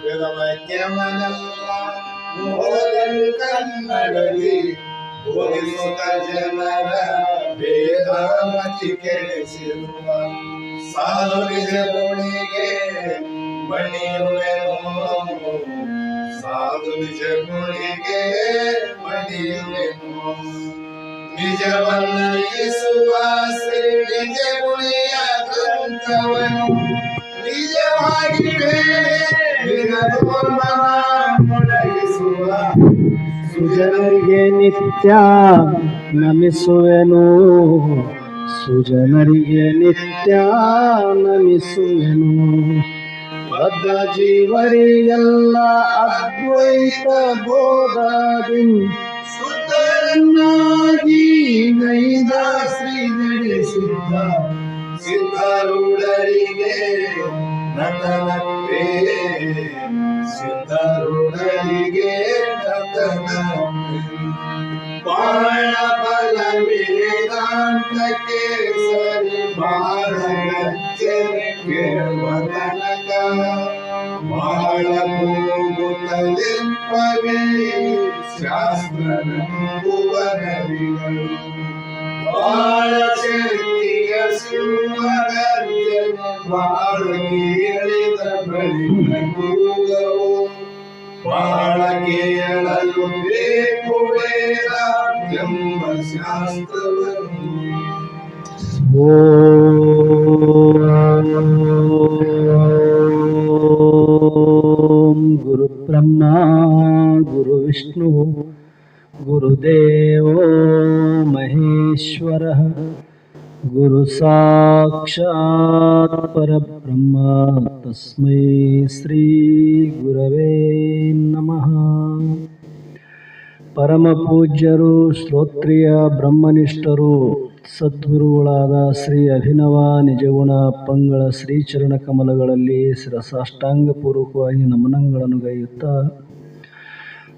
ವಿಧವೈಕ್ಯವನೆಲ್ಲ ಮೋದಲು ಕನ್ನಡಲಿ ಬೋಧಿಸುತ್ತ ಜನರ ಭೇದ ಮತಿ ಕೆಡಿಸಿರುವ ಸಾಧು ನಿಜ ಗುಣಿಗೆ ಮಣಿಯುವೆನು ಸಾಧು ನಿಜ ಗುಣಿಗೆ ಮಣಿಯುವೆನು ನಿಜವನ್ನರಿಸುವ ಶ್ರೀ ನಿಜ ಗುಣಿಯ ಗ್ರಂಥವನು ನಿಜವಾಗಿ ಮೊಳಗಿಸುವ ಸುಜನರಿಗೆ ನಿತ್ಯ ನಮಿಸುವೆನು ಸುಜನರಿಗೆ ನಿತ್ಯ ನಮಿಸುವೆನು ಬದ್ಧ ಜೀವರಿಗೆಲ್ಲ ಅದ್ವೈತ ಬೋಧದಿ ಶುದ್ಧರನ್ನಾಗಿ ಗೈದ ಶ್ರೀ ನಡೆಸಿದ್ದ ಸಿದ್ಧಾರೂಢರಿಗೆ ನತನಪ್ಪೇ ಸಿದ್ಧಾರೂಢರಿಗೆ ನತನಪ್ಪೇ ಬಾಳ ಬಲ ವೇದಾಂತಕ್ಕೆ ಸರಿ ಬಾಳ ಗಚ್ಚರಿಕೆ ವದನಕ ಬಾಳ ಕೂಗುತ್ತಲಿಪ್ಪವೇ ಶಾಸ್ತ್ರ ನಂಬುವನರಿಗಳು ಬಾಳ ಶಕ್ತಿಯ ಸಿಂಹಗರ್ಜನೆ ಬಾಳ ಕೇಳಿದ ಬಳಿಕ ಕೂಗವು ಬಾಳ ಕೇಳಲು ಬೇಕು ವೇದ ಎಂಬ ಶಾಸ್ತ್ರವನ್ನು ಓಂ ಗುರು ಬ್ರಹ್ಮ ಗುರು ವಿಷ್ಣು ಗುರುದೇವೋ ಮಹೇಶ್ವರ ಗುರು ಸಾಕ್ಷಾತ್ ಪರಬ್ರಹ್ಮ ತಸ್ಮೈ ಶ್ರೀ ಗುರವೇ ನಮಃ. ಪರಮ ಪೂಜ್ಯರು ಶ್ರೋತ್ರಿಯ ಬ್ರಹ್ಮನಿಷ್ಠರು ಸದ್ಗುರುಗಳಾದ ಶ್ರೀ ಅಭಿನವ ನಿಜಗುಣ ಪಂಗಳ ಶ್ರೀಚರಣ ಕಮಲಗಳಲ್ಲಿ ಶಿರಸಾಷ್ಟಾಂಗ ಪೂರ್ವಕವಾಗಿ ನಮನಗಳನ್ನು ಗೈಯುತ್ತಾ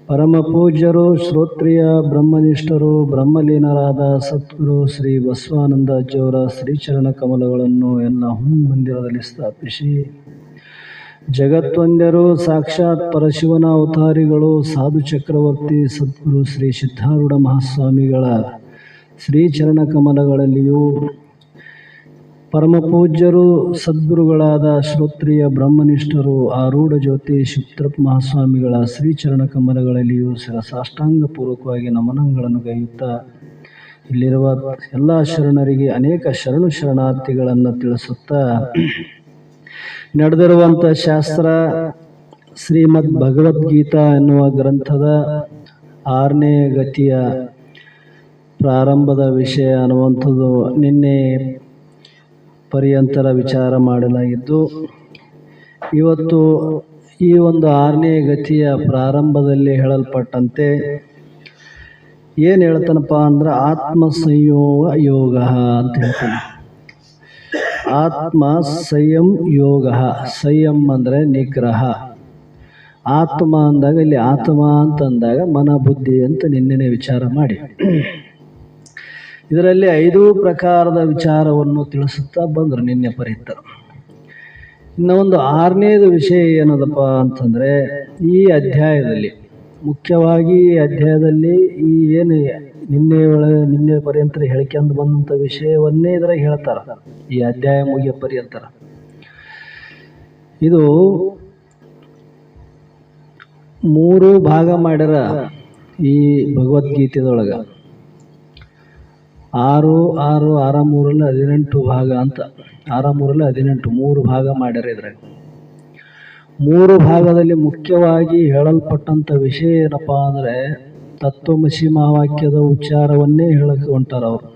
ಪರಮ ಪೂಜ್ಯರು ಶ್ರೋತ್ರಿಯ ಬ್ರಹ್ಮನಿಷ್ಠರು ಬ್ರಹ್ಮಲೀನರಾದ ಸದ್ಗುರು ಶ್ರೀ ಬಸವಾನಂದಾಜಿಯವರ ಶ್ರೀಚರಣ ಕಮಲಗಳನ್ನು ಎಲ್ಲ ಮಂದಿರದಲ್ಲಿ ಸ್ಥಾಪಿಸಿ ಜಗತ್ತೊಂದ್ಯರು ಸಾಕ್ಷಾತ್ ಪರಶಿವನ ಅವತಾರಿಗಳು ಸಾಧು ಚಕ್ರವರ್ತಿ ಸದ್ಗುರು ಶ್ರೀ ಸಿದ್ಧಾರೂಢ ಮಹಾಸ್ವಾಮಿಗಳ ಶ್ರೀಚರಣ ಕಮಲಗಳಲ್ಲಿಯೂ ಪರಮ ಪೂಜ್ಯರು ಸದ್ಗುರುಗಳಾದ ಶ್ರೋತ್ರಿಯ ಬ್ರಹ್ಮನಿಷ್ಠರು ಆರೂಢ ಜ್ಯೋತಿ ಶಿವತ್ರಪ್ ಮಹಾಸ್ವಾಮಿಗಳ ಶ್ರೀಚರಣ ಕಮಲಗಳಲ್ಲಿಯೂ ಶಿರಸಾಷ್ಟಾಂಗ ಪೂರ್ವಕವಾಗಿ ನಮನಗಳನ್ನು ಗೈಯುತ್ತಾ ಇಲ್ಲಿರುವ ಎಲ್ಲ ಶರಣರಿಗೆ ಅನೇಕ ಶರಣಾರ್ಥಿಗಳನ್ನು ತಿಳಿಸುತ್ತಾ ನಡೆದಿರುವಂಥ ಶಾಸ್ತ್ರ ಶ್ರೀಮದ್ ಭಗವದ್ಗೀತಾ ಎನ್ನುವ ಗ್ರಂಥದ 6ನೇ ಗತಿಯ ಪ್ರಾರಂಭದ ವಿಷಯ ಅನ್ನುವಂಥದ್ದು ನಿನ್ನೆ ಪರ್ಯಂತರ ವಿಚಾರ ಮಾಡಲಾಗಿದ್ದು, ಇವತ್ತು ಈ ಒಂದು 6ನೇ ಗತಿಯ ಪ್ರಾರಂಭದಲ್ಲಿ ಹೇಳಲ್ಪಟ್ಟಂತೆ ಏನು ಹೇಳ್ತಾನಪ್ಪ ಅಂದ್ರೆ ಆತ್ಮ ಸಂಯೋಗ ಯೋಗ ಅಂತ ಹೇಳ್ತಾನೆ. ಆತ್ಮ ಸಂಯಂ ಯೋಗ. ಸಂಯಂ ಅಂದರೆ ನಿಗ್ರಹ. ಆತ್ಮ ಅಂದಾಗ ಇಲ್ಲಿ ಆತ್ಮ ಅಂತಂದಾಗ ಮನ ಬುದ್ಧಿ ಅಂತ ನಿನ್ನೆ ವಿಚಾರ ಮಾಡಿ ಇದರಲ್ಲಿ 5 ಪ್ರಕಾರದ ವಿಚಾರವನ್ನು ತಿಳಿಸುತ್ತಾ ಬಂದರು ನಿನ್ನೆ ಪರಿತರು. ಇನ್ನು ಒಂದು 6ನೇದು ವಿಷಯ ಏನದಪ್ಪ ಅಂತಂದರೆ ಈ ಅಧ್ಯಾಯದಲ್ಲಿ ಮುಖ್ಯವಾಗಿ ಈ ಅಧ್ಯಾಯದಲ್ಲಿ ಈ ಏನು ನಿನ್ನೆ ಪರ್ಯಂತರ ಹೇಳ್ಕೊಂಡು ಬಂದಂಥ ವಿಷಯವನ್ನೇ ಇದ್ರಾಗ ಹೇಳ್ತಾರೆ. ಈ ಅಧ್ಯಾಯ ಮುಗಿಯ ಪರ್ಯಂತರ ಇದು 3 ಭಾಗ ಮಾಡ್ಯಾರ ಈ ಭಗವದ್ಗೀತೆದೊಳಗೆ. 6 6 6 3 18 ಭಾಗ ಅಂತ 6 3 18 3 ಭಾಗ ಮಾಡ್ಯಾರ. ಇದ್ರಾಗ 3 ಭಾಗದಲ್ಲಿ ಮುಖ್ಯವಾಗಿ ಹೇಳಲ್ಪಟ್ಟಂಥ ವಿಷಯ ಏನಪ್ಪ ಅಂದರೆ ತತ್ವಮಸಿ ಮಹಾವಾಕ್ಯದ ಉಚ್ಚಾರವನ್ನೇ ಹೇಳಕ್ಕೆ ಹೊಂಟಾರ ಅವರು.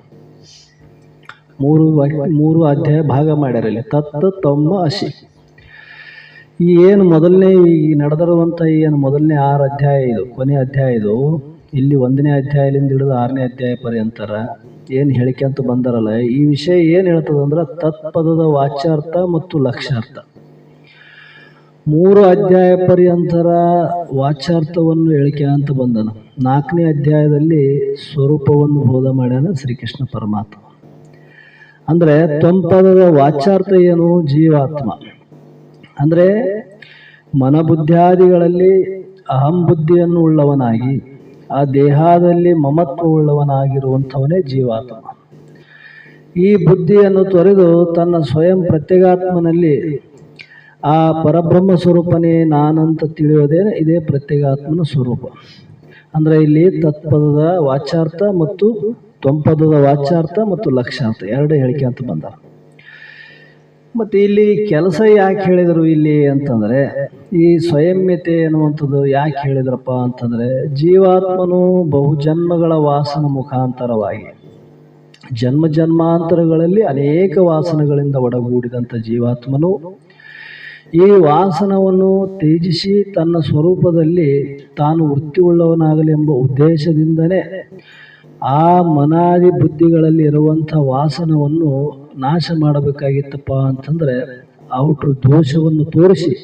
3 ಅಧ್ಯಾಯ ಭಾಗ ಮಾಡ್ಯಾರ ಇಲ್ಲಿ. ತತ್ವ ತಮ್ಮ ಅಸಿ ಈ ಏನು ಮೊದಲನೇ ಈ ನಡೆದಿರುವಂಥ ಏನು ಮೊದಲನೇ 6 ಅಧ್ಯಾಯ ಇದು ಕೊನೆ ಅಧ್ಯಾಯ ಇದು. ಇಲ್ಲಿ 1ನೇ ಅಧ್ಯಾಯದಿಂದ ಹಿಡಿದು 6ನೇ ಅಧ್ಯಾಯ ಪರ್ಯಂತರ ಏನು ಹೇಳಿಕೆ ಅಂತ ಬಂದಾರಲ್ಲ, ಈ ವಿಷಯ ಏನು ಹೇಳ್ತದಂದ್ರೆ ತತ್ಪದದ ವಾಚ್ಯಾರ್ಥ ಮತ್ತು ಲಕ್ಷ್ಯಾರ್ಥ. 3 ಅಧ್ಯಾಯ ಪರ್ಯಂತರ ವಾಚ್ಯಾರ್ಥವನ್ನು ಹೇಳಿಕೆ ಅಂತ ಬಂದನು. 4ನೇ ಅಧ್ಯಾಯದಲ್ಲಿ ಸ್ವರೂಪವನ್ನು ಬೋಧ ಮಾಡ್ಯಾನ ಶ್ರೀಕೃಷ್ಣ ಪರಮಾತ್ಮ. ಅಂದರೆ ತ್ವಂಪದದ ವಾಚ್ಯಾರ್ಥ ಏನು? ಜೀವಾತ್ಮ. ಅಂದರೆ ಮನಬುದ್ಧಾದಿಗಳಲ್ಲಿ ಅಹಂ ಬುದ್ಧಿಯನ್ನು ಉಳ್ಳವನಾಗಿ ಆ ದೇಹದಲ್ಲಿ ಮಮತ್ವವುಳ್ಳವನಾಗಿರುವಂಥವನೇ ಜೀವಾತ್ಮ. ಈ ಬುದ್ಧಿಯನ್ನು ತೊರೆದು ತನ್ನ ಸ್ವಯಂ ಪ್ರತ್ಯೇಗಾತ್ಮನಲ್ಲಿ ಆ ಪರಬ್ರಹ್ಮ ಸ್ವರೂಪನೇ ನಾನಂತ ತಿಳಿಯೋದೇ ಇದೇ ಪ್ರತ್ಯೇಗಾತ್ಮನ ಸ್ವರೂಪ. ಅಂದರೆ ಇಲ್ಲಿ ತತ್ಪದದ ವಾಚ್ಯಾರ್ಥ ಮತ್ತು ತ್ವಂಪದದ ವಾಚ್ಯಾರ್ಥ ಮತ್ತು ಲಕ್ಷ್ಯಾರ್ಥ ಎರಡೇ ಹೇಳಿಕೆ ಅಂತ ಬಂದ. ಮತ್ತು ಇಲ್ಲಿ ಕೆಲಸ ಯಾಕೆ ಹೇಳಿದರು ಇಲ್ಲಿ ಅಂತಂದರೆ, ಈ ಸ್ವಯಂಯತೆ ಅನ್ನುವಂಥದ್ದು ಯಾಕೆ ಹೇಳಿದ್ರಪ್ಪ ಅಂತಂದರೆ, ಜೀವಾತ್ಮನು ಬಹುಜನ್ಮಗಳ ವಾಸನ ಮುಖಾಂತರವಾಗಿ ಜನ್ಮ ಜನ್ಮಾಂತರಗಳಲ್ಲಿ ಅನೇಕ ವಾಸನಗಳಿಂದ ಒಡಗೂಡಿದಂಥ ಜೀವಾತ್ಮನು ಈ ವಾಸನವನ್ನು ತ್ಯಜಿಸಿ ತನ್ನ ಸ್ವರೂಪದಲ್ಲಿ ತಾನು ವೃತ್ತಿಯುಳ್ಳವನಾಗಲಿ ಎಂಬ ಉದ್ದೇಶದಿಂದನೇ ಆ ಮನಾದಿ ಬುದ್ಧಿಗಳಲ್ಲಿ ಇರುವಂಥ ವಾಸನವನ್ನು ನಾಶ ಮಾಡಬೇಕಾಗಿತ್ತಪ್ಪ ಅಂತಂದರೆ ಔಟ್ರು ದೋಷವನ್ನು ತೋರಿಸಿ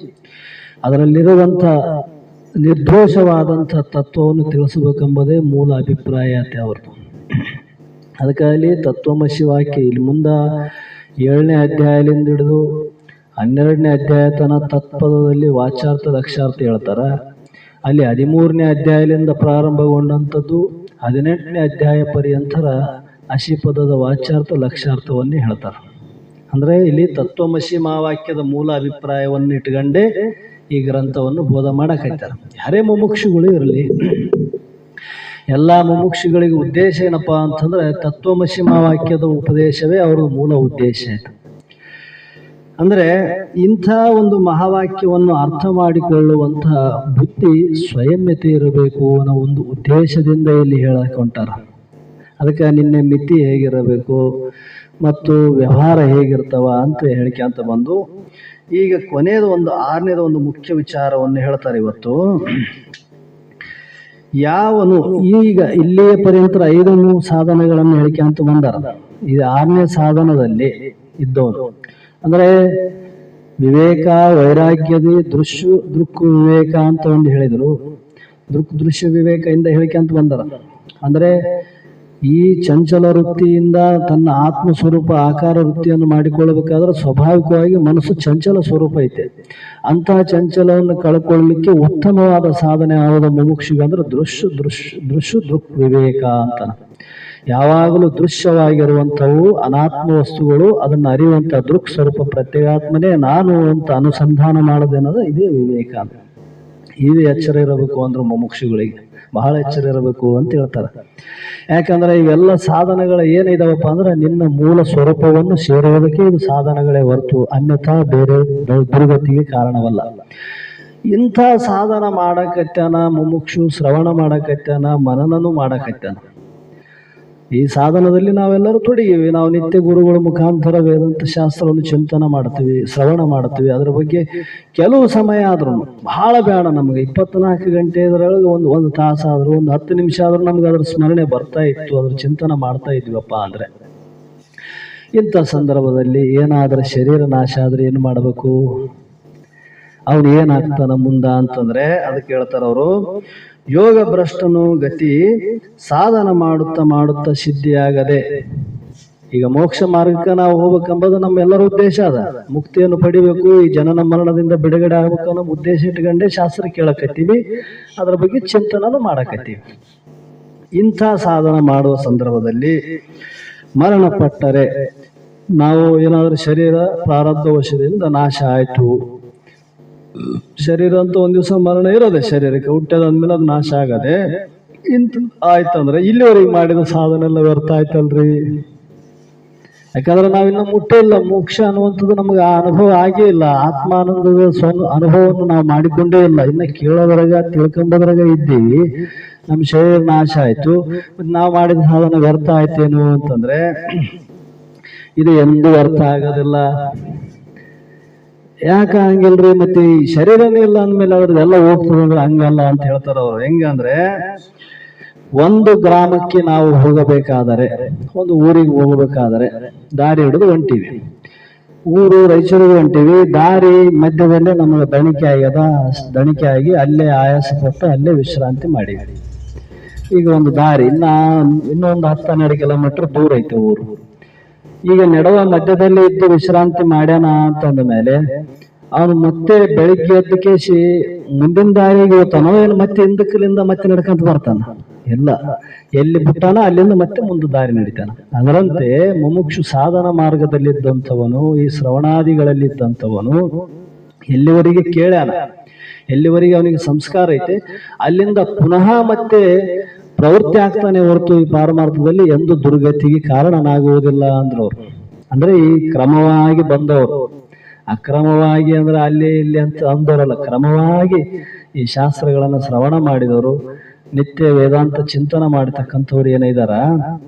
ಅದರಲ್ಲಿರುವಂಥ ನಿರ್ದೋಷವಾದಂಥ ತತ್ವವನ್ನು ತಿಳಿಸಬೇಕೆಂಬುದೇ ಮೂಲ ಅಭಿಪ್ರಾಯ ಆತ ಅವ್ರದ್ದು. ಅದಕ್ಕಾಗಿ ತತ್ವಮಸಿ ವಾಕ್ಯ ಇಲ್ಲಿ ಮುಂದೆ 7ನೇ ಅಧ್ಯಾಯದಿಂದ ಹಿಡಿದು 12ನೇ ಅಧ್ಯಾಯ ತನಕ ತತ್ಪದದಲ್ಲಿ ವಾಚಾರ್ಥ ಲಕ್ಷ್ಯಾರ್ಥ ಹೇಳ್ತಾರೆ. ಅಲ್ಲಿ 13ನೇ ಅಧ್ಯಾಯದಿಂದ ಪ್ರಾರಂಭಗೊಂಡಂಥದ್ದು 18ನೇ ಅಧ್ಯಾಯ ಪರ್ಯಂತರ ಅಶಿಪದದ ವಾಚಾರ್ಥ ಲಕ್ಷ್ಯಾರ್ಥವನ್ನೇ ಹೇಳ್ತಾರೆ. ಅಂದರೆ ಇಲ್ಲಿ ತತ್ವಮಸಿ ಮಹಾವಾಕ್ಯದ ಮೂಲ ಅಭಿಪ್ರಾಯವನ್ನು ಇಟ್ಕೊಂಡೇ ಈ ಗ್ರಂಥವನ್ನು ಬೋಧ ಮಾಡಕೈತಾರೆ. ಯಾರೇ ಮುಮುಕ್ಷುಗಳು ಇರಲಿ, ಎಲ್ಲ ಮುಮುಕ್ಷುಗಳಿಗೆ ಉದ್ದೇಶ ಏನಪ್ಪ ಅಂತಂದರೆ ತತ್ವಮಸಿ ಮಹಾವಾಕ್ಯದ ಉಪದೇಶವೇ ಅವರ ಮೂಲ ಉದ್ದೇಶ ಆಯಿತು. ಅಂದರೆ ಇಂಥ ಒಂದು ಮಹಾವಾಕ್ಯವನ್ನು ಅರ್ಥ ಮಾಡಿಕೊಳ್ಳುವಂಥ ಬುದ್ಧಿ ಸ್ವಯಂಯತೆ ಇರಬೇಕು ಅನ್ನೋ ಒಂದು ಉದ್ದೇಶದಿಂದ ಇಲ್ಲಿ ಹೇಳಕ್ಕೆ ಹೊಂಟಾರ. ಅದಕ್ಕೆ ನಿನ್ನೆ ಮಿತಿ ಹೇಗಿರಬೇಕು ಮತ್ತು ವ್ಯವಹಾರ ಹೇಗಿರ್ತಾವ ಅಂತ ಹೇಳಿಕೆ ಅಂತ ಬಂದು ಈಗ ಕೊನೆಯದು ಒಂದು 6ನೇದು ಒಂದು ಮುಖ್ಯ ವಿಚಾರವನ್ನು ಹೇಳ್ತಾರೆ ಇವತ್ತು. ಯಾವನು ಈಗ ಇಲ್ಲಿಯ ಪರ್ಯಂತ 5 ಸಾಧನಗಳನ್ನು ಹೇಳಿಕೆ ಅಂತ ಬಂದಾರ. ಇದು 6ನೇ ಸಾಧನದಲ್ಲಿ ಇದ್ದವನು ಅಂದರೆ ವಿವೇಕ ವೈರಾಗ್ಯದಿ ದೃಕ್ ವಿವೇಕ ಅಂತ ಒಂದು ಹೇಳಿದರು. ದೃಶ್ಯ ವಿವೇಕದಿಂದ ಹೇಳಿಕೆ ಅಂತ ಬಂದಾರ. ಅಂದರೆ ಈ ಚಂಚಲ ವೃತ್ತಿಯಿಂದ ತನ್ನ ಆತ್ಮಸ್ವರೂಪ ಆಕಾರ ವೃತ್ತಿಯನ್ನು ಮಾಡಿಕೊಳ್ಳಬೇಕಾದ್ರೆ ಸ್ವಾಭಾವಿಕವಾಗಿ ಮನಸ್ಸು ಚಂಚಲ ಸ್ವರೂಪ ಐತೆ. ಅಂತಹ ಚಂಚಲವನ್ನು ಕಳ್ಕೊಳ್ಳಲಿಕ್ಕೆ ಉತ್ತಮವಾದ ಸಾಧನೆ ಆದ ಮುಮುಕ್ಷಿಗೆ ಅಂದ್ರೆ ದೃಕ್ ವಿವೇಕ ಅಂತ. ಯಾವಾಗಲೂ ದೃಶ್ಯವಾಗಿರುವಂಥವು ಅನಾತ್ಮ ವಸ್ತುಗಳು ಅದನ್ನು ಅರಿಯುವಂಥ ದೃಕ್ ಸ್ವರೂಪ ಪ್ರತ್ಯೇಗಾತ್ಮನೇ ನಾನು ಅಂತ ಅನುಸಂಧಾನ ಮಾಡೋದೇನದ ಇದೇ ವಿವೇಕ. ಇದು ಎಚ್ಚರ ಇರಬೇಕು ಅಂದ್ರೆ ಮುಮುಕ್ಷುಗಳಿಗೆ ಬಹಳ ಎಚ್ಚರ ಇರಬೇಕು ಅಂತ ಹೇಳ್ತಾರೆ. ಯಾಕಂದ್ರೆ ಇವೆಲ್ಲ ಸಾಧನಗಳು ಏನಿದಾವಪ್ಪ ಅಂದ್ರೆ ನಿನ್ನ ಮೂಲ ಸ್ವರೂಪವನ್ನು ಸೇರುವುದಕ್ಕೆ ಇದು ಸಾಧನಗಳೇ ಹೊರತು ಅನ್ಯಥಾ ಬೇರೆ ದುರ್ಗತಿಗೆ ಕಾರಣವಲ್ಲ. ಇಂಥ ಸಾಧನ ಮಾಡಕತ್ತಾನ ಮುಮುಕ್ಷು, ಶ್ರವಣ ಮಾಡಕತ್ತಾನ, ಮನನನು ಮಾಡಕತ್ತಾನ. ಈ ಸಾಧನದಲ್ಲಿ ನಾವೆಲ್ಲರೂ ತೊಡಗಿವಿ. ನಾವು ನಿತ್ಯ ಗುರುಗಳ ಮುಖಾಂತರ ವೇದಾಂತ ಶಾಸ್ತ್ರವನ್ನು ಚಿಂತನೆ ಮಾಡ್ತೀವಿ, ಶ್ರವಣ ಮಾಡ್ತೀವಿ. ಅದ್ರ ಬಗ್ಗೆ ಕೆಲವು ಸಮಯ ಆದ್ರೂ ಬಹಳ ಬೇಡ ನಮಗೆ 24 ಗಂಟೆ ಇದರೊಳಗೆ ಒಂದು ತಾಸು ಆದ್ರೂ, ಒಂದು 10 ನಿಮಿಷ ಆದ್ರೂ ನಮ್ಗೆ ಅದ್ರ ಸ್ಮರಣೆ ಬರ್ತಾ ಇತ್ತು, ಅದ್ರ ಚಿಂತನೆ ಮಾಡ್ತಾ ಇದ್ವಪ್ಪ ಅಂದ್ರೆ, ಇಂಥ ಸಂದರ್ಭದಲ್ಲಿ ಏನಾದ್ರೆ ಶರೀರ ನಾಶ ಆದ್ರೆ ಏನು ಮಾಡಬೇಕು? ಅವನು ಏನಾಗ್ತಾನ ಮುಂದ ಅಂತಂದ್ರೆ ಅದಕ್ಕೆ ಹೇಳ್ತಾರ ಅವರು, ಯೋಗ ಭ್ರಷ್ಟನು ಗತಿ ಸಾಧನ ಮಾಡುತ್ತಾ ಸಿದ್ಧಿಯಾಗದೆ. ಈಗ ಮೋಕ್ಷ ಮಾರ್ಗಕ್ಕೆ ನಾವು ಹೋಗ್ಬೇಕೆಂಬುದು ನಮ್ಮೆಲ್ಲರ ಉದ್ದೇಶ ಅದ. ಮುಕ್ತಿಯನ್ನು ಪಡಿಬೇಕು, ಈ ಜನನ ಮರಣದಿಂದ ಬಿಡುಗಡೆ ಆಗ್ಬೇಕು ಅನ್ನೋ ಉದ್ದೇಶ ಇಟ್ಕೊಂಡೇ ಶಾಸ್ತ್ರ ಕೇಳಕತ್ತೀವಿ, ಅದ್ರ ಬಗ್ಗೆ ಚಿಂತನೂ ಮಾಡಕತ್ತೀವಿ. ಇಂಥ ಸಾಧನ ಮಾಡುವ ಸಂದರ್ಭದಲ್ಲಿ ಮರಣ ಪಟ್ಟರೆ ನಾವು ಏನಾದರೂ ಶರೀರ ಪ್ರಾರಬ್ಧ ವಶದಿಂದ ನಾಶ ಆಯಿತು, ಶರೀರ ಅಂತ ಒಂದ್ ದಿವಸ ಮರಣ ಇರೋದೆ, ಶರೀರಕ್ಕೆ ಹುಟ್ಟದಂದ್ಮೇಲೆ ಅದು ನಾಶ ಆಗದೆ ಇಂತ ಆಯ್ತಂದ್ರೆ ಇಲ್ಲಿವರೆಗೆ ಮಾಡಿದ ಸಾಧನೆ ಎಲ್ಲ ವ್ಯರ್ಥ ಆಯ್ತಲ್ರಿ. ಯಾಕಂದ್ರೆ ನಾವಿನ್ನ ಮುಟ್ಟಿಲ್ಲ, ಮೋಕ್ಷ ಅನ್ನುವಂಥದ್ದು ನಮಗೆ ಆ ಅನುಭವ ಆಗೇ ಇಲ್ಲ. ಆತ್ಮಾನಂದದ ಅನುಭವವನ್ನು ನಾವು ಮಾಡಿಕೊಂಡೇ ಇಲ್ಲ. ಇನ್ನ ಕೇಳೋದ್ರಾಗ ತಿಳ್ಕೊಂಬೋದ್ರಾಗ ಇದ್ದೀವಿ. ನಮ್ಮ ಶರೀರ ನಾಶ ಆಯ್ತು, ನಾವು ಮಾಡಿದ ಸಾಧನೆ ವ್ಯರ್ಥ ಆಯ್ತೇನು ಅಂತಂದ್ರೆ ಇದು ಎಂದೂ ವ್ಯರ್ಥ ಆಗೋದಿಲ್ಲ. ಯಾಕೆ ಹಂಗಿಲ್ರಿ? ಮತ್ತೆ ಈ ಶರೀರನೇ ಇಲ್ಲ ಅಂದ್ಮೇಲೆ ಅವ್ರದ್ದೆಲ್ಲ ಹೋಗ್ತದಂದ್ರೆ ಹಂಗಲ್ಲ ಅಂತ ಹೇಳ್ತಾರ ಅವ್ರು. ಹೆಂಗಂದ್ರೆ ಒಂದು ಗ್ರಾಮಕ್ಕೆ ನಾವು ಹೋಗಬೇಕಾದರೆ, ಒಂದು ಊರಿಗೆ ಹೋಗಬೇಕಾದರೆ ದಾರಿ ಹಿಡಿದು ಹೊಂಟಿವಿ. ಊರು ರಾಯಚೂರಿಗೆ ಹೊಂಟಿವಿ, ದಾರಿ ಮಧ್ಯದಲ್ಲೇ ನಮಗೆ ದಣಿಕೆ ಆಗಿ ಅಲ್ಲೇ ಆಯಾಸ ಪಟ್ಟು ಅಲ್ಲೇ ವಿಶ್ರಾಂತಿ ಮಾಡಿವಿ. ಈಗ ಒಂದು ದಾರಿ ಇನ್ನೊಂದು 10-12 ಕಿಲೋಮೀಟರ್ ದೂರ ಐತೆ ಊರು. ಈಗ ನೆಡುವ ಮಧ್ಯದಲ್ಲಿ ಇದ್ದು ವಿಶ್ರಾಂತಿ ಮಾಡ್ಯಾನ ಅಂತಂದ ಮೇಲೆ ಅವನು ಮತ್ತೆ ಬೆಳಿಗ್ಗೆ ಎದ್ದು ಕೇಸಿ ಮುಂದಿನ ದಾರಿಗೆ ಹೋಗ್ತಾನೋ ಏನು ಮತ್ತೆ ಹಿಂದಕ್ಕಲಿಂದ ಮತ್ತೆ ನಡ್ಕೊಂತ ಬರ್ತಾನ? ಇಲ್ಲ, ಎಲ್ಲಿ ಬಿಟ್ಟಾನ ಅಲ್ಲಿಂದ ಮತ್ತೆ ಮುಂದೆ ದಾರಿ ನಡೀತಾನ. ಅದರಂತೆ ಮುಮುಕ್ಷು ಸಾಧನ ಮಾರ್ಗದಲ್ಲಿದ್ದಂಥವನು, ಈ ಶ್ರವಣಾದಿಗಳಲ್ಲಿದ್ದಂಥವನು ಎಲ್ಲಿವರೆಗೆ ಕೇಳ್ಯಾನ, ಎಲ್ಲಿವರೆಗೆ ಅವನಿಗೆ ಸಂಸ್ಕಾರ ಐತೆ, ಅಲ್ಲಿಂದ ಪುನಃ ಮತ್ತೆ ಪ್ರವೃತ್ತಿ ಆಗ್ತಾನೆ ಹೊರತು ಈ ಪಾರಮಾರ್ಥದಲ್ಲಿ ಎಂದು ದುರ್ಗತಿಗೆ ಕಾರಣನಾಗುವುದಿಲ್ಲ ಅಂದ್ರು ಅವ್ರು. ಅಂದ್ರೆ ಈ ಕ್ರಮವಾಗಿ ಬಂದವರು, ಅಕ್ರಮವಾಗಿ ಅಂದ್ರೆ ಅಲ್ಲಿ ಇಲ್ಲಿ ಅಂತ ಅಂದವರಲ್ಲ, ಕ್ರಮವಾಗಿ ಈ ಶಾಸ್ತ್ರಗಳನ್ನ ಶ್ರವಣ ಮಾಡಿದವರು, ನಿತ್ಯ ವೇದಾಂತ ಚಿಂತನ ಮಾಡತಕ್ಕಂಥವ್ರು ಏನಿದಾರ,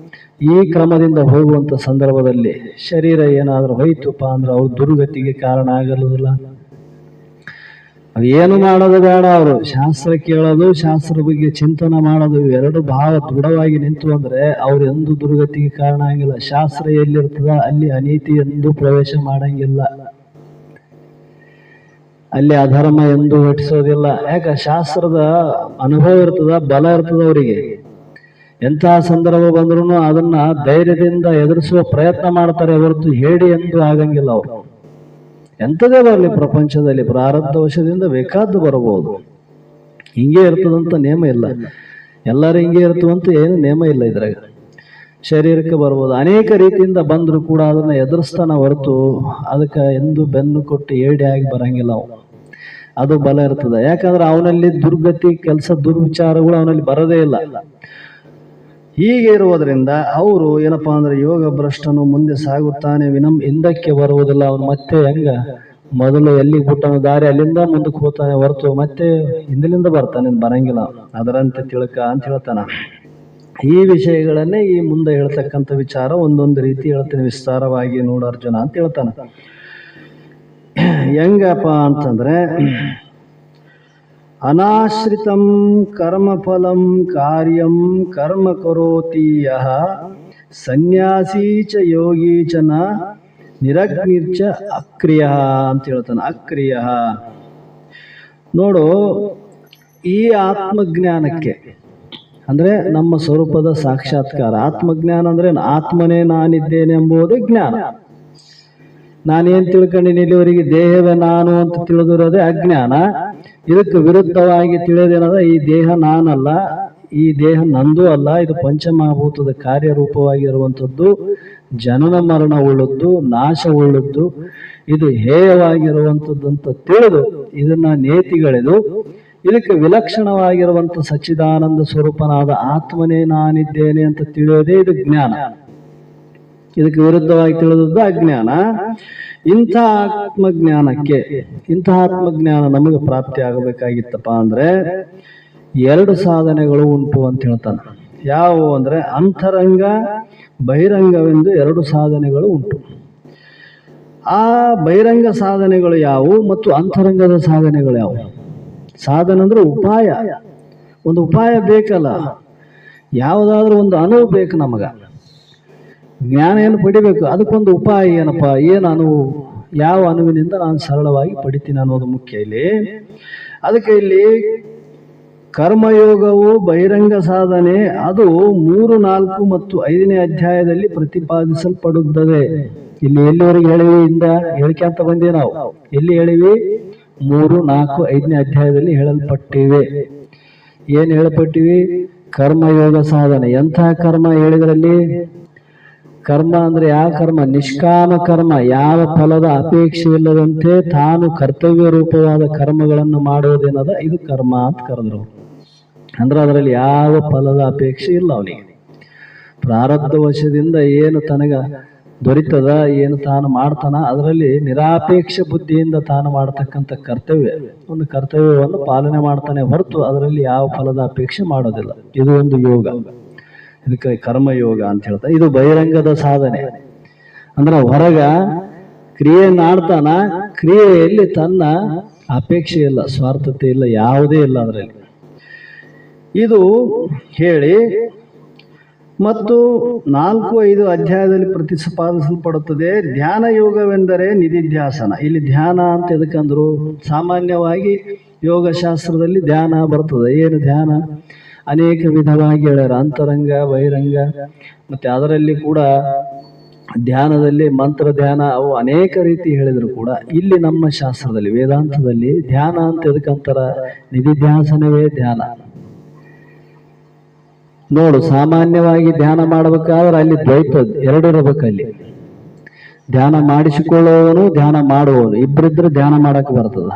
ಈ ಕ್ರಮದಿಂದ ಹೋಗುವಂತ ಸಂದರ್ಭದಲ್ಲಿ ಶರೀರ ಏನಾದ್ರೂ ಹೋಯ್ತುಪ್ಪ ಅಂದ್ರೆ ಅವ್ರು ದುರ್ಗತಿಗೆ ಕಾರಣ ಆಗಲ್ಲದಿಲ್ಲ. ಏನು ಮಾಡೋದು ಬೇಡ, ಅವರು ಶಾಸ್ತ್ರ ಕೇಳೋದು, ಶಾಸ್ತ್ರ ಬಗ್ಗೆ ಚಿಂತನ ಮಾಡೋದು, ಇವೆರಡು ಬಹಳ ದೃಢವಾಗಿ ನಿಂತು ಅಂದ್ರೆ ಅವ್ರು ಎಂದೂ ದುರ್ಗತಿಗೆ ಕಾರಣ ಆಗಿಲ್ಲ. ಶಾಸ್ತ್ರ ಎಲ್ಲಿರ್ತದ ಅಲ್ಲಿ ಅನೀತಿ ಎಂದು ಪ್ರವೇಶ ಮಾಡಂಗಿಲ್ಲ, ಅಲ್ಲಿ ಅಧರ್ಮ ಎಂದು ಹೊಟ್ಟಿಸೋದಿಲ್ಲ. ಯಾಕ? ಶಾಸ್ತ್ರದ ಅನುಭವ ಇರ್ತದ, ಬಲ ಇರ್ತದ ಅವರಿಗೆ. ಎಂತಹ ಸಂದರ್ಭ ಬಂದ್ರು ಅದನ್ನ ಧೈರ್ಯದಿಂದ ಎದುರಿಸುವ ಪ್ರಯತ್ನ ಮಾಡ್ತಾರೆ ಹೊರತು ಹೇಳಿ ಎಂದು ಆಗಂಗಿಲ್ಲ. ಅವರು ಎಂಥದೇ ಬರಲಿ ಪ್ರಪಂಚದಲ್ಲಿ ಪ್ರಾರಬ್ಧ ವಶದಿಂದ ಬೇಕಾದ್ದು ಬರಬಹುದು. ಹಿಂಗೆ ಇರ್ತದಂತ ನೇಮ ಇಲ್ಲ, ಎಲ್ಲರೂ ಹಿಂಗೆ ಇರ್ತವಂತ ಏನು ನೇಮ ಇಲ್ಲ. ಇದ್ರಾಗ ಶರೀರಕ್ಕೆ ಬರ್ಬೋದು, ಅನೇಕ ರೀತಿಯಿಂದ ಬಂದರೂ ಕೂಡ ಅದನ್ನ ಎದುರಿಸ್ತಾನ ಹೊರತು ಅದಕ್ಕೆ ಎಂದು ಬೆನ್ನು ಕೊಟ್ಟು ಏಡಿ ಆಗಿ ಬರಂಗಿಲ್ಲ. ಅದು ಬಲ ಇರ್ತದೆ. ಯಾಕಂದ್ರೆ ಅವನಲ್ಲಿ ದುರ್ಗತಿ ಕೆಲಸ ದುರ್ವಿಚಾರಗಳು ಅವನಲ್ಲಿ ಬರೋದೇ ಇಲ್ಲ. ಹೀಗೆ ಇರುವುದರಿಂದ ಅವರು ಏನಪ್ಪಾ ಅಂದ್ರೆ ಯೋಗ ಭ್ರಷ್ಟನು ಮುಂದೆ ಸಾಗುತ್ತಾನೆ ವಿನಮ್ ಹಿಂದಕ್ಕೆ ಬರುವುದಿಲ್ಲ. ಅವನು ಮತ್ತೆ ಹೆಂಗ ಮೊದಲು ಎಲ್ಲಿಗೆ ಬಿಟ್ಟನು ದಾರಿ ಅಲ್ಲಿಂದ ಮುಂದಕ್ಕೆ ಹೋಗ್ತಾನೆ ಹೊರತು ಮತ್ತೆ ಹಿಂದಿಲಿಂದ ಬರ್ತಾನೆ ಬರಂಗಿಲ್ಲ. ಅದರಂತೆ ತಿಳ್ಕ ಅಂತ ಹೇಳ್ತಾನ. ಈ ವಿಷಯಗಳನ್ನೇ ಈ ಮುಂದೆ ಹೇಳ್ತಕ್ಕಂಥ ವಿಚಾರ ಒಂದೊಂದು ರೀತಿ ಹೇಳ್ತೀನಿ ವಿಸ್ತಾರವಾಗಿ ನೋಡು ಅರ್ಜುನ ಅಂತ ಹೇಳ್ತಾನ. ಹೆಂಗಪ್ಪ ಅಂತಂದ್ರೆ, ಅನಾಶ್ರಿತಂ ಕರ್ಮಫಲಂ ಕಾರ್ಯಂ ಕರ್ಮ ಕರೋತಿ ಯಃ ಸನ್ಯಾಸಿ ಚ ಯೋಗಿ ಚ ನ ನಿರಗ್ನಿರ್ಚ ಅಕ್ರಿಯ ಅಂತ ಹೇಳ್ತಾನೆ. ಅಕ್ರಿಯ ನೋಡು, ಈ ಆತ್ಮಜ್ಞಾನಕ್ಕೆ ಅಂದ್ರೆ ನಮ್ಮ ಸ್ವರೂಪದ ಸಾಕ್ಷಾತ್ಕಾರ. ಆತ್ಮಜ್ಞಾನ ಅಂದ್ರೆ ಆತ್ಮನೇ ನಾನಿದ್ದೇನೆ ಎಂಬುದೇ ಜ್ಞಾನ. ನಾನೇನ್ ತಿಳ್ಕೊಂಡಿನಿ ಇಲ್ಲಿವರೆಗೆ ದೇಹವೇ ನಾನು ಅಂತ ತಿಳಿದಿರೋದೇ ಅಜ್ಞಾನ. ಇದಕ್ಕೆ ವಿರುದ್ಧವಾಗಿ ತಿಳಿದೇನದ, ಈ ದೇಹ ನಾನಲ್ಲ, ಈ ದೇಹ ನಂದು ಅಲ್ಲ, ಇದು ಪಂಚಮಹಾಭೂತದ ಕಾರ್ಯರೂಪವಾಗಿರುವಂಥದ್ದು, ಜನನ ಮರಣ ಉಳ್ಳದ್ದು, ನಾಶ ಉಳ್ಳದ್ದು, ಇದು ಹೇಯವಾಗಿರುವಂಥದ್ದು ಅಂತ ತಿಳಿದು ಇದನ್ನ ನೇತಿಗಳೆದು ಇದಕ್ಕೆ ವಿಲಕ್ಷಣವಾಗಿರುವಂಥ ಸಚ್ಚಿದಾನಂದ ಸ್ವರೂಪನಾದ ಆತ್ಮನೇ ನಾನಿದ್ದೇನೆ ಅಂತ ತಿಳಿಯೋದೇ ಇದು ಜ್ಞಾನ. ಇದಕ್ಕೆ ವಿರುದ್ಧವಾಗಿ ತಿಳಿದದ್ದು ಅಜ್ಞಾನ. ಇಂಥ ಆತ್ಮಜ್ಞಾನಕ್ಕೆ, ಇಂಥ ಆತ್ಮಜ್ಞಾನ ನಮಗೆ ಪ್ರಾಪ್ತಿ ಆಗಬೇಕಾಗಿತ್ತಪ್ಪ ಅಂದ್ರೆ ಎರಡು ಸಾಧನೆಗಳು ಉಂಟು ಅಂತ ಹೇಳ್ತಾನೆ. ಯಾವುವು ಅಂದ್ರೆ ಅಂತರಂಗ ಬಹಿರಂಗವೆಂದು ಎರಡು ಸಾಧನೆಗಳು ಉಂಟು. ಆ ಬಹಿರಂಗ ಸಾಧನೆಗಳು ಯಾವುವು ಮತ್ತು ಅಂತರಂಗದ ಸಾಧನೆಗಳು ಯಾವುವು? ಸಾಧನೆ ಅಂದ್ರೆ ಉಪಾಯ, ಒಂದು ಉಪಾಯ ಬೇಕಲ್ಲ, ಯಾವುದಾದ್ರೂ ಒಂದು ಅನುವು ಬೇಕು ನಮಗ. ಜ್ಞಾನ ಏನು ಪಡಿಬೇಕು, ಅದಕ್ಕೊಂದು ಉಪಾಯ ಏನಪ್ಪ, ಏನು ಅನುವು, ಯಾವ ಅನುವಿನಿಂದ ನಾನು ಸರಳವಾಗಿ ಪಡಿತೀನಿ ಅನ್ನೋದು ಮುಖ್ಯ ಇಲ್ಲಿ. ಅದಕ್ಕೆ ಇಲ್ಲಿ ಕರ್ಮಯೋಗವು ಬಹಿರಂಗ ಸಾಧನೆ, ಅದು 3, 4 ಮತ್ತು 5ನೇ ಅಧ್ಯಾಯದಲ್ಲಿ ಪ್ರತಿಪಾದಿಸಲ್ಪಡುತ್ತದೆ. ಇಲ್ಲಿ ಎಲ್ಲಿವರೆಗೆ ಹೇಳಿವಿ ಇಂದ ಹೇಳ್ಕೊಂತ ಬಂದೇ ನಾವು. ಎಲ್ಲಿ ಹೇಳಿವಿ? 3, 4, 5ನೇ ಅಧ್ಯಾಯದಲ್ಲಿ ಹೇಳಲ್ಪಟ್ಟಿವೆ. ಏನು ಹೇಳಲ್ಪಟ್ಟಿವಿ? ಕರ್ಮಯೋಗ ಸಾಧನೆ. ಎಂತಹ ಕರ್ಮ ಹೇಳಿದ್ರಲ್ಲಿ? ಕರ್ಮ ಅಂದ್ರೆ ಯಾವ ಕರ್ಮ? ನಿಷ್ಕಾಮ ಕರ್ಮ, ಯಾವ ಫಲದ ಅಪೇಕ್ಷೆ ಇಲ್ಲದಂತೆ ತಾನು ಕರ್ತವ್ಯ ರೂಪವಾದ ಕರ್ಮಗಳನ್ನು ಮಾಡುವುದೇನದ ಇದು ಕರ್ಮ ಅಂತ ಕರೆದ್ರು. ಅಂದ್ರೆ ಅದರಲ್ಲಿ ಯಾವ ಫಲದ ಅಪೇಕ್ಷೆ ಇಲ್ಲ ಅವನಿಗೆ. ಪ್ರಾರಬ್ಧ ವಶದಿಂದ ಏನು ತನಗ ದೊರೀತದ, ಏನು ತಾನು ಮಾಡ್ತಾನ, ಅದರಲ್ಲಿ ನಿರಾಪೇಕ್ಷ ಬುದ್ಧಿಯಿಂದ ತಾನು ಮಾಡತಕ್ಕಂಥ ಕರ್ತವ್ಯ, ಒಂದು ಕರ್ತವ್ಯವನ್ನು ಪಾಲನೆ ಮಾಡ್ತಾನೆ ಹೊರತು ಅದರಲ್ಲಿ ಯಾವ ಫಲದ ಅಪೇಕ್ಷೆ ಮಾಡೋದಿಲ್ಲ. ಇದು ಒಂದು ಯೋಗ, ಇದಕ್ಕೆ ಕರ್ಮಯೋಗ ಅಂತ ಹೇಳ್ತಾರೆ. ಇದು ಬಹಿರಂಗದ ಸಾಧನೆ. ಅಂದ್ರೆ ಹೊರಗ ಕ್ರಿಯೆಯನ್ನು ಆಡ್ತಾನ, ಕ್ರಿಯೆಯಲ್ಲಿ ತನ್ನ ಅಪೇಕ್ಷೆ ಇಲ್ಲ, ಸ್ವಾರ್ಥತೆ ಇಲ್ಲ, ಯಾವುದೇ ಇಲ್ಲ ಅದರಲ್ಲಿ. ಇದು ಹೇಳಿ ಮತ್ತು 4, 5 ಅಧ್ಯಾಯದಲ್ಲಿ ಪ್ರತಿಪಾದಿಸಲ್ಪಡುತ್ತದೆ. ಧ್ಯಾನ ಯೋಗವೆಂದರೆ ನಿಧಿಧ್ಯಾಸನ. ಇಲ್ಲಿ ಧ್ಯಾನ ಅಂತ ಎದಕ್ಕಂದ್ರು, ಸಾಮಾನ್ಯವಾಗಿ ಯೋಗಶಾಸ್ತ್ರದಲ್ಲಿ ಧ್ಯಾನ ಬರ್ತದೆ. ಏನು ಧ್ಯಾನ? ಅನೇಕ ವಿಧವಾಗಿ ಹೇಳ್ಯಾರ, ಅಂತರಂಗ ಬಹಿರಂಗ. ಮತ್ತೆ ಅದರಲ್ಲಿ ಕೂಡ ಧ್ಯಾನದಲ್ಲಿ ಮಂತ್ರ ಧ್ಯಾನ ಅವು ಅನೇಕ ರೀತಿ ಹೇಳಿದ್ರು ಕೂಡ ಇಲ್ಲಿ ನಮ್ಮ ಶಾಸ್ತ್ರದಲ್ಲಿ ವೇದಾಂತದಲ್ಲಿ ಧ್ಯಾನ ಅಂತ ಎದಕ್ಕಂತಾರ? ನಿಧಿಧ್ಯಾಸನವೇ ಧ್ಯಾನ. ನೋಡು, ಸಾಮಾನ್ಯವಾಗಿ ಧ್ಯಾನ ಮಾಡಬೇಕಾದ್ರೆ ಅಲ್ಲಿ ದ್ವೈತ ಎರಡು ಇರಬೇಕಲ್ಲಿ. ಧ್ಯಾನ ಮಾಡಿಸಿಕೊಳ್ಳುವವನು, ಧ್ಯಾನ ಮಾಡುವವನು ಇಬ್ಬರಿದ್ರೆ ಧ್ಯಾನ ಮಾಡಕ್ ಬರ್ತದ.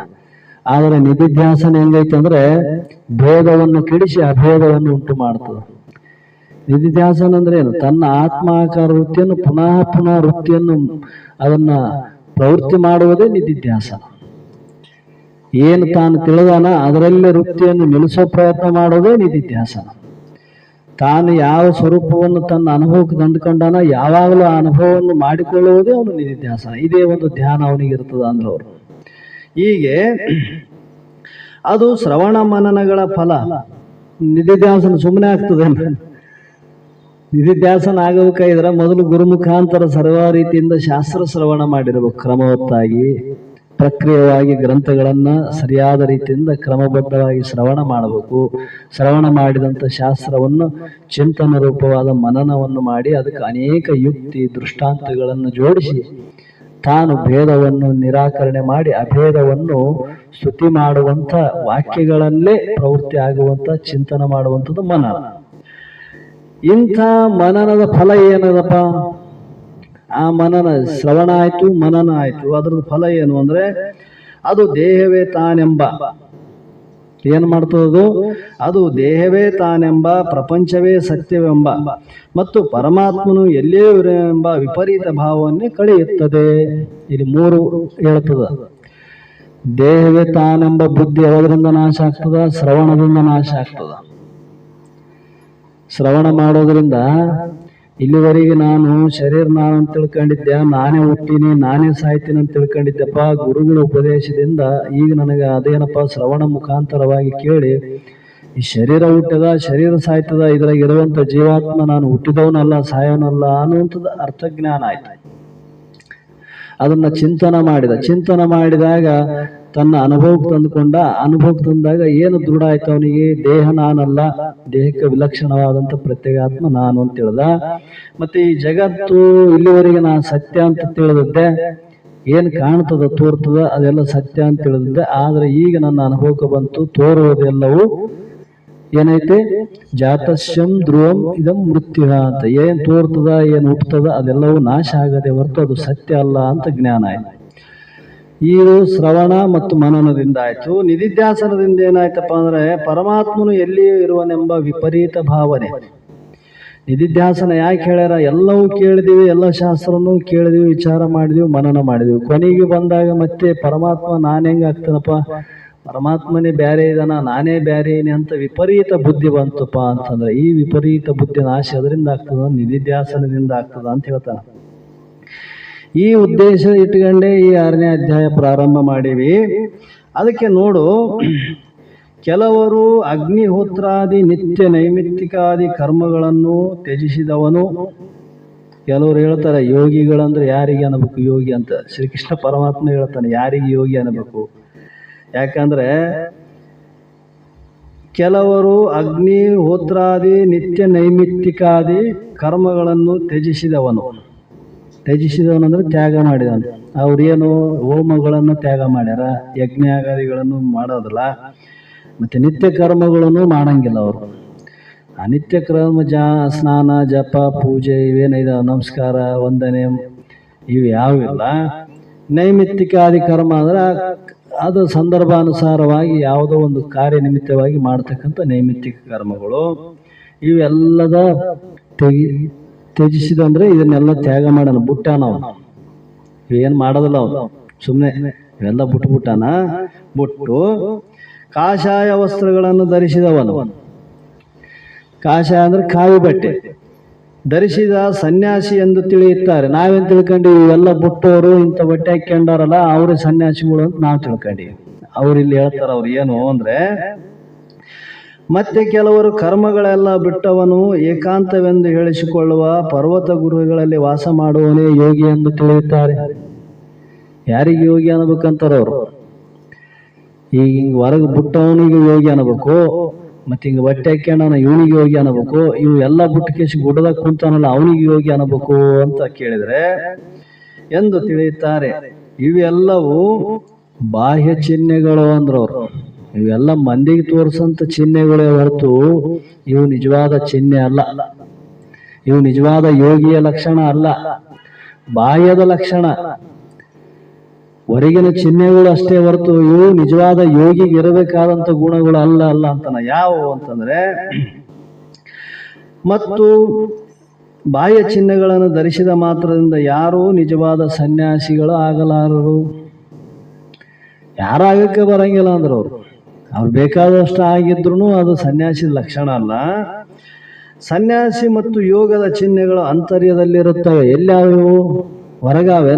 ಆದರೆ ನಿಧಿಧ್ಯಾಸನ ಹೆಂಗೈತೆ ಅಂದ್ರೆ ಭೇದವನ್ನು ಕೆಡಿಸಿ ಅಭೇದವನ್ನು ಉಂಟು ಮಾಡ್ತದ. ನಿಧಿಧ್ಯಾಸನ ಅಂದ್ರೆ ಏನು? ತನ್ನ ಆತ್ಮಾಕಾರ ವೃತ್ತಿಯನ್ನು ಪುನಃ ಪುನಃ ವೃತ್ತಿಯನ್ನು ಅದನ್ನ ಪ್ರವೃತ್ತಿ ಮಾಡುವುದೇ ನಿಧಿಧ್ಯಾಸನ. ಏನು ತಾನು ತಿಳಿದಾನ ಅದರಲ್ಲೇ ವೃತ್ತಿಯನ್ನು ನಿಲ್ಲಿಸೋ ಪ್ರಯತ್ನ ಮಾಡೋದೇ ನಿಧಿಧ್ಯಾಸನ. ತಾನು ಯಾವ ಸ್ವರೂಪವನ್ನು ತನ್ನ ಅನುಭವಕ್ಕೆ ತಂದುಕೊಂಡಾನ ಯಾವಾಗಲೂ ಆ ಅನುಭವವನ್ನು ಮಾಡಿಕೊಳ್ಳುವುದೇ ಅವನು ನಿಧಿಧ್ಯಾಸನ. ಇದೇ ಒಂದು ಧ್ಯಾನ ಅವನಿಗೆ ಇರ್ತದ ಅಂದ್ರೆ ಅವರು. ಹೀಗೆ ಅದು ಶ್ರವಣ ಮನನಗಳ ಫಲ. ನಿಧಿಧ್ಯಾಸನ ಸುಮ್ಮನೆ ಆಗ್ತದೆ? ನಿಧಿಧ್ಯಾಸನ ಆಗಬೇಕಾದ್ರೆ ಮೊದಲು ಗುರುಮುಖಾಂತರ ಸರ್ವ ರೀತಿಯಿಂದ ಶಾಸ್ತ್ರ ಶ್ರವಣ ಮಾಡಿರಬೇಕು. ಕ್ರಮವತ್ತಾಗಿ ಪ್ರಕ್ರಿಯೆಯಾಗಿ ಗ್ರಂಥಗಳನ್ನ ಸರಿಯಾದ ರೀತಿಯಿಂದ ಕ್ರಮಬದ್ಧವಾಗಿ ಶ್ರವಣ ಮಾಡಬೇಕು. ಶ್ರವಣ ಮಾಡಿದಂಥ ಶಾಸ್ತ್ರವನ್ನು ಚಿಂತನ ರೂಪವಾದ ಮನನವನ್ನು ಮಾಡಿ ಅದಕ್ಕೆ ಅನೇಕ ಯುಕ್ತಿ ದೃಷ್ಟಾಂತಗಳನ್ನು ಜೋಡಿಸಿ ತಾನು ಭೇದವನ್ನು ನಿರಾಕರಣೆ ಮಾಡಿ ಅಭೇದವನ್ನು ಸ್ತುತಿ ಮಾಡುವಂಥ ವಾಕ್ಯಗಳಲ್ಲೇ ಪ್ರವೃತ್ತಿ ಆಗುವಂಥ ಚಿಂತನೆ ಮಾಡುವಂಥದ್ದು ಮನನ. ಇಂಥ ಮನನದ ಫಲ ಏನದಪ್ಪ? ಆ ಮನನ ಶ್ರವಣ ಆಯ್ತು, ಮನನ ಆಯ್ತು, ಅದ್ರದ್ದು ಫಲ ಏನು ಅಂದ್ರೆ ಅದು ದೇಹವೇ ತಾನೆಂಬ ಏನ್ ಮಾಡ್ತದದು? ಅದು ದೇಹವೇ ತಾನೆಂಬ, ಪ್ರಪಂಚವೇ ಸತ್ಯವೆಂಬ ಮತ್ತು ಪರಮಾತ್ಮನು ಎಲ್ಲೇ ಎಂಬ ವಿಪರೀತ ಭಾವವನ್ನೇ ಕಳೆಯುತ್ತದೆ. ಇಲ್ಲಿ ಮೂರು ಹೇಳ್ತದ. ದೇಹವೇ ತಾನೆಂಬ ಬುದ್ಧಿ ಯಾವುದರಿಂದ ನಾಶ ಆಗ್ತದ? ಶ್ರವಣದಿಂದ ನಾಶ ಆಗ್ತದ. ಶ್ರವಣ ಮಾಡೋದ್ರಿಂದ ಇಲ್ಲಿವರೆಗೆ ನಾನು ಶರೀರ ನಾನು ಅಂತ ತಿಳ್ಕೊಂಡಿದ್ದೆ, ನಾನೇ ಹುಟ್ಟಿನಿ ನಾನೇ ಸಾಯ್ತೀನಿ ಅಂತ ತಿಳ್ಕೊಂಡಿದ್ದೆಪ್ಪ. ಗುರುಗಳ ಉಪದೇಶದಿಂದ ಈಗ ನನಗೆ ಅದೇನಪ್ಪ ಶ್ರವಣ ಮುಖಾಂತರವಾಗಿ ಕೇಳಿ ಈ ಶರೀರ ಹುಟ್ಟದ, ಶರೀರ ಸಾಯ್ತದ, ಇದ್ರಾಗ ಇರುವಂತ ಜೀವಾತ್ಮ ನಾನು ಹುಟ್ಟಿದವನಲ್ಲ ಸಾಯೋನಲ್ಲ ಅನ್ನುವಂಥದ್ದು ಅರ್ಥಜ್ಞಾನ ಆಯ್ತು. ಅದನ್ನ ಚಿಂತನ ಮಾಡಿದಾಗ ತನ್ನ ಅನುಭವಕ್ಕೆ ತಂದುಕೊಂಡ. ಅನುಭವಕ್ಕೆ ತಂದಾಗ ಏನು ದೃಢ ಆಯ್ತು ಅವನಿಗೆ? ದೇಹ ನಾನಲ್ಲ, ದೇಹಕ್ಕೆ ವಿಲಕ್ಷಣವಾದಂತ ಪ್ರತ್ಯೇಗಾತ್ಮ ನಾನು ಅಂತ ತಿಳಿದ. ಮತ್ತೆ ಈ ಜಗತ್ತು ಇಲ್ಲಿವರೆಗೆ ನಾನು ಸತ್ಯ ಅಂತ ತಿಳಿದಿದ್ದೆ, ಏನ್ ಕಾಣ್ತದ ತೋರ್ತದ ಅದೆಲ್ಲ ಸತ್ಯ ಅಂತ ತಿಳಿದಿದ್ದೆ. ಆದ್ರೆ ಈಗ ನನ್ನ ಅನುಭವಕ್ಕೆ ಬಂತು, ತೋರುವುದೆಲ್ಲವೂ ಏನೈತೆ? ಜಾತಸ್ಯಂ ಧ್ರುವಂ ಇದಂ ಮೃತ್ಯು ಅಂತ. ಏನ್ ತೋರ್ತದ ಏನ್ ಹುಟ್ಟತದ ಅದೆಲ್ಲವೂ ನಾಶ ಆಗದೆ ಹೊರತು ಅದು ಸತ್ಯ ಅಲ್ಲ ಅಂತ ಜ್ಞಾನ ಆಯ್ತು. ಇದು ಶ್ರವಣ ಮತ್ತು ಮನನದಿಂದ ಆಯ್ತು. ನಿಧಿಧ್ಯಾಸನದಿಂದ ಏನಾಯ್ತಪ್ಪ ಅಂದ್ರೆ ಪರಮಾತ್ಮನು ಎಲ್ಲಿಯೂ ಇರುವನೆಂಬ ವಿಪರೀತ ಭಾವನೆ. ನಿಧಿಧ್ಯಾಸನ ಯಾಕೆ ಹೇಳ್ಯಾರ? ಎಲ್ಲವೂ ಕೇಳಿದೀವಿ, ಎಲ್ಲ ಶಾಸ್ತ್ರನೂ ಕೇಳಿದೀವಿ, ವಿಚಾರ ಮಾಡಿದೀವಿ, ಮನನ ಮಾಡಿದೀವಿ. ಕೊನೆಗೆ ಬಂದಾಗ ಮತ್ತೆ ಪರಮಾತ್ಮ ನಾನು ಹೆಂಗ ಆಗ್ತಾನಪ್ಪ, ಪರಮಾತ್ಮನೇ ಬ್ಯಾರೆ ಇದಾನ, ನಾನೇ ಬ್ಯಾರೆ ಏನೇ ಅಂತ ವಿಪರೀತ ಬುದ್ಧಿ ಬಂತಪ್ಪ ಅಂತಂದ್ರೆ ಈ ವಿಪರೀತ ಬುದ್ಧಿ ನಾಶ ಅದರಿಂದ ಆಗ್ತದ? ನಿಧಿಧ್ಯಾಸನದಿಂದ ಆಗ್ತದ ಅಂತ ಹೇಳ್ತಾನ. ಈ ಉದ್ದೇಶ ಇಟ್ಕೊಂಡೇ ಈ 6ನೇ ಅಧ್ಯಾಯ ಪ್ರಾರಂಭ ಮಾಡೀವಿ. ಅದಕ್ಕೆ ನೋಡು, ಕೆಲವರು ಅಗ್ನಿಹೋತ್ರಾದಿ ನಿತ್ಯ ನೈಮಿತ್ತಿಕಾದಿ ಕರ್ಮಗಳನ್ನು ತ್ಯಜಿಸಿದವನು. ಕೆಲವರು ಹೇಳ್ತಾರೆ ಯೋಗಿಗಳಂದ್ರೆ ಯಾರಿಗೆ ಅನ್ನಬೇಕು ಯೋಗಿ ಅಂತ. ಶ್ರೀಕೃಷ್ಣ ಪರಮಾತ್ಮ ಹೇಳ್ತಾನೆ ಯಾರಿಗೆ ಯೋಗಿ ಅನ್ನಬೇಕು. ಯಾಕಂದ್ರೆ ಕೆಲವರು ಅಗ್ನಿಹೋತ್ರಾದಿ ನಿತ್ಯ ನೈಮಿತ್ತಿಕಾದಿ ಕರ್ಮಗಳನ್ನು ತ್ಯಜಿಸಿದವನಂದ್ರೆ ತ್ಯಾಗ ಮಾಡಿದವನು. ಅವ್ರೇನು ಹೋಮಗಳನ್ನು ತ್ಯಾಗ ಮಾಡ್ಯಾರ, ಯಜ್ಞಾಗಾದಿಗಳನ್ನು ಮಾಡೋದಿಲ್ಲ, ಮತ್ತೆ ನಿತ್ಯ ಕರ್ಮಗಳನ್ನು ಮಾಡಂಗಿಲ್ಲ ಅವರು. ಅನಿತ್ಯ ಕರ್ಮ ಸ್ನಾನ ಜಪ ಪೂಜೆ ಇವೇನಿದೆ, ನಮಸ್ಕಾರ ವಂದನೆ ಇವು ಯಾವಿಲ್ಲ. ನೈಮಿತ್ತಿಕಾದಿ ಕರ್ಮ ಅಂದ್ರೆ ಅದು ಸಂದರ್ಭಾನುಸಾರವಾಗಿ ಯಾವುದೋ ಒಂದು ಕಾರ್ಯನಿಮಿತ್ತವಾಗಿ ಮಾಡ್ತಕ್ಕಂಥ ನೈಮಿತ್ತಿಕ ಕರ್ಮಗಳು. ಇವೆಲ್ಲದ ತ್ಯಜಿಸಿದಂದ್ರೆ ಇದನ್ನೆಲ್ಲ ತ್ಯಾಗ ಮಾಡೋಣ, ಬಿಟ್ಟಾನ ಅವನು. ಏನು ಮಾಡೋದಿಲ್ಲ ಅವನು, ಸುಮ್ಮನೆ ಇವೆಲ್ಲ ಬಿಟ್ಟು ಕಾಷಾಯ ವಸ್ತ್ರಗಳನ್ನು ಧರಿಸಿದವನು. ಕಾಷಾಯ ಅಂದ್ರೆ ಕಾವಿ ಬಟ್ಟೆ ಧರಿಸಿದ ಸನ್ಯಾಸಿ ಎಂದು ತಿಳಿಯುತ್ತಾರೆ. ನಾವೇನ್ ತಿಳ್ಕೊಂಡಿವಿ? ಇವೆಲ್ಲ ಬಿಟ್ಟವರು ಇಂಥ ಬಟ್ಟೆ ಹಾಕ್ಕೊಂಡಾರಲ್ಲ ಅವ್ರ ಸನ್ಯಾಸಿಗಳು ಅಂತ ನಾವು ತಿಳ್ಕೊಂಡಿವಿ. ಅವ್ರು ಇಲ್ಲಿ ಹೇಳ್ತಾರ, ಅವ್ರು ಏನು ಅಂದ್ರೆ ಮತ್ತೆ ಕೆಲವರು ಕರ್ಮಗಳೆಲ್ಲ ಬಿಟ್ಟವನು ಏಕಾಂತವೆಂದು ಹೇಳಿಸಿಕೊಳ್ಳುವ ಪರ್ವತ ಗುರುಗಳಲ್ಲಿ ವಾಸ ಮಾಡುವವನೇ ಯೋಗಿ ಎಂದು ತಿಳಿಯುತ್ತಾರೆ. ಯಾರಿಗೆ ಯೋಗಿ ಅನ್ನಬೇಕಂತಾರ ಅವರು? ಈಗ ಹೊರಗೆ ಬಿಟ್ಟವನಿಗೆ ಯೋಗಿ ಅನ್ನಬೇಕು, ಮತ್ತೆ ಹಿಂಗ ಬಟ್ಟೆ ಹಾಕ್ಯಣ ಇವನಿಗೆ ಯೋಗಿ ಅನ್ನಬೇಕು, ಇವು ಎಲ್ಲ ಬುಟ್ಟಕೇಶಿ ಗುಡ್ಡದಾಗ ಕುಂತಾನಲ್ಲ ಅವನಿಗೆ ಯೋಗಿ ಅನ್ನಬೇಕು ಅಂತ ಕೇಳಿದ್ರೆ ಎಂದು ತಿಳಿಯುತ್ತಾರೆ. ಇವೆಲ್ಲವೂ ಬಾಹ್ಯ ಚಿಹ್ನೆಗಳು ಅಂದ್ರವ್ರು. ಇವೆಲ್ಲ ಮಂದಿಗೆ ತೋರಿಸಂತ ಚಿಹ್ನೆಗಳೇ ಹೊರತು ಇವು ನಿಜವಾದ ಚಿಹ್ನೆ ಅಲ್ಲ, ಇವು ನಿಜವಾದ ಯೋಗಿಯ ಲಕ್ಷಣ ಅಲ್ಲ, ಬಾಹ್ಯದ ಲಕ್ಷಣ, ಹೊರಗಿನ ಚಿಹ್ನೆಗಳು ಅಷ್ಟೇ ಹೊರತು ಇವು ನಿಜವಾದ ಯೋಗಿಗೆ ಇರಬೇಕಾದಂತ ಗುಣಗಳು ಅಲ್ಲ ಅಲ್ಲ ಅಂತಾನ. ಯಾವುವು ಅಂತಂದ್ರೆ, ಮತ್ತು ಬಾಹ್ಯ ಚಿಹ್ನೆಗಳನ್ನು ಧರಿಸಿದ ಮಾತ್ರದಿಂದ ಯಾರೂ ನಿಜವಾದ ಸನ್ಯಾಸಿಗಳು ಆಗಲಾರರು. ಯಾರಾಗಕ್ಕೆ ಬರಂಗಿಲ್ಲ ಅಂದ್ರು ಅವ್ರು ಬೇಕಾದಷ್ಟು ಆಗಿದ್ರು ಅದು ಸನ್ಯಾಸಿ ಲಕ್ಷಣ ಅಲ್ಲ. ಸನ್ಯಾಸಿ ಮತ್ತು ಯೋಗದ ಚಿಹ್ನೆಗಳು ಅಂತರ್ಯದಲ್ಲಿರುತ್ತವೆ. ಎಲ್ಲಾವು? ಹೊರಗಾವೆ.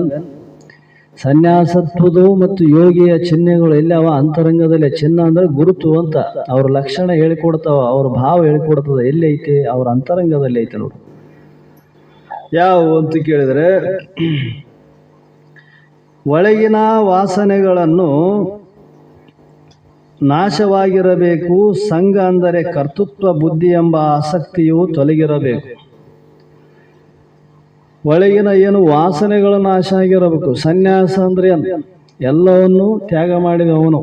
ಸನ್ಯಾಸತ್ವದು ಮತ್ತು ಯೋಗಿಯ ಚಿಹ್ನೆಗಳು ಎಲ್ಲವ? ಅಂತರಂಗದಲ್ಲಿ. ಚಿಹ್ನ ಅಂದ್ರೆ ಗುರುತು ಅಂತ, ಅವ್ರ ಲಕ್ಷಣ ಹೇಳಿಕೊಡ್ತಾವ, ಅವ್ರ ಭಾವ ಹೇಳಿಕೊಡ್ತದ. ಎಲ್ಲಿ ಐತೆ? ಅವ್ರ ಅಂತರಂಗದಲ್ಲಿ ಐತೆ ನೋಡು. ಯಾವ ಅಂತ ಕೇಳಿದ್ರೆ, ಒಳಗಿನ ವಾಸನೆಗಳನ್ನು ನಾಶವಾಗಿರಬೇಕು. ಸಂಘ ಅಂದರೆ ಕರ್ತೃತ್ವ ಬುದ್ಧಿ ಎಂಬ ಆಸಕ್ತಿಯು ತೊಲಗಿರಬೇಕು. ಒಳಗಿನ ಏನು ವಾಸನೆಗಳು ನಾಶ ಆಗಿರಬೇಕು. ಸನ್ಯಾಸ ಅಂದ್ರೆ ಎಲ್ಲವನ್ನು ತ್ಯಾಗ ಮಾಡಿದವನು,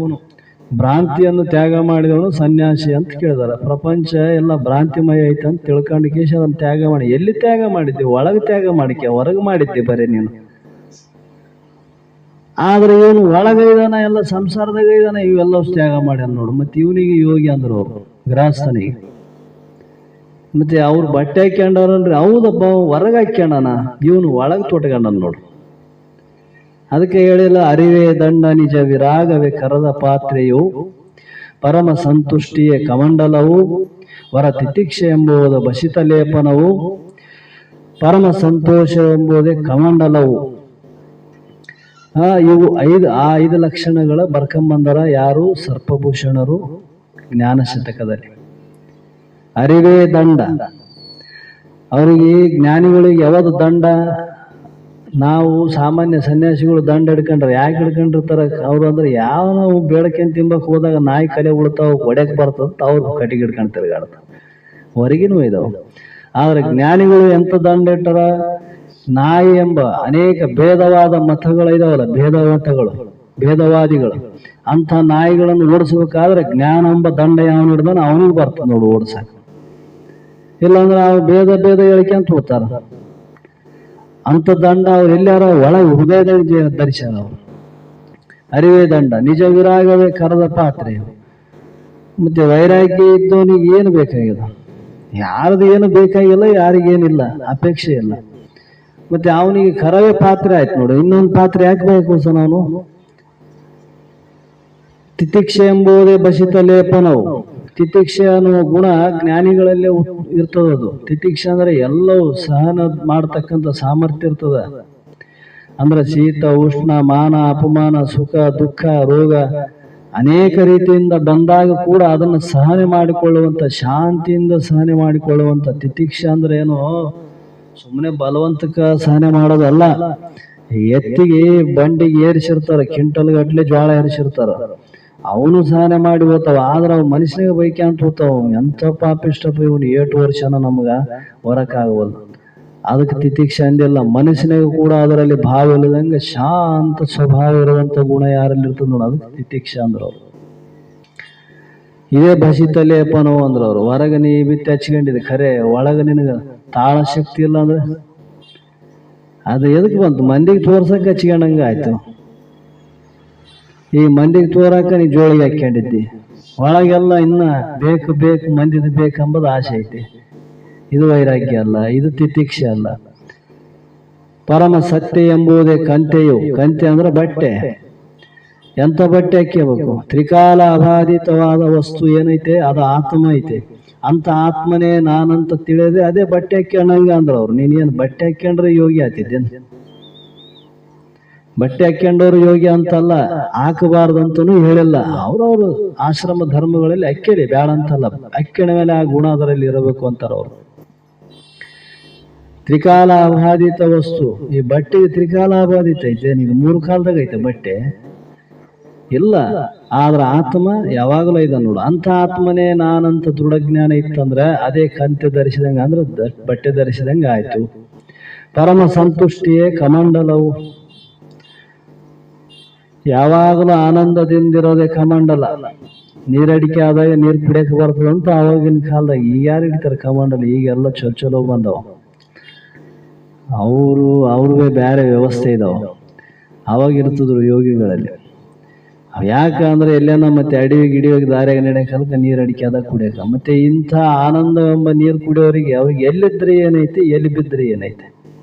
ಭ್ರಾಂತಿಯನ್ನು ತ್ಯಾಗ ಮಾಡಿದವನು ಸನ್ಯಾಸಿ ಅಂತ ಕೇಳಿದಾರೆ. ಪ್ರಪಂಚ ಎಲ್ಲ ಭ್ರಾಂತಿಮಯ ಐತೆ ಅಂತ ತಿಳ್ಕೊಂಡು ಕೇಶ ಅದನ್ನು ತ್ಯಾಗ ಮಾಡಿ. ಎಲ್ಲಿ ತ್ಯಾಗ ಮಾಡಿದ್ದೆ? ಒಳಗೆ ತ್ಯಾಗ ಮಾಡಿಕೆ, ಹೊರಗೆ ಮಾಡಿದ್ದೆ ಬರೀ ನೀನು. ಆದ್ರೆ ಇವನು ಒಳಗೈದಾನ, ಎಲ್ಲ ಸಂಸಾರದಾಗ ಇದಾನ, ಇವೆಲ್ಲ ತ್ಯಾಗ ಮಾಡ್ಯಾನ ನೋಡು. ಮತ್ತೆ ಇವನಿಗೆ ಯೋಗಿ ಅಂದ್ರು ಅವರು, ಗೃಹಸ್ಥನಿಗೆ. ಮತ್ತೆ ಅವ್ರು ಬಟ್ಟೆ ಹಾಕ್ಯಂಡವ್ರನ್ರಿ, ಹೌದಪ್ಪ ಹೊರಗೆ ಹಾಕ್ಯಂಡನ, ಇವನು ಒಳಗೆ ತೊಟ್ಕೊಂಡನ್ ನೋಡು. ಅದಕ್ಕೆ ಹೇಳಿಲ್ಲ, ಅರಿವೇ ದಂಡ ನಿಜ ವಿರಾಗವೇ ಕರದ ಪಾತ್ರೆಯು, ಪರಮ ಸಂತುಷ್ಟಿಯೇ ಕಮಂಡಲವು, ವರ ತಿತಿಕ್ಷೆ ಎಂಬುದು ಬಸಿತ ಲೇಪನವು, ಪರಮ ಸಂತೋಷ ಎಂಬುದೇ ಕಮಂಡಲವು. ಇವು ಐದು ಲಕ್ಷಣಗಳ ಬರ್ಕೊಂಬಂದರ ಯಾರು? ಸರ್ಪಭೂಷಣರು ಜ್ಞಾನ ಶತಕದಲ್ಲಿ. ಅರಿವೇ ದಂಡ, ಅವರಿಗೆ ಜ್ಞಾನಿಗಳಿಗೆ ಯಾವುದು ದಂಡ? ನಾವು ಸಾಮಾನ್ಯ ಸನ್ಯಾಸಿಗಳು ದಂಡ ಹಿಡ್ಕೊಂಡ್ರೆ ಯಾಕೆ ಹಿಡ್ಕೊಂಡಿರ್ತಾರ ಅವ್ರು ಅಂದ್ರೆ, ಯಾವ ನಾವು ಬೇಳಕೆನ್ ತಿಂಬಕ್ ಹೋದಾಗ ನಾಯಿ ಕಲೆ ಉಳ್ತಾವ, ಒಡೆಕ್ ಬರ್ತದ, ಅವ್ರು ಕಟ್ಟಿಗೆ ಹಿಡ್ಕೊಂಡು ತಿರುಗಾಡ್ತಾವ. ಹೊರಗಿನೂ ಇದಾವ. ಆದ್ರೆ ಜ್ಞಾನಿಗಳು ಎಂತ ದಂಡ ಇಟ್ಟಾರ? ನಾಯಿ ಎಂಬ ಅನೇಕ ಭೇದವಾದ ಮತಗಳು ಇದಾವಲ್ಲ, ಭೇದವಾದಿಗಳು, ಅಂತ ನಾಯಿಗಳನ್ನು ಓಡಿಸ್ಬೇಕಾದ್ರೆ ಜ್ಞಾನ ಎಂಬ ದಂಡ ಯಾವನು ಹಿಡ್ದಾನ ಅವನಿಗೆ ಬರ್ತದೆ ನೋಡು ಓಡಿಸಕ್. ಇಲ್ಲಾಂದ್ರೆ ಅವ್ರು ಭೇದ ಹೇಳಿಕೆಂತ ಹೋಗ್ತಾರ. ಅಂತ ದಂಡ ಅವ್ರು ಎಲ್ಲಾರ ಒಳಗೆ ಹೃದಯದಲ್ಲಿ ಧರಿಸ್ಯಾರ ಅವರು. ಅರಿವೇ ದಂಡ ನಿಜ ವಿರಾಗವೇ ಕರದ ಪಾತ್ರೆ. ಮತ್ತೆ ವೈರಾಗ್ಯ ಇದ್ದವನಿಗೆ ಏನು ಬೇಕಾಗಿದೆ? ಯಾರದು ಏನು ಬೇಕಾಗಿಲ್ಲ, ಯಾರಿಗೇನಿಲ್ಲ, ಅಪೇಕ್ಷೆ ಇಲ್ಲ. ಮತ್ತೆ ಅವನಿಗೆ ಕರವೇ ಪಾತ್ರೆ ಆಯ್ತು ನೋಡು. ಇನ್ನೊಂದು ಪಾತ್ರೆ ಯಾಕೆ ಬೇಕು ಸರ್? ಅವನು ತಿತಿಕ್ಷೆ ಎಂಬುದೇ ಬಸಿತ ಲೇಪನವು. ತಿತಿಕ್ಷೆ ಅನ್ನುವ ಗುಣ ಜ್ಞಾನಿಗಳಲ್ಲೇ ಇರ್ತದದು. ತಿತಿಕ್ಷೆ ಅಂದ್ರೆ ಎಲ್ಲವೂ ಸಹನ ಮಾಡ್ತಕ್ಕಂಥ ಸಾಮರ್ಥ್ಯ ಇರ್ತದ. ಅಂದ್ರೆ ಶೀತ ಉಷ್ಣ ಮಾನ ಅಪಮಾನ ಸುಖ ದುಃಖ ರೋಗ ಅನೇಕ ರೀತಿಯಿಂದ ಬಂದಾಗ ಕೂಡ ಅದನ್ನು ಸಹನೆ ಮಾಡಿಕೊಳ್ಳುವಂತ, ಶಾಂತಿಯಿಂದ ಸಹನೆ ಮಾಡಿಕೊಳ್ಳುವಂತ. ತಿತಿಕ್ಷೆ ಅಂದ್ರೆ ಏನು? ಸುಮ್ಮನೆ ಬಲವಂತಕ ಸಹನೆ ಮಾಡೋದಲ್ಲ. ಎತ್ತಿಗೆ ಬಂಡಿಗೆ ಏರಿಸಿರ್ತಾರ, ಕ್ವಿಂಟಲ್ ಗಟ್ಲೆ ಜ್ವಾಳ ಏರಿಸಿರ್ತಾರ, ಅವನು ಸಹನೆ ಮಾಡಿ ಹೋಗ್ತಾವ. ಆದ್ರೆ ಅವ್ ಮನುಷ್ಯನಿಗೆ ಬೈಕೆ ಅಂತ ಹೋಗ್ತಾವ. ಎಂತ ಪಾಪಿಷ್ಟಪ್ಪ ಇವನು, 8 ವರ್ಷನ ನಮಗ ಹೊರಕಾಗವಲ್ಲ. ಅದಕ್ಕೆ ತಿತಿಕ್ಷೆ ಅಂದಿಲ್ಲ. ಮನುಷ್ಯನಿಗೂ ಕೂಡ ಅದರಲ್ಲಿ ಭಾವ ಇಲ್ಲದಂಗೆ ಶಾಂತ ಸ್ವಭಾವ ಇರುವಂತ ಗುಣ ಯಾರಲ್ಲಿ ಇರ್ತದ ನೋಡ, ಅದಕ್ಕೆ ತಿತಿಕ್ಷೆ ಅಂದ್ರವ್ರು. ಇದೇ ಬಸಿತ ಲೇಪನವು ಅಂದ್ರವ್ರು. ಹೊರಗೆ ನೀ ಬಿತ್ತಿ ಹಚ್ಕೊಂಡಿದ್ದೆ ಖರೆ, ಒಳಗ ನಿನಗ ತಾಳ ಶಕ್ತಿ ಇಲ್ಲ ಅಂದ್ರೆ ಅದು ಎದಕ್ ಬಂತು? ಮಂದಿಗೆ ತೋರ್ಸಕ್ಕೆ ಹಚ್ಕೊಂಡಂಗ ಆಯ್ತು. ಈ ಮಂದಿಗೆ ತೋರಾಕ ನೀ ಜೋಳಿಗೆ ಹಾಕೊಂಡಿದ್ದಿ, ಒಳಗೆಲ್ಲ ಇನ್ನ ಬೇಕು ಮಂದಿದ ಬೇಕಂಬುದು ಆಸೆ ಐತಿ. ಇದು ವೈರಾಗ್ಯ ಅಲ್ಲ, ಇದು ತಿತಿಕ್ಷೆ ಅಲ್ಲ. ಪರಮ ಸತ್ಯ ಎಂಬುದೇ ಕಂತೆಯು. ಕಂತೆ ಅಂದ್ರೆ ಬಟ್ಟೆ. ಎಂತ ಬಟ್ಟೆ ಹಾಕ್ಯಬೇಕು? ತ್ರಿಕಾಲ ಅಬಾಧಿತವಾದ ವಸ್ತು ಏನೈತೆ ಅದು ಆತ್ಮ ಐತೆ. ಅಂತ ಆತ್ಮನೇ ನಾನಂತ ತಿಳಿಯದೆ ಅದೇ ಬಟ್ಟೆ ಹಾಕ್ಯಂಡಂಗ ಅಂದ್ರ ಅವ್ರು. ನೀನೇನು ಬಟ್ಟೆ ಹಾಕ್ಯಂಡ್ರೆ ಯೋಗಿ ಆತಿದ್ದೇನು? ಬಟ್ಟೆ ಹಾಕ್ಯಂಡವ್ರು ಯೋಗಿ ಅಂತಲ್ಲ, ಹಾಕಬಾರ್ದಂತನೂ ಹೇಳಿಲ್ಲ. ಅವ್ರವ್ರು ಆಶ್ರಮ ಧರ್ಮಗಳಲ್ಲಿ ಅಕ್ಕೇಳಿ ಬ್ಯಾಡ ಅಂತಲ್ಲ, ಅಕ್ಕಿನ ಮೇಲೆ ಆ ಗುಣ ಅದರಲ್ಲಿ ಇರಬೇಕು ಅಂತಾರ ಅವ್ರು. ತ್ರಿಕಾಲ ಅಬಾಧಿತ ವಸ್ತು. ಈ ಬಟ್ಟೆಗೆ ತ್ರಿಕಾಲ ಅಬಾಧಿತ ಐತೆ. ಇದು 3 ಕಾಲದಾಗ ಐತೆ ಬಟ್ಟೆ. ಇಲ್ಲ. ಆದ್ರ ಆತ್ಮ ಯಾವಾಗಲೂ ಇದ ನೋಡು. ಅಂತ ಆತ್ಮನೇ ನಾನಂತ ದೃಢಜ್ಞಾನ ಇತ್ತಂದ್ರ ಅದೇ ಕಂತೆ ಧರಿಸಿದಂಗ ಅಂದ್ರೆ ಬಟ್ಟೆ ಧರಿಸಿದಂಗ ಆಯ್ತು. ಪರಮ ಸಂತುಷ್ಟಿಯೇ ಕಮಂಡಲವು. ಯಾವಾಗಲೂ ಆನಂದದಿಂದಿರೋದೇ ಕಮಂಡಲ. ನೀರಡಿಕೆ ಆದಾಗ ನೀರು ಕುಡಿಯಕ್ಕೆ ಬರ್ತದಂತ ಆವಾಗಿನ ಕಾಲದಾಗ. ಈಗ ಯಾರು ಹಿಡಿತಾರೆ ಕಮಂಡಲ? ಈಗೆಲ್ಲ ಚಲೋ ಬಂದವ. ಅವ್ರವೇ ಬೇರೆ ವ್ಯವಸ್ಥೆ ಇದಾವ. ಅವಾಗ ಇರ್ತದ್ರು ಯೋಗಿಗಳಲ್ಲಿ. ಯಾಕಂದ್ರೆ ಎಲ್ಲೇನ ಮತ್ತೆ ಅಡಿಗೆ ಗಿಡಿಯೋಗಿ ದಾರಿಯಾಗ ನಡೆಯಕಲ್ಕ ನೀರು ಅಡಿಕೆ ಆದಾಗ ಕುಡಿಯಕ. ಮತ್ತೆ ಇಂಥ ಆನಂದವೆಂಬ ನೀರು ಕುಡಿಯೋರಿಗೆ ಅವ್ರಿಗೆ ಎಲ್ಲಿದ್ರೆ ಏನೈತಿ, ಎಲ್ಲಿ ಬಿದ್ದರೆ ಏನೈತೆ,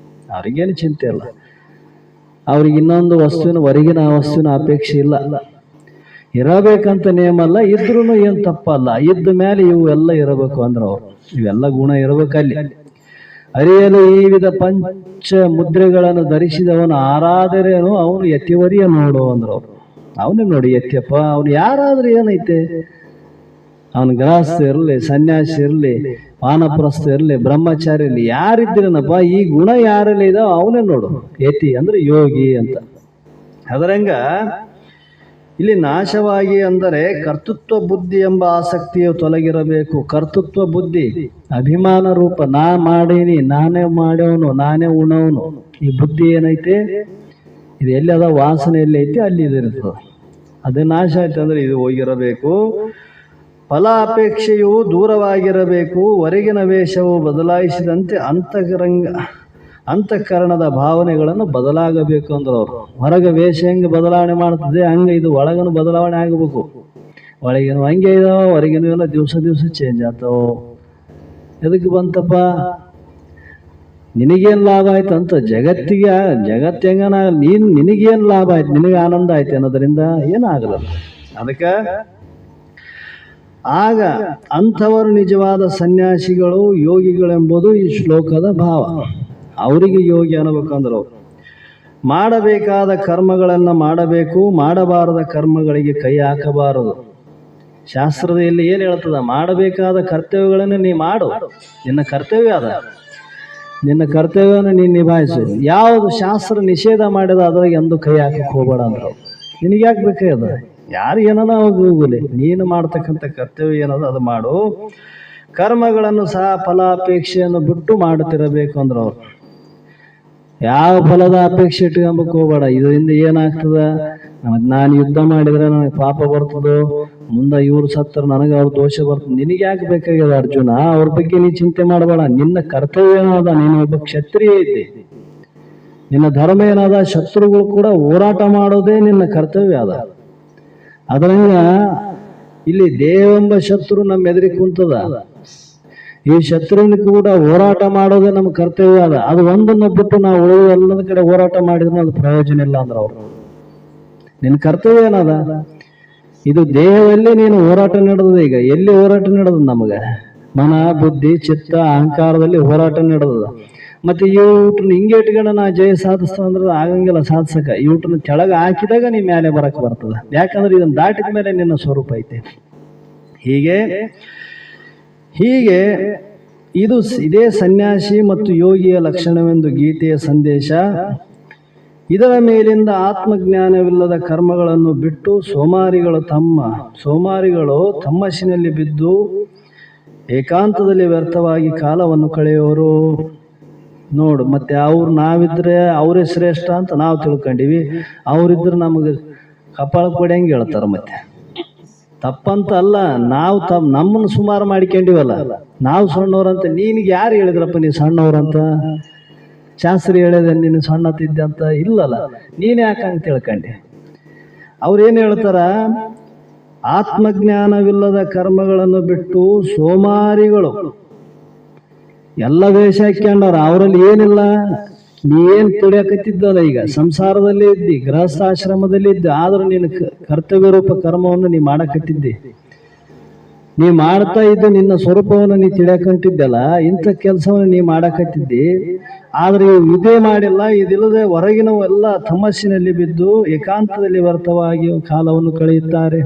ಅವ್ರಿಗೇನು ಚಿಂತೆ ಇಲ್ಲ. ಅವ್ರಿಗೆ ಇನ್ನೊಂದು ಹೊರಗಿನ ವಸ್ತುವಿನ ಅಪೇಕ್ಷೆ ಇಲ್ಲ. ಇರಬೇಕಂತ ನೇಮ ಅಲ್ಲ, ಇದ್ರೂ ಏನು ತಪ್ಪಲ್ಲ. ಇದ್ದ ಮೇಲೆ ಇವು ಎಲ್ಲ ಇರಬೇಕು ಅಂದ್ರೆ ಅವ್ರು ಇವೆಲ್ಲ ಗುಣ ಇರಬೇಕಲ್ಲಿ. ಅರಿಯಲು ಈ ವಿಧ ಪಂಚ ಮುದ್ರೆಗಳನ್ನು ಧರಿಸಿದವನು ಆರಾಧರೇನು ಅವನು ಯತಿವರಿಯ ನೋಡು ಅಂದ್ರು ಅವ್ರು. ಅವನೇ ನೋಡಿ ಯತ್ಯಪ್ಪ. ಅವನು ಯಾರಾದ್ರೂ ಏನೈತೆ, ಅವನು ಗೃಹಸ್ಥ ಇರಲಿ, ಸನ್ಯಾಸಿ ಇರಲಿ, ವಾನಪ್ರಸ್ಥ ಇರಲಿ, ಬ್ರಹ್ಮಚಾರಿ ಇರಲಿ, ಯಾರಿದ್ದೀರನಪ್ಪ ಈ ಗುಣ ಯಾರಲ್ಲಿ ಇದಾವ ಅವನೇ ನೋಡು ಯತಿ ಅಂದ್ರೆ ಯೋಗಿ ಅಂತ. ಅದರಂಗ ಇಲ್ಲಿ ನಾಶವಾಗಿ ಅಂದರೆ ಕರ್ತೃತ್ವ ಬುದ್ಧಿ ಎಂಬ ಆಸಕ್ತಿಯು ತೊಲಗಿರಬೇಕು. ಕರ್ತೃತ್ವ ಬುದ್ಧಿ ಅಭಿಮಾನ ರೂಪ, ನಾ ಮಾಡೀನಿ, ನಾನೇ ಮಾಡೋನು, ನಾನೇ ಉಣವನು, ಈ ಬುದ್ಧಿ ಏನೈತೆ ಇದು ಎಲ್ಲಿ ಅದ, ವಾಸನೆ ಎಲ್ಲಿ ಐತಿ ಅಲ್ಲಿ ಇದಿರ್ತದೆ. ಅದೇ ನಾಶ ಆಯ್ತು ಅಂದ್ರೆ ಇದು ಹೋಗಿರಬೇಕು. ಫಲ ಅಪೇಕ್ಷೆಯು ದೂರವಾಗಿರಬೇಕು. ಹೊರಗಿನ ವೇಷವು ಬದಲಾಯಿಸಿದಂತೆ ಅಂತಃಕರಣದ ಭಾವನೆಗಳನ್ನು ಬದಲಾಗಬೇಕು ಅಂದ್ರೆ ಅವರು. ಹೊರಗ ವೇಷ ಹೆಂಗೆ ಬದಲಾವಣೆ ಮಾಡ್ತದೆ ಹಂಗೆ ಇದು ಒಳಗನು ಬದಲಾವಣೆ ಆಗಬೇಕು. ಒಳಗಿನ ಹಂಗೆ ಇದಾವ, ಹೊರಗಿನ ಎಲ್ಲ ದಿವಸ ಚೇಂಜ್ ಆಗ್ತಾವ. ಎದಕ್ಕೆ ಬಂತಪ್ಪ? ನಿನಗೇನು ಲಾಭ ಆಯ್ತು ಅಂತ ಜಗತ್ತು ಹೆಂಗನ ನಿನಗೇನು ಲಾಭ ಆಯ್ತು, ನಿನಗೆ ಆನಂದ ಆಯ್ತು ಅನ್ನೋದ್ರಿಂದ ಏನಾಗಲ್ಲ. ಅದಕ್ಕೆ ಆಗ ಅಂಥವರು ನಿಜವಾದ ಸನ್ಯಾಸಿಗಳು, ಯೋಗಿಗಳೆಂಬುದು ಈ ಶ್ಲೋಕದ ಭಾವ. ಅವರಿಗೆ ಯೋಗಿ ಅನ್ನಬೇಕಂದ್ರು ಅವರು ಮಾಡಬೇಕಾದ ಕರ್ಮಗಳನ್ನು ಮಾಡಬೇಕು, ಮಾಡಬಾರದ ಕರ್ಮಗಳಿಗೆ ಕೈ ಹಾಕಬಾರದು. ಶಾಸ್ತ್ರದಲ್ಲಿ ಏನು ಹೇಳ್ತದ? ಮಾಡಬೇಕಾದ ಕರ್ತವ್ಯಗಳನ್ನು ನೀ ಮಾಡು, ನಿನ್ನ ಕರ್ತವ್ಯ ಅದ, ನಿನ್ನ ಕರ್ತವ್ಯವನ್ನು ನೀನು ನಿಭಾಯಿಸು. ಯಾವುದು ಶಾಸ್ತ್ರ ನಿಷೇಧ ಮಾಡಿದ ಅದ್ರಾಗ ಎಂದು ಕೈ ಹಾಕಕ್ಕೆ ಹೋಗಬೇಡ ಅಂದ್ರು. ನಿನಗೆ ಯಾಕೆ ಬೇಕಾಗದ? ಯಾರು ಏನದ ಹೋಗಲಿ, ನೀನು ಮಾಡ್ತಕ್ಕಂಥ ಕರ್ತವ್ಯ ಏನದ ಅದು ಮಾಡು. ಕರ್ಮಗಳನ್ನು ಸಹ ಫಲಾಪೇಕ್ಷೆಯನ್ನು ಬಿಟ್ಟು ಮಾಡುತ್ತಿರಬೇಕು ಅಂದ್ರೆ ಅವ್ರು. ಯಾವ ಫಲದ ಅಪೇಕ್ಷೆ ಇಟ್ಕೊಂಬಕ್ಕೆ ಹೋಗಬೇಡ. ಇದರಿಂದ ಏನಾಗ್ತದ? ನಾನು ಯುದ್ಧ ಮಾಡಿದ್ರೆ ನನಗೆ ಪಾಪ ಬರ್ತದೋ, ಮುಂದೆ ಇವ್ರು ಸತ್ತರ ನನಗೆ ಅವ್ರ ದೋಷ ಬರ್ತದೆ. ನಿನಗೆ ಯಾಕೆ ಬೇಕಾಗ್ಯದ ಅರ್ಜುನ? ಅವ್ರ ಬಗ್ಗೆ ನೀ ಚಿಂತೆ ಮಾಡಬೇಡ. ನಿನ್ನ ಕರ್ತವ್ಯ ಏನದ? ನೀನು ಒಬ್ಬ ಕ್ಷತ್ರಿಯ ಇದ್ದೆ, ನಿನ್ನ ಧರ್ಮ ಏನದ? ಶತ್ರುಗಳು ಕೂಡ ಹೋರಾಟ ಮಾಡೋದೇ ನಿನ್ನ ಕರ್ತವ್ಯ ಅದ. ಅದರಂಗ ಇಲ್ಲಿ ದೇವೆಂಬ ಶತ್ರು ನಮ್ಮ ಎದುರಿಗೆ ಕುಂತದ. ಈ ಶತ್ರುವಿನ ಕೂಡ ಹೋರಾಟ ಮಾಡೋದೇ ನಮ್ಮ ಕರ್ತವ್ಯ ಅದ. ಅದು ಒಂದನ್ನು ಬಿಟ್ಟು ನಾವು ಉಳಿದ ಎಲ್ಲದ ಕಡೆ ಹೋರಾಟ ಮಾಡಿದ್ರೆ ಅದು ಪ್ರಯೋಜನ ಇಲ್ಲ ಅಂದ್ರೆ ಅವ್ರು. ನಿನ್ನ ಕರ್ತವ್ಯ ಏನದ? ಇದು ದೇಹದಲ್ಲಿ ನೀನು ಹೋರಾಟ ನಡೆದದ. ಈಗ ಎಲ್ಲಿ ಹೋರಾಟ ನಡೆದ? ನಮಗೆ ಮನ, ಬುದ್ಧಿ, ಚಿತ್ತ, ಅಹಂಕಾರದಲ್ಲಿ ಹೋರಾಟ ನಡೆದದ. ಮತ್ತೆ ಇವ್ರನ್ನ ಹಿಂಗೆ ಇಟ್ಕೊಂಡು ನಾ ಜಯ ಸಾಧಿಸ್ತ ಅಂದ್ರೆ ಆಗಂಗಿಲ್ಲ ಸಾಧಿಸಕ. ಇವ್ರನ್ನ ಕೆಳಗೆ ಹಾಕಿದಾಗ ನೀ ಮೇಲೆ ಬರಕ್ ಬರ್ತದ. ಯಾಕಂದ್ರೆ ಇದನ್ನ ದಾಟಿದ ಮೇಲೆ ನಿನ್ನ ಸ್ವರೂಪ ಐತೆ. ಹೀಗೆ ಇದೇ ಸನ್ಯಾಸಿ ಮತ್ತು ಯೋಗಿಯ ಲಕ್ಷಣವೆಂದು ಗೀತೆಯ ಸಂದೇಶ. ಇದರ ಮೇಲಿಂದ ಆತ್ಮಜ್ಞಾನವಿಲ್ಲದ ಕರ್ಮಗಳನ್ನು ಬಿಟ್ಟು ಸೋಮಾರಿಗಳು ತಮ್ಮಸ್ಸಿನಲ್ಲಿ ಬಿದ್ದು ಏಕಾಂತದಲ್ಲಿ ವ್ಯರ್ಥವಾಗಿ ಕಾಲವನ್ನು ಕಳೆಯೋರು. ನೋಡು, ಮತ್ತೆ ನಾವಿದ್ರೆ ಅವರೇ ಶ್ರೇಷ್ಠ ಅಂತ ನಾವು ತಿಳ್ಕೊಂಡಿವಿ. ಅವರಿದ್ರೆ ನಮಗೆ ಕಪಾಳ ಕೊಡಿ ಹೆಂಗೆ ಹೇಳ್ತಾರೆ. ಮತ್ತೆ ತಪ್ಪಂತ ಅಲ್ಲ, ನಾವು ನಮ್ಮನ್ನು ಸುಮಾರು ಮಾಡ್ಕೊಂಡಿವಲ್ಲ, ನಾವು ಸಣ್ಣವ್ರಂತ. ನಿನಗೆ ಯಾರು ಹೇಳಿದ್ರಪ್ಪ ನೀನು ಸಣ್ಣವ್ರಂತ? ಶಾಸ್ತ್ರಿ ಹೇಳಿದೆ ನೀನು ಸಣ್ಣತಿದ್ದೆ ಅಂತ? ಇಲ್ಲಲ್ಲ, ನೀನು ಯಾಕಂತ ತಿಳ್ಕೊಂಡೆ? ಅವ್ರೇನು ಹೇಳ್ತಾರ? ಆತ್ಮಜ್ಞಾನವಿಲ್ಲದ ಕರ್ಮಗಳನ್ನು ಬಿಟ್ಟು ಸೋಮಾರಿಗಳು ಎಲ್ಲ ವೇಷ ಹಾಕ್ಯಂಡಾರ. ಅವರಲ್ಲಿ ಏನಿಲ್ಲ. ನೀ ಏನ್ ತಿಳಿಯಕತ್ತಿದ್ದಲ್ಲ, ಈಗ ಸಂಸಾರದಲ್ಲೇ ಇದ್ದಿ, ಗೃಹಸ್ಥಾಶ್ರಮದಲ್ಲಿ ಇದ್ದಿ, ಆದ್ರೂ ನೀನು ಕರ್ತವ್ಯ ರೂಪ ಕರ್ಮವನ್ನು ನೀ ಮಾಡಕತ್ತಿದ್ದಿ. ನೀ ಮಾಡ್ತಾ ಇದ್ದ ನಿನ್ನ ಸ್ವರೂಪವನ್ನು ನೀ ತಿಳಿಯಕಂತಿದ್ದಲ್ಲ, ಇಂಥ ಕೆಲಸವನ್ನು ನೀ ಮಾಡಕತ್ತಿದ್ದಿ. ಆದ್ರೆ ಇದೇ ಮಾಡಿಲ್ಲ. ಇದಿಲ್ಲದೆ ಹೊರಗಿನವೆಲ್ಲ ತಮಸ್ಸಿನಲ್ಲಿ ಬಿದ್ದು ಏಕಾಂತದಲ್ಲಿ ವ್ಯರ್ಥವಾಗಿ ಕಾಲವನ್ನು ಕಳೆಯುತ್ತಾರೆ.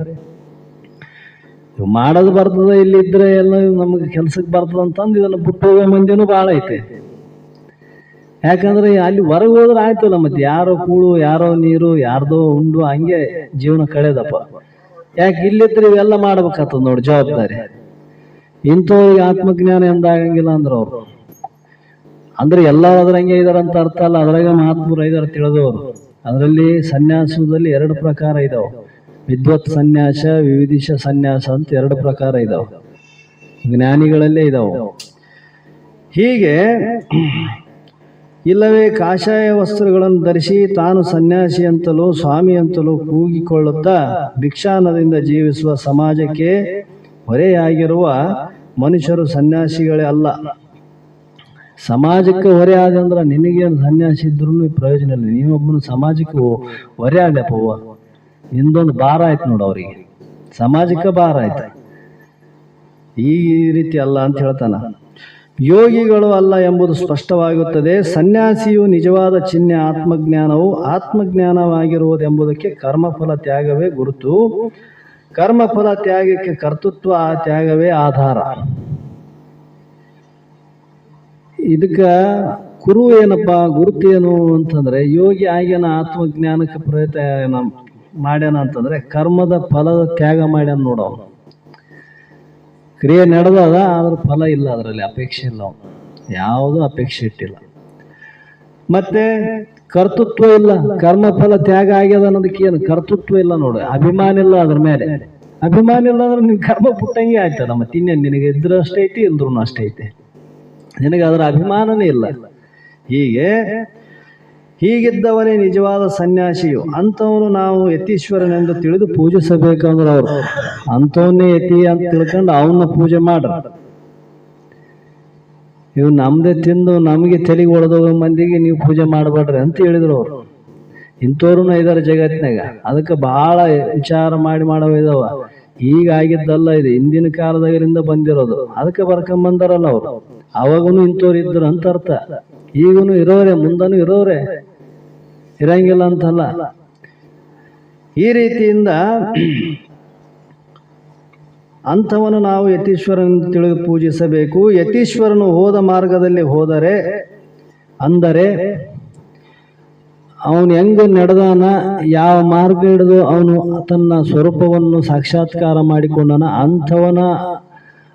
ಮಾಡೋದು ಬರ್ತದ, ಇಲ್ಲಿದ್ರೆ ಎಲ್ಲ ನಮಗೆ ಕೆಲ್ಸಕ್ಕೆ ಬರ್ತದ ಅಂತಂದು ಇದನ್ನು ಬಿಟ್ಟು ಹೋಗೋ ಮಂದಿನೂ ಭಾಳ ಐತೆ. ಯಾಕಂದ್ರೆ ಅಲ್ಲಿ ಹೊರಗೆ ಹೋದ್ರೆ ಆಯ್ತಲ್ಲ, ಮತ್ತೆ ಯಾರೋ ಕೂಳು ಯಾರೋ ನೀರು ಯಾರ್ದೋ ಉಂಡು ಹಂಗೆ ಜೀವನ ಕಳೆದಪ್ಪ. ಯಾಕೆ ಇಲ್ಲಿದ್ರೆ ಇವೆಲ್ಲ ಮಾಡ್ಬೇಕಾಗ್ತದ ನೋಡಿ ಜವಾಬ್ದಾರಿ. ಇಂಥವ್ರಿಗೆ ಆತ್ಮಜ್ಞಾನ ಎಂದಾಗಂಗಿಲ್ಲ ಅಂದ್ರೆ ಅವ್ರು ಅಂದ್ರೆ ಎಲ್ಲ ಅದ್ರಂಗೆ ಇದಾರಂತ ಅರ್ಥ ಅಲ್ಲ. ಅದ್ರಾಗ ಮಹಾತ್ಮರು ಇದಾರ ತಿಳಿದವರು. ಅದರಲ್ಲಿ ಸನ್ಯಾಸದಲ್ಲಿ 2 ಪ್ರಕಾರ ಇದಾವೆ. ವಿದ್ವತ್ ಸನ್ಯಾಸ, ವಿವಿಧಿಷ ಸನ್ಯಾಸ ಅಂತ 2 ಪ್ರಕಾರ ಇದಾವೆ. ಜ್ಞಾನಿಗಳಲ್ಲೇ ಇದಾವೆ. ಹೀಗೆ ಇಲ್ಲವೇ ಕಾಷಾಯ ವಸ್ತ್ರಗಳನ್ನು ಧರಿಸಿ ತಾನು ಸನ್ಯಾಸಿ ಅಂತಲೂ ಸ್ವಾಮಿ ಅಂತಲೂ ಕೂಗಿಕೊಳ್ಳುತ್ತಾ ಭಿಕ್ಷಾನದಿಂದ ಜೀವಿಸುವ ಸಮಾಜಕ್ಕೆ ಹೊರೆಯಾಗಿರುವ ಮನುಷ್ಯರು ಸನ್ಯಾಸಿಗಳೇ ಅಲ್ಲ. ಸಮಾಜಕ್ಕೆ ಹೊರೆ ಆದಂದ್ರೆ ನಿನಗೇನು ಸನ್ಯಾಸಿ ಇದ್ರೂ ಪ್ರಯೋಜನ ಇಲ್ಲ. ನೀವೊಬ್ಬನು ಸಮಾಜಕ್ಕೆ ಹೊರೆ ಆಗ್ಲಪ್ಪ, ನಿಂದೊಂದು ಭಾರ ಆಯ್ತು ನೋಡು, ಅವ್ರಿಗೆ ಸಮಾಜಕ್ಕೆ ಭಾರ ಆಯ್ತು. ಈ ರೀತಿ ಅಲ್ಲ ಅಂತ ಹೇಳ್ತಾನ. ಯೋಗಿಗಳು ಅಲ್ಲ ಎಂಬುದು ಸ್ಪಷ್ಟವಾಗುತ್ತದೆ. ಸನ್ಯಾಸಿಯು ನಿಜವಾದ ಚಿಹ್ನೆ ಆತ್ಮಜ್ಞಾನವು ಆತ್ಮಜ್ಞಾನವಾಗಿರುವುದೆಂಬುದಕ್ಕೆ ಕರ್ಮಫಲ ತ್ಯಾಗವೇ ಗುರುತು. ಕರ್ಮಫಲ ತ್ಯಾಗಕ್ಕೆ ಕರ್ತೃತ್ವ, ಆ ತ್ಯಾಗವೇ ಆಧಾರ. ಇದಕ್ಕ ಕುರು ಏನಪ್ಪ, ಗುರುತೇನು ಅಂತಂದ್ರೆ, ಯೋಗಿ ಆಗ್ಯಾನ ಆತ್ಮಜ್ಞಾನಕ್ಕೆ ಪ್ರಯತ್ನ ಮಾಡ್ಯಾನ ಅಂತಂದ್ರೆ ಕರ್ಮದ ಫಲದ ತ್ಯಾಗ ಮಾಡ್ಯಾನ ನೋಡ. ಕ್ರಿಯೆ ನಡೆದದ, ಆದ್ರ ಫಲ ಇಲ್ಲ, ಅದರಲ್ಲಿ ಅಪೇಕ್ಷೆ ಇಲ್ಲ, ಅವನು ಯಾವುದು ಅಪೇಕ್ಷೆ ಇಟ್ಟಿಲ್ಲ. ಮತ್ತೆ ಕರ್ತೃತ್ವ ಇಲ್ಲ, ಕರ್ಮಫಲ ತ್ಯಾಗ ಆಗ್ಯದ ಅನ್ನೋದಕ್ಕೆ ಏನು ಕರ್ತೃತ್ವ ಇಲ್ಲ ನೋಡು, ಅಭಿಮಾನ ಇಲ್ಲ ಅದ್ರ ಮೇಲೆ. ಅಭಿಮಾನ ಇಲ್ಲ ಅಂದ್ರೆ ನಿನ್ ಕರ್ಮ ಪುಟ್ಟಂಗೆ ಆಯ್ತದ. ಮತ್ತೆ ಇನ್ನೇನು, ನಿನಗೆ ಇದ್ರೂ ಅಷ್ಟೇ ಐತಿ, ಇಲ್ದ್ರೂ ಅಷ್ಟೇ ಐತೆ, ನಿನಗೆ ಅದರ ಅಭಿಮಾನನೇ ಇಲ್ಲ. ಹೀಗಿದ್ದವನೇ ನಿಜವಾದ ಸನ್ಯಾಸಿಯು. ಅಂಥವನು ನಾವು ಯತೀಶ್ವರನೆಂದು ತಿಳಿದು ಪೂಜಿಸಬೇಕಂದ್ರೆ ಅವರು ಅಂಥವನ್ನೇ ಯತಿ ಅಂತ ತಿಳ್ಕೊಂಡು ಅವನ್ನ ಪೂಜೆ ಮಾಡ್ರ. ಇವು ನಮ್ದೇ ತಿಂದು ನಮಗೆ ತಲೆಗೆ ಹೊಡೆದವ ಮಂದಿಗೆ ನೀವು ಪೂಜೆ ಮಾಡಬೇಡ್ರಿ ಅಂತ ಹೇಳಿದ್ರು ಅವರು. ಇಂಥವ್ರು ಇದಾರೆ ಜಗತ್ತಿನಾಗ. ಅದಕ್ಕೆ ಬಹಳ ವಿಚಾರ ಮಾಡವ ಇದಾವ. ಈಗ ಆಗಿದ್ದಲ್ಲ, ಇದು ಹಿಂದಿನ ಕಾಲದಾಗಲಿಂದ ಬಂದಿರೋದು. ಅದಕ್ಕೆ ಬರ್ಕೊಂಬಂದಾರಲ್ಲ ಅವರು. ಅವಾಗೂ ಇಂಥವ್ರು ಇದ್ರು ಅಂತ ಅರ್ಥ. ಈಗನು ಇರೋರೆ, ಮುಂದನು ಇರೋರೆ, ಇರಂಗಿಲ್ಲ ಅಂತಲ್ಲ. ಈ ರೀತಿಯಿಂದ ಅಂಥವನು ನಾವು ಯತೀಶ್ವರನ ತಿಳಿದು ಪೂಜಿಸಬೇಕು. ಯತೀಶ್ವರನು ಹೋದ ಮಾರ್ಗದಲ್ಲಿ ಹೋದರೆ ಅಂದರೆ ಅವನು ಹೆಂಗ ನಡೆದಾನ, ಯಾವ ಮಾರ್ಗ ಹಿಡಿದು ಅವನು ತನ್ನ ಸ್ವರೂಪವನ್ನು ಸಾಕ್ಷಾತ್ಕಾರ ಮಾಡಿಕೊಂಡನ, ಅಂಥವನ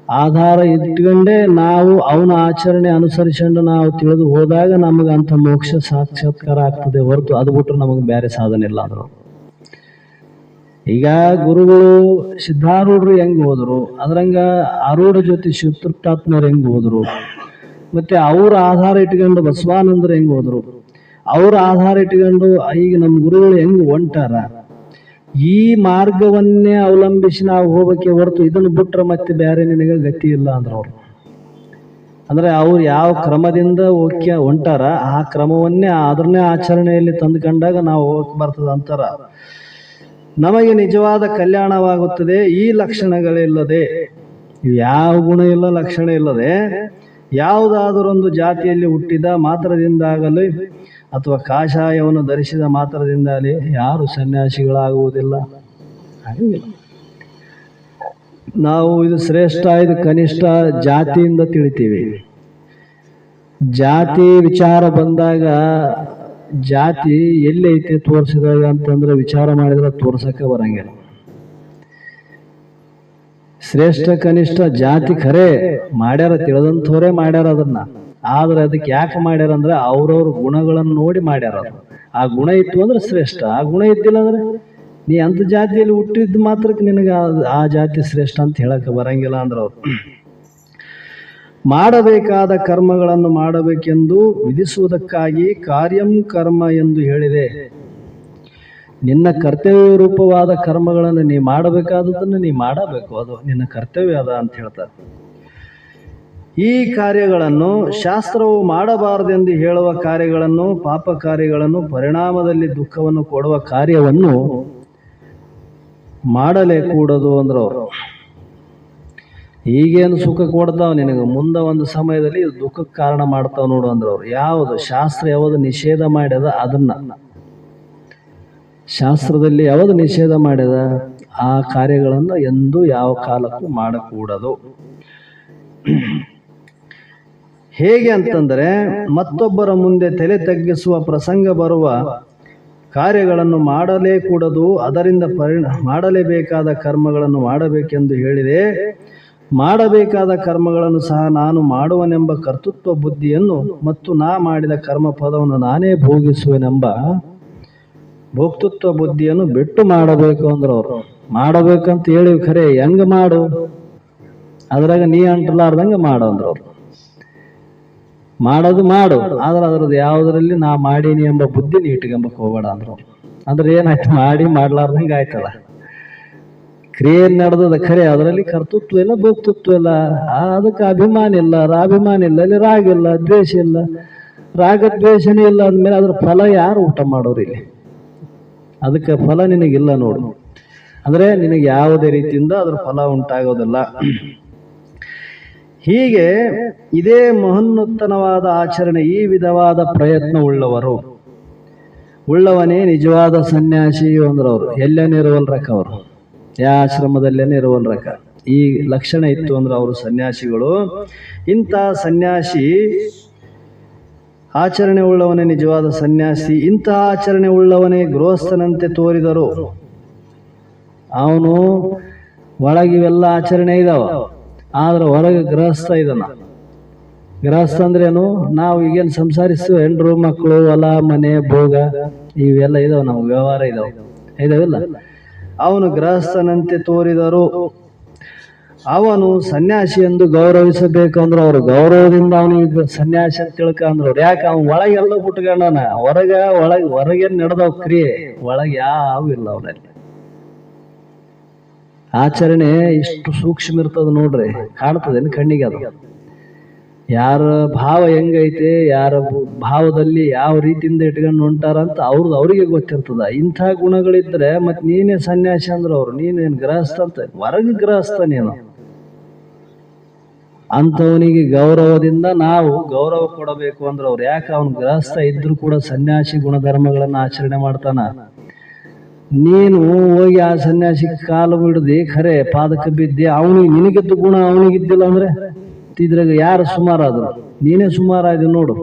ಆಧಾರ ಇಟ್ಕೊಂಡೇ ನಾವು ಅವನ ಆಚರಣೆ ಅನುಸರಿಸಿಕೊಂಡು ನಾವು ತಿಳಿದು ಹೋದಾಗ ನಮಗೆ ಅಂಥ ಮೋಕ್ಷ ಸಾಕ್ಷಾತ್ಕಾರ ಆಗ್ತದೆ ಹೊರತು ಅದು ಬಿಟ್ಟರೆ ನಮಗೆ ಬೇರೆ ಸಾಧನೆ ಇಲ್ಲ ಅಂದ್ರು. ಈಗ ಗುರುಗಳು ಸಿದ್ಧಾರೂಢರು ಹೆಂಗ್ ಹೋದ್ರು, ಅದ್ರಂಗ ಆರೂಢ ಜೊತೆ ಶಿವತೃಪ್ತಾತ್ಮರು ಹೆಂಗ್ ಹೋದ್ರು, ಮತ್ತೆ ಅವ್ರ ಆಧಾರ ಇಟ್ಕೊಂಡು ಬಸವಾನಂದರು ಹೆಂಗ್ ಹೋದ್ರು, ಅವ್ರ ಆಧಾರ ಇಟ್ಕೊಂಡು ಈಗ ನಮ್ಮ ಗುರುಗಳು ಹೆಂಗ್ ಹೊಂಟಾರ, ಈ ಮಾರ್ಗವನ್ನೇ ಅವಲಂಬಿಸಿ ನಾವು ಹೋಗಕ್ಕೆ ಹೊರತು ಇದನ್ನು ಬಿಟ್ರೆ ಮತ್ತೆ ಬೇರೆ ನಿನಗೆ ಗತಿ ಇಲ್ಲ ಅಂದ್ರ ಅವ್ರು. ಅಂದ್ರೆ ಅವ್ರು ಯಾವ ಕ್ರಮದಿಂದ ಹೊಂಟಾರ ಆ ಕ್ರಮವನ್ನೇ ಅದನ್ನೇ ಆಚರಣೆಯಲ್ಲಿ ತಂದುಕೊಂಡಾಗ ನಾವು ಹೋಗಕ್ಕೆ ಬರ್ತದ ಅಂತಾರ. ನಮಗೆ ನಿಜವಾದ ಕಲ್ಯಾಣವಾಗುತ್ತದೆ ಈ ಲಕ್ಷಣಗಳಿಲ್ಲದೆ, ಯಾವ ಗುಣ ಇಲ್ಲ, ಲಕ್ಷಣ ಇಲ್ಲದೆ ಯಾವುದಾದರೊಂದು ಜಾತಿಯಲ್ಲಿ ಹುಟ್ಟಿದ ಮಾತ್ರದಿಂದಾಗಲಿ ಅಥವಾ ಕಾಷಾಯವನ್ನು ಧರಿಸಿದ ಮಾತ್ರದಿಂದಲೇ ಯಾರು ಸನ್ಯಾಸಿಗಳಾಗುವುದಿಲ್ಲ. ನಾವು ಇದು ಶ್ರೇಷ್ಠ, ಇದು ಕನಿಷ್ಠ ಜಾತಿಯಿಂದ ತಿಳಿತೀವಿ. ಜಾತಿ ವಿಚಾರ ಬಂದಾಗ ಜಾತಿ ಎಲ್ಲಿ ಐತೆ ತೋರಿಸಿದಾಗ ಅಂತಂದ್ರೆ ವಿಚಾರ ಮಾಡಿದ್ರೆ ತೋರ್ಸಕ್ಕೆ ಬರಂಗಿಲ್ಲ. ಶ್ರೇಷ್ಠ ಕನಿಷ್ಠ ಜಾತಿ ಖರೆ ಮಾಡ್ಯಾರ, ತಿಳಿದಂಥವ್ರೇ ಮಾಡ್ಯಾರ ಅದನ್ನ. ಆದ್ರೆ ಅದಕ್ಕೆ ಯಾಕೆ ಮಾಡ್ಯಾರ ಅಂದ್ರೆ ಅವ್ರವ್ರ ಗುಣಗಳನ್ನು ನೋಡಿ ಮಾಡ್ಯಾರ. ಆ ಗುಣ ಇತ್ತು ಅಂದ್ರೆ ಶ್ರೇಷ್ಠ, ಆ ಗುಣ ಇದ್ದಿಲ್ಲ ಅಂದ್ರೆ ನೀ ಅಂತ ಜಾತಿಯಲ್ಲಿ ಹುಟ್ಟಿದ ಮಾತ್ರಕ್ಕೆ ನಿನಗೆ ಆ ಜಾತಿ ಶ್ರೇಷ್ಠ ಅಂತ ಹೇಳಕ್ಕೆ ಬರಂಗಿಲ್ಲ ಅಂದ್ರೆ ಅವ್ರು. ಮಾಡಬೇಕಾದ ಕರ್ಮಗಳನ್ನು ಮಾಡಬೇಕೆಂದು ವಿಧಿಸುವುದಕ್ಕಾಗಿ ಕಾರ್ಯಂ ಕರ್ಮ ಎಂದು ಹೇಳಿದೆ. ನಿನ್ನ ಕರ್ತವ್ಯ ರೂಪವಾದ ಕರ್ಮಗಳನ್ನು ನೀ ಮಾಡಬೇಕಾದದನ್ನು ನೀ ಮಾಡಬೇಕು, ಅದು ನಿನ್ನ ಕರ್ತವ್ಯ ಅದ ಅಂತ ಹೇಳ್ತಾರೆ. ಈ ಕಾರ್ಯಗಳನ್ನು ಶಾಸ್ತ್ರವು ಮಾಡಬಾರದೆಂದು ಹೇಳುವ ಕಾರ್ಯಗಳನ್ನು, ಪಾಪ ಕಾರ್ಯಗಳನ್ನು, ಪರಿಣಾಮದಲ್ಲಿ ದುಃಖವನ್ನು ಕೊಡುವ ಕಾರ್ಯವನ್ನು ಮಾಡಲೇ ಕೂಡದು ಅಂದ್ರವ್ರು. ಈಗೇನು ಸುಖ ಕೊಡ್ತಾವ ನಿನಗೆ, ಮುಂದೆ ಒಂದು ಸಮಯದಲ್ಲಿ ಇದು ದುಃಖಕ್ಕೆ ಕಾರಣ ಮಾಡ್ತಾವ ನೋಡು ಅಂದ್ರವ್ರು. ಯಾವುದು ಶಾಸ್ತ್ರ ಯಾವುದು ನಿಷೇಧ ಮಾಡ್ಯದ ಅದನ್ನ, ಶಾಸ್ತ್ರದಲ್ಲಿ ಯಾವುದು ನಿಷೇಧ ಮಾಡ್ಯದ ಆ ಕಾರ್ಯಗಳನ್ನು ಎಂದೂ ಯಾವ ಕಾಲಕ್ಕೂ ಮಾಡಕೂಡದು. ಹೇಗೆ ಅಂತಂದರೆ, ಮತ್ತೊಬ್ಬರ ಮುಂದೆ ತಲೆ ತಗ್ಗಿಸುವ ಪ್ರಸಂಗ ಬರುವ ಕಾರ್ಯಗಳನ್ನು ಮಾಡಲೇ ಕೂಡದು, ಅದರಿಂದ ಮಾಡಲೇಬೇಕಾದ ಕರ್ಮಗಳನ್ನು ಮಾಡಬೇಕೆಂದು ಹೇಳಿದೆ. ಮಾಡಬೇಕಾದ ಕರ್ಮಗಳನ್ನು ಸಹ ನಾನು ಮಾಡುವನೆಂಬ ಕರ್ತೃತ್ವ ಬುದ್ಧಿಯನ್ನು ಮತ್ತು ನಾ ಮಾಡಿದ ಕರ್ಮ ಫಲವನ್ನು ನಾನೇ ಭೋಗಿಸುವೆನೆಂಬ ಭೋಕ್ತೃತ್ವ ಬುದ್ಧಿಯನ್ನು ಬಿಟ್ಟು ಮಾಡಬೇಕು ಅಂದ್ರೆ ಅವರು ಮಾಡಬೇಕಂತ ಹೇಳಿ ಖರೆ ಹೆಂಗ ಮಾಡು, ಅದ್ರಾಗ ನೀ ಅಂಟಲಾರ್ದಂಗ ಮಾಡು ಅಂದ್ರ ಅವ್ರು. ಮಾಡೋದು ಮಾಡು, ಆದ್ರೆ ಅದ್ರದ್ದು ಯಾವುದರಲ್ಲಿ ನಾ ಮಾಡೀನಿ ಎಂಬ ಬುದ್ಧಿ ನೀ ಇಟ್ಕೊಂಬಕ್ ಹೋಗ್ಬೇಡ ಅಂದ್ರು. ಅಂದ್ರೆ ಏನಾಯ್ತು, ಮಾಡಿ ಮಾಡ್ಲಾರ್ದಂಗ ಆಯ್ತಲ್ಲ. ಕ್ರಿಯೆ ನಡೆದದ ಖರೆ, ಅದರಲ್ಲಿ ಕರ್ತೃತ್ವ ಇಲ್ಲ, ಭೋಕ್ತೃತ್ವ ಇಲ್ಲ. ಅದಕ್ಕೆ ಅಭಿಮಾನ ಇಲ್ಲ, ರಾಭಿಮಾನ ಇಲ್ಲ, ಇಲ್ಲಿ ರಾಗ ಇಲ್ಲ, ದ್ವೇಷ ಇಲ್ಲ, ರಾಗ ದ್ವೇಷನೇ ಇಲ್ಲ ಅಂದ್ಮೇಲೆ ಅದ್ರ ಫಲ ಯಾರು ಊಟ ಮಾಡೋರು ಇಲ್ಲಿ? ಅದಕ್ಕೆ ಫಲ ನಿನಗಿಲ್ಲ ನೋಡು. ಅಂದ್ರೆ ನಿನಗೆ ಯಾವುದೇ ರೀತಿಯಿಂದ ಅದ್ರ ಫಲ ಉಂಟಾಗೋದಿಲ್ಲ. ಹೀಗೆ ಇದೇ ಮಹೋನ್ನತವಾದ ಆಚರಣೆ, ಈ ವಿಧವಾದ ಪ್ರಯತ್ನ ಉಳ್ಳವನೇ ನಿಜವಾದ ಸನ್ಯಾಸಿ ಅಂದ್ರವ್ರು. ಎಲ್ಲೇನೇ ಇರುವಲ್ರಕ್ಕ ಅವರು, ಯಾವ ಆಶ್ರಮದಲ್ಲೇನೆ ಇರುವಲ್ರಕ್ಕ. ಈ ಲಕ್ಷಣ ಇತ್ತು ಅಂದ್ರೆ ಅವರು ಸನ್ಯಾಸಿಗಳು. ಇಂಥ ಸನ್ಯಾಸಿ ಆಚರಣೆ ಉಳ್ಳವನೇ ನಿಜವಾದ ಸನ್ಯಾಸಿ. ಇಂಥ ಆಚರಣೆ ಉಳ್ಳವನೇ ಗೃಹಸ್ಥನಂತೆ ತೋರಿದರು. ಅವನು ಒಳಗಿವೆಲ್ಲ ಆಚರಣೆ ಇದಾವ, ಆದ್ರೆ ಹೊರಗೆ ಗೃಹಸ್ಥ ಇದನ್ನ. ಗೃಹಸ್ಥ ಅಂದ್ರೇನು? ನಾವು ಈಗೇನು ಸಂಸಾರಿಸ್ತೀವಿ, ಹೆಂಡ್ರು ಮಕ್ಕಳು, ಹೊಲ ಮನೆ ಭೋಗ ಇವೆಲ್ಲ ಇದಾವ, ನಮ್ಗೆ ವ್ಯವಹಾರ ಇದಾವಿಲ್ಲ. ಅವನು ಗೃಹಸ್ಥನಂತೆ ತೋರಿದರು. ಅವನು ಸನ್ಯಾಸಿ ಎಂದು ಗೌರವಿಸಬೇಕಂದ್ರೆ ಅವರು ಗೌರವದಿಂದ ಅವನಿಗೆ ಸನ್ಯಾಸಿ ಅಂತ ತಿಳ್ಕೊಂಡ್ರು. ಯಾಕೆ? ಅವನು ಒಳಗೆಲ್ಲ ಬಿಟ್ಕೊಂಡವನ, ಹೊರಗೆ ನಡೆದವ ಕ್ರಿಯೆ, ಒಳಗೆ ಯಾವ ಇಲ್ಲ ಅವನಲ್ಲಿ. ಆಚರಣೆ ಇಷ್ಟು ಸೂಕ್ಷ್ಮ ಇರ್ತದ ನೋಡ್ರಿ, ಕಾಣ್ತದೇನು ಕಣ್ಣಿಗೆ? ಅದು ಯಾರ ಭಾವ ಹೆಂಗೈತೆ, ಯಾರ ಭಾವದಲ್ಲಿ ಯಾವ ರೀತಿಯಿಂದ ಇಟ್ಕೊಂಡು ಹೊಂಟಾರ ಅಂತ ಅವ್ರಿಗೆ ಗೊತ್ತಿರ್ತದ. ಇಂಥ ಗುಣಗಳಿದ್ರೆ ಮತ್ತೆ ನೀನೇ ಸನ್ಯಾಸಿ ಅಂದ್ರೆ ಅವ್ರು, ನೀನೇನು ಗೃಹಸ್ಥ ಅಂತ? ಹೊರಗೆ ಗೃಹಸ್ಥ ನೀನು. ಅಂಥವನಿಗೆ ಗೌರವದಿಂದ ನಾವು ಗೌರವ ಕೊಡಬೇಕು ಅಂದ್ರೆ ಅವ್ರು. ಯಾಕೆ? ಅವನು ಗೃಹಸ್ಥ ಇದ್ರು ಕೂಡ ಸನ್ಯಾಸಿ ಗುಣಧರ್ಮಗಳನ್ನ ಆಚರಣೆ ಮಾಡ್ತಾನ. ನೀನು ಹೋಗಿ ಆ ಸನ್ಯಾಸಿ ಕಾಲು ಬಿಡದೆ ಖರೆ ಪಾದಕ್ಕೆ ಬಿದ್ದೆ, ನಿನಗಿದ್ದು ಗುಣ ಅವನಿಗಿದ್ದಿಲ್ಲ ಅಂದ್ರೆ ಇದ್ರಾಗ ಯಾರು ಸುಮಾರಾದ್ರು? ನೀನೇ ಸುಮಾರಾದ ನೋಡು.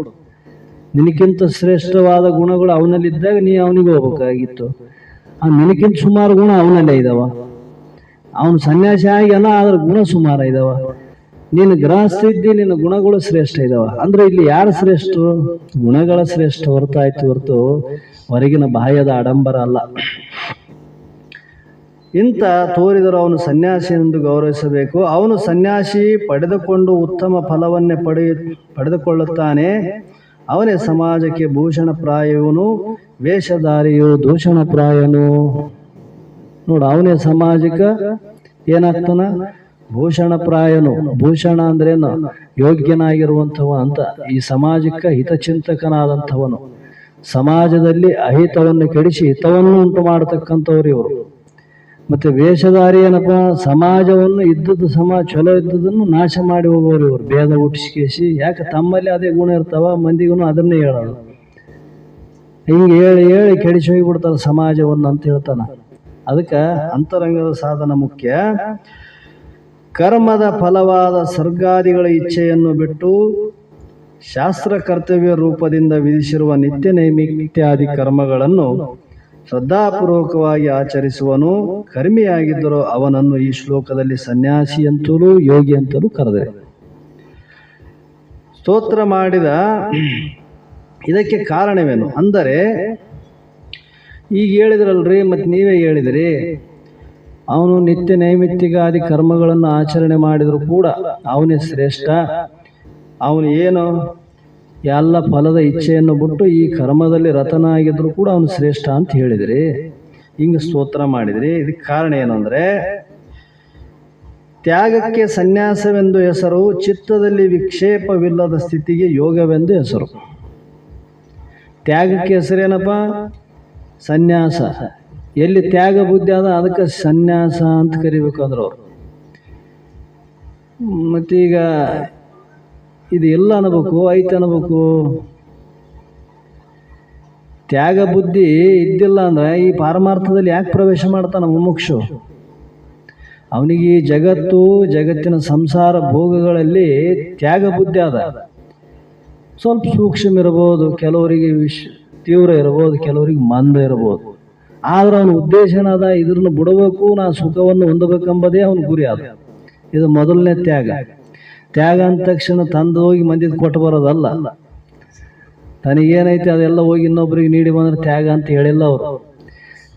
ನಿನಕ್ಕಿಂತ ಶ್ರೇಷ್ಠವಾದ ಗುಣಗಳು ಅವನಲ್ಲಿದ್ದಾಗ ನೀ ಅವನಿಗೆ ಹೋಗ್ಬೇಕಾಗಿತ್ತು. ನಿನಕ್ಕಿಂತ ಸುಮಾರು ಗುಣ ಅವನಲ್ಲೇ ಇದಾವ. ಅವನು ಸನ್ಯಾಸಿ ಆಗ್ಯಾನ, ಆದ್ರೆ ಗುಣ ಸುಮಾರ ಇದಾವ. ನೀನು ಗೃಹಸ್ಥ ಇದ್ದಿ, ನಿನ್ನ ಗುಣಗಳು ಶ್ರೇಷ್ಠ ಇದಾವ. ಅಂದ್ರೆ ಇಲ್ಲಿ ಯಾರು ಶ್ರೇಷ್ಠ? ಗುಣಗಳ ಶ್ರೇಷ್ಠ ಹೊರತು ಹೊರಗಿನ ಬಾಹ್ಯದ ಆಡಂಬರ ಅಲ್ಲ. ಇಂಥ ತೋರಿದರು ಅವನು ಸನ್ಯಾಸಿ ಎಂದು ಗೌರವಿಸಬೇಕು. ಅವನು ಸನ್ಯಾಸಿ ಪಡೆದುಕೊಂಡು ಉತ್ತಮ ಫಲವನ್ನೇ ಪಡೆದುಕೊಳ್ಳುತ್ತಾನೆ. ಅವನೇ ಸಮಾಜಕ್ಕೆ ಭೂಷಣಪ್ರಾಯವನು, ವೇಷಧಾರಿಯು ದೂಷಣಪ್ರಾಯನು. ನೋಡು, ಅವನೇ ಸಮಾಜಕ್ಕೆ ಏನಾಗ್ತಾನ? ಭೂಷಣಪ್ರಾಯನು. ಭೂಷಣ ಅಂದ್ರೇನು? ಯೋಗ್ಯನಾಗಿರುವಂಥವ ಅಂತ. ಈ ಸಮಾಜಕ್ಕೆ ಹಿತಚಿಂತಕನಾದಂಥವನು. ಸಮಾಜದಲ್ಲಿ ಅಹಿತವನ್ನು ಕೆಡಿಸಿ ಹಿತವನ್ನು ಉಂಟು ಮಾಡತಕ್ಕಂಥವ್ರು ಇವರು. ಮತ್ತೆ ವೇಷಧಾರಿ ಏನಪ್ಪ? ಸಮಾಜವನ್ನು ಚಲೋ ಇದ್ದದನ್ನು ನಾಶ ಮಾಡಿ ಹೋಗೋರು ಇವರು. ಭೇದ ಹುಟ್ಟಿಸಿ, ಯಾಕೆ ತಮ್ಮಲ್ಲಿ ಅದೇ ಗುಣ ಇರ್ತಾವ, ಮಂದಿಗೂ ಅದನ್ನೇ ಹೇಳೋದು. ಹಿಂಗೆ ಹೇಳಿ ಕೆಡಿಸಿ ಹೋಗಿಬಿಡ್ತಾರೆ ಸಮಾಜವನ್ನು ಅಂತ ಹೇಳ್ತಾನ. ಅದಕ್ಕೆ ಅಂತರಂಗದ ಸಾಧನ ಮುಖ್ಯ. ಕರ್ಮದ ಫಲವಾದ ಸರ್ಗಾದಿಗಳ ಇಚ್ಛೆಯನ್ನು ಬಿಟ್ಟು ಶಾಸ್ತ್ರ ಕರ್ತವ್ಯ ರೂಪದಿಂದ ವಿಧಿಸಿರುವ ನಿತ್ಯ ನೈಮಿತ್ಯಾದಿ ಕರ್ಮಗಳನ್ನು ಶ್ರದ್ಧಾಪೂರ್ವಕವಾಗಿ ಆಚರಿಸುವನು. ಕರ್ಮಿಯಾಗಿದ್ದರೂ ಅವನನ್ನು ಈ ಶ್ಲೋಕದಲ್ಲಿ ಸನ್ಯಾಸಿ ಅಂತಲೂ ಯೋಗಿ ಅಂತಲೂ ಕರೆದೆ. ಸ್ತೋತ್ರ ಮಾಡಿದ ಇದಕ್ಕೆ ಕಾರಣವೇನು ಅಂದರೆ, ಈಗ ಹೇಳಿದ್ರಲ್ರಿ, ಮತ್ತೆ ನೀವೇ ಹೇಳಿದ್ರಿ, ಅವನು ನಿತ್ಯ ನೈಮಿತ್ತಿಕಾದಿ ಕರ್ಮಗಳನ್ನು ಆಚರಣೆ ಮಾಡಿದ್ರು ಕೂಡ ಅವನೇ ಶ್ರೇಷ್ಠ. ಅವನು ಏನು ಎಲ್ಲ ಫಲದ ಇಚ್ಛೆಯನ್ನು ಬಿಟ್ಟು ಈ ಕರ್ಮದಲ್ಲಿ ರತನಾಗಿದ್ರು ಕೂಡ ಅವನು ಶ್ರೇಷ್ಠ ಅಂತ ಹೇಳಿದ್ರಿ, ಹಿಂಗೆ ಸ್ತೋತ್ರ ಮಾಡಿದ್ರಿ. ಇದಕ್ಕೆ ಕಾರಣ ಏನು ಅಂದರೆ, ತ್ಯಾಗಕ್ಕೆ ಸನ್ಯಾಸವೆಂದು ಹೆಸರು, ಚಿತ್ತದಲ್ಲಿ ವಿಕ್ಷೇಪವಿಲ್ಲದ ಸ್ಥಿತಿಗೆ ಯೋಗವೆಂದು ಹೆಸರು. ತ್ಯಾಗಕ್ಕೆ ಹೆಸರೇನಪ್ಪ? ಸನ್ಯಾಸ. ಎಲ್ಲಿ ತ್ಯಾಗ ಬುದ್ಧಿ ಅದ ಅದಕ್ಕೆ ಸನ್ಯಾಸ ಅಂತ ಕರಿಬೇಕಂದ್ರೆ ಅವರು. ಮತ್ತೀಗ ಇದು ಎಲ್ಲ ಅನ್ಬೇಕು, ಐತೆ ಅನ್ಬೇಕು. ತ್ಯಾಗ ಬುದ್ಧಿ ಇದ್ದಿಲ್ಲ ಅಂದ್ರೆ ಈ ಪಾರಮಾರ್ಥದಲ್ಲಿ ಯಾಕೆ ಪ್ರವೇಶ ಮಾಡ್ತಾನ ಮುಮುಕ್ಷು? ಅವನಿಗೆ ಈ ಜಗತ್ತಿನ ಸಂಸಾರ ಭೋಗಗಳಲ್ಲಿ ತ್ಯಾಗ ಬುದ್ಧಿ ಅದ. ಸ್ವಲ್ಪ ಸೂಕ್ಷ್ಮ ಇರ್ಬೋದು, ಕೆಲವರಿಗೆ ತೀವ್ರ ಇರ್ಬೋದು, ಕೆಲವರಿಗೆ ಮಂದ ಇರ್ಬೋದು. ಆದ್ರೆ ಅವನ ಉದ್ದೇಶ ಏನದ, ಇದ್ರನ್ನ ಬಿಡಬೇಕು, ನಾ ಸುಖವನ್ನು ಹೊಂದಬೇಕೆಂಬುದೇ ಅವನ ಗುರಿ ಅದು. ಇದು ಮೊದಲನೇ ತ್ಯಾಗ. ತ್ಯಾಗ ಅಂದ ತಕ್ಷಣ ತಂದು ಹೋಗಿ ಮಂದಿದ್ ಕೊಟ್ಟು ಬರೋದಲ್ಲ. ತನಗೇನೈತೆ ಅದೆಲ್ಲ ಹೋಗಿ ಇನ್ನೊಬ್ರಿಗೆ ನೀಡಿ ಬಂದ್ರೆ ತ್ಯಾಗ ಅಂತ ಹೇಳಿಲ್ಲ ಅವರು.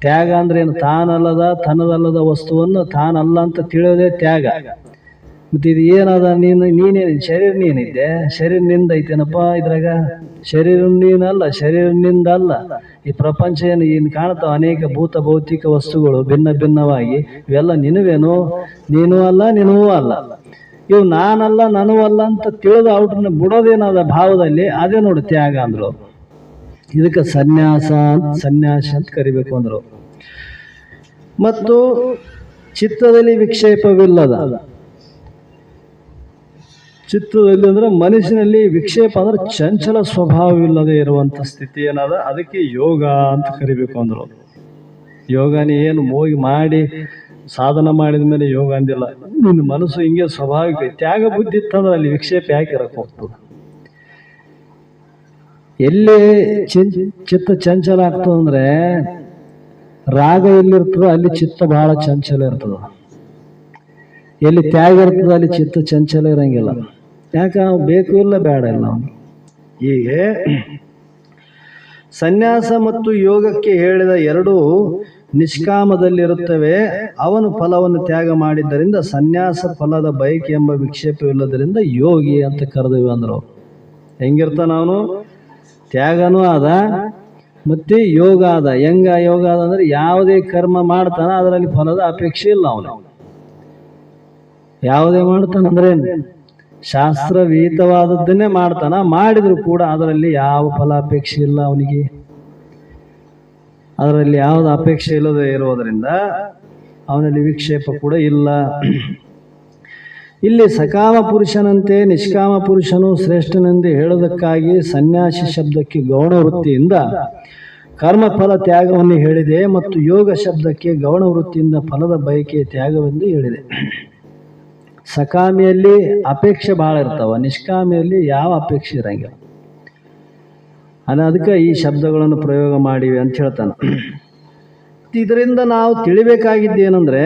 ತ್ಯಾಗ ಅಂದ್ರೆ ಏನು, ತಾನಲ್ಲದ ತನ್ನದಲ್ಲದ ವಸ್ತುವನ್ನು ತಾನಲ್ಲ ಅಂತ ತಿಳಿಯೋದೇ ತ್ಯಾಗ. ಮತ್ತು ಇದು ಏನದ, ನೀನೇನು ಶರೀರ, ನೀನಿದ್ದೆ ಶರೀರ ನಿಂದ ಐತೇನಪ್ಪ ಇದ್ರಾಗ. ಶರೀರ ನೀನಲ್ಲ, ಶರೀರ ನಿಂದ ಅಲ್ಲ. ಈ ಪ್ರಪಂಚ ಏನು ಕಾಣ್ತಾವ, ಅನೇಕ ಭೂತ ಭೌತಿಕ ವಸ್ತುಗಳು ಭಿನ್ನ ಭಿನ್ನವಾಗಿ, ಇವೆಲ್ಲ ನಿನವೇನು, ನೀನೂ ಅಲ್ಲ ನಿನೂ ಅಲ್ಲ. ಇವು ನಾನಲ್ಲ ನನೂ ಅಲ್ಲ ಅಂತ ತಿಳಿದು ಅವ್ರನ್ನ ಬಿಡೋದೇನದ ಭಾವದಲ್ಲಿ, ಅದೇ ನೋಡಿ ತ್ಯಾಗ ಅಂದ್ರು. ಇದಕ್ಕೆ ಸನ್ಯಾಸಿ ಅಂತ ಕರಿಬೇಕು ಅಂದ್ರು. ಮತ್ತು ಚಿತ್ತದಲ್ಲಿ ವಿಕ್ಷೇಪವಿಲ್ಲದ, ಚಿತ್ತದಲ್ಲಿ ಅಂದ್ರೆ ಮನಸ್ಸಿನಲ್ಲಿ ವಿಕ್ಷೇಪ ಅಂದ್ರೆ ಚಂಚಲ ಸ್ವಭಾವವಿಲ್ಲದೆ ಇರುವಂತ ಸ್ಥಿತಿ ಏನದ, ಅದಕ್ಕೆ ಯೋಗ ಅಂತ ಕರಿಬೇಕು ಅಂದ್ರು. ಯೋಗನೇ ಏನು ಹೋಗಿ ಮಾಡಿ ಸಾಧನ ಮಾಡಿದ ಮೇಲೆ ಯೋಗ ಅಂದಿಲ್ಲ. ನಿನ್ನ ಮನಸ್ಸು ಹಿಂಗೆ ಸ್ವಾಭಾವಿಕ ತ್ಯಾಗ ಬುದ್ಧಿ ಇತ್ತಂದ್ರೆ ಅಲ್ಲಿ ವಿಕ್ಷೇಪ ಯಾಕೆ ಇರಕ್ಕೆ ಹೋಗ್ತದೆ. ಎಲ್ಲಿ ಚಿತ್ತ ಚಂಚಲ ಆಗ್ತದಂದ್ರೆ, ರಾಗ ಎಲ್ಲಿರ್ತದ ಅಲ್ಲಿ ಚಿತ್ತ ಬಹಳ ಚಂಚಲ ಇರ್ತದ. ಎಲ್ಲಿ ತ್ಯಾಗ ಇರ್ತದ ಅಲ್ಲಿ ಚಿತ್ತ ಚಂಚಲ ಇರಂಗಿಲ್ಲ. ಯಾಕೆ ಬೇಕು ಇಲ್ಲ ಬೇಡ ಇಲ್ಲ ಅವನು. ಹೀಗೆ ಸನ್ಯಾಸ ಮತ್ತು ಯೋಗಕ್ಕೆ ಹೇಳಿದ ಎರಡೂ ನಿಷ್ಕಾಮದಲ್ಲಿರುತ್ತವೆ. ಅವನು ಫಲವನ್ನು ತ್ಯಾಗ ಮಾಡಿದ್ದರಿಂದ ಸನ್ಯಾಸ ಫಲದ ಬಯಕೆ ಎಂಬ ವಿಕ್ಷೇಪವಿಲ್ಲದರಿಂದ ಯೋಗಿ ಅಂತ ಕರೆದಿವಿ ಅಂದ್ರು. ಹೆಂಗಿರ್ತಾನ ಅವನು, ತ್ಯಾಗನೂ ಆದ ಮತ್ತೆ ಯೋಗ ಆದ. ಹೆಂಗ ಯೋಗ ಆದ ಅಂದ್ರೆ ಯಾವುದೇ ಕರ್ಮ ಮಾಡ್ತಾನ ಅದರಲ್ಲಿ ಫಲದ ಅಪೇಕ್ಷೆ ಇಲ್ಲ ಅವನು. ಯಾವುದೇ ಮಾಡ್ತಾನಂದ್ರೆ ಶಾಸ್ತ್ರವೀತವಾದದ್ದನ್ನೇ ಮಾಡ್ತಾನ, ಮಾಡಿದ್ರು ಕೂಡ ಅದರಲ್ಲಿ ಯಾವ ಫಲಾಪೇಕ್ಷೆ ಇಲ್ಲ ಅವನಿಗೆ. ಅದರಲ್ಲಿ ಯಾವುದು ಅಪೇಕ್ಷೆ ಇಲ್ಲದೆ ಇರೋದರಿಂದ ಅವನಲ್ಲಿ ವಿಕ್ಷೇಪ ಕೂಡ ಇಲ್ಲ. ಇಲ್ಲಿ ಸಕಾಮ ಪುರುಷನಂತೆ ನಿಷ್ಕಾಮ ಪುರುಷನು ಶ್ರೇಷ್ಠನೆಂದು ಹೇಳುವುದಕ್ಕಾಗಿ ಸನ್ಯಾಸಿ ಶಬ್ದಕ್ಕೆ ಗೌಣ ವೃತ್ತಿಯಿಂದ ಕರ್ಮಫಲ ತ್ಯಾಗವನ್ನು ಹೇಳಿದೆ ಮತ್ತು ಯೋಗ ಶಬ್ದಕ್ಕೆ ಗೌಣ ವೃತ್ತಿಯಿಂದ ಫಲದ ಬಯಕೆ ತ್ಯಾಗವೆಂದು ಹೇಳಿದೆ. ಸಕಾಮಿಯಲ್ಲಿ ಅಪೇಕ್ಷೆ ಭಾಳ ಇರ್ತಾವ, ನಿಷ್ಕಾಮಿಯಲ್ಲಿ ಯಾವ ಅಪೇಕ್ಷೆ ಇರಂಗಿಲ್ಲ. ಅದಕ್ಕೆ ಈ ಶಬ್ದಗಳನ್ನು ಪ್ರಯೋಗ ಮಾಡಿವೆ ಅಂತ ಹೇಳ್ತಾನೆ. ಇದರಿಂದ ನಾವು ತಿಳಿಬೇಕಾಗಿದ್ದೇನೆಂದ್ರೆ,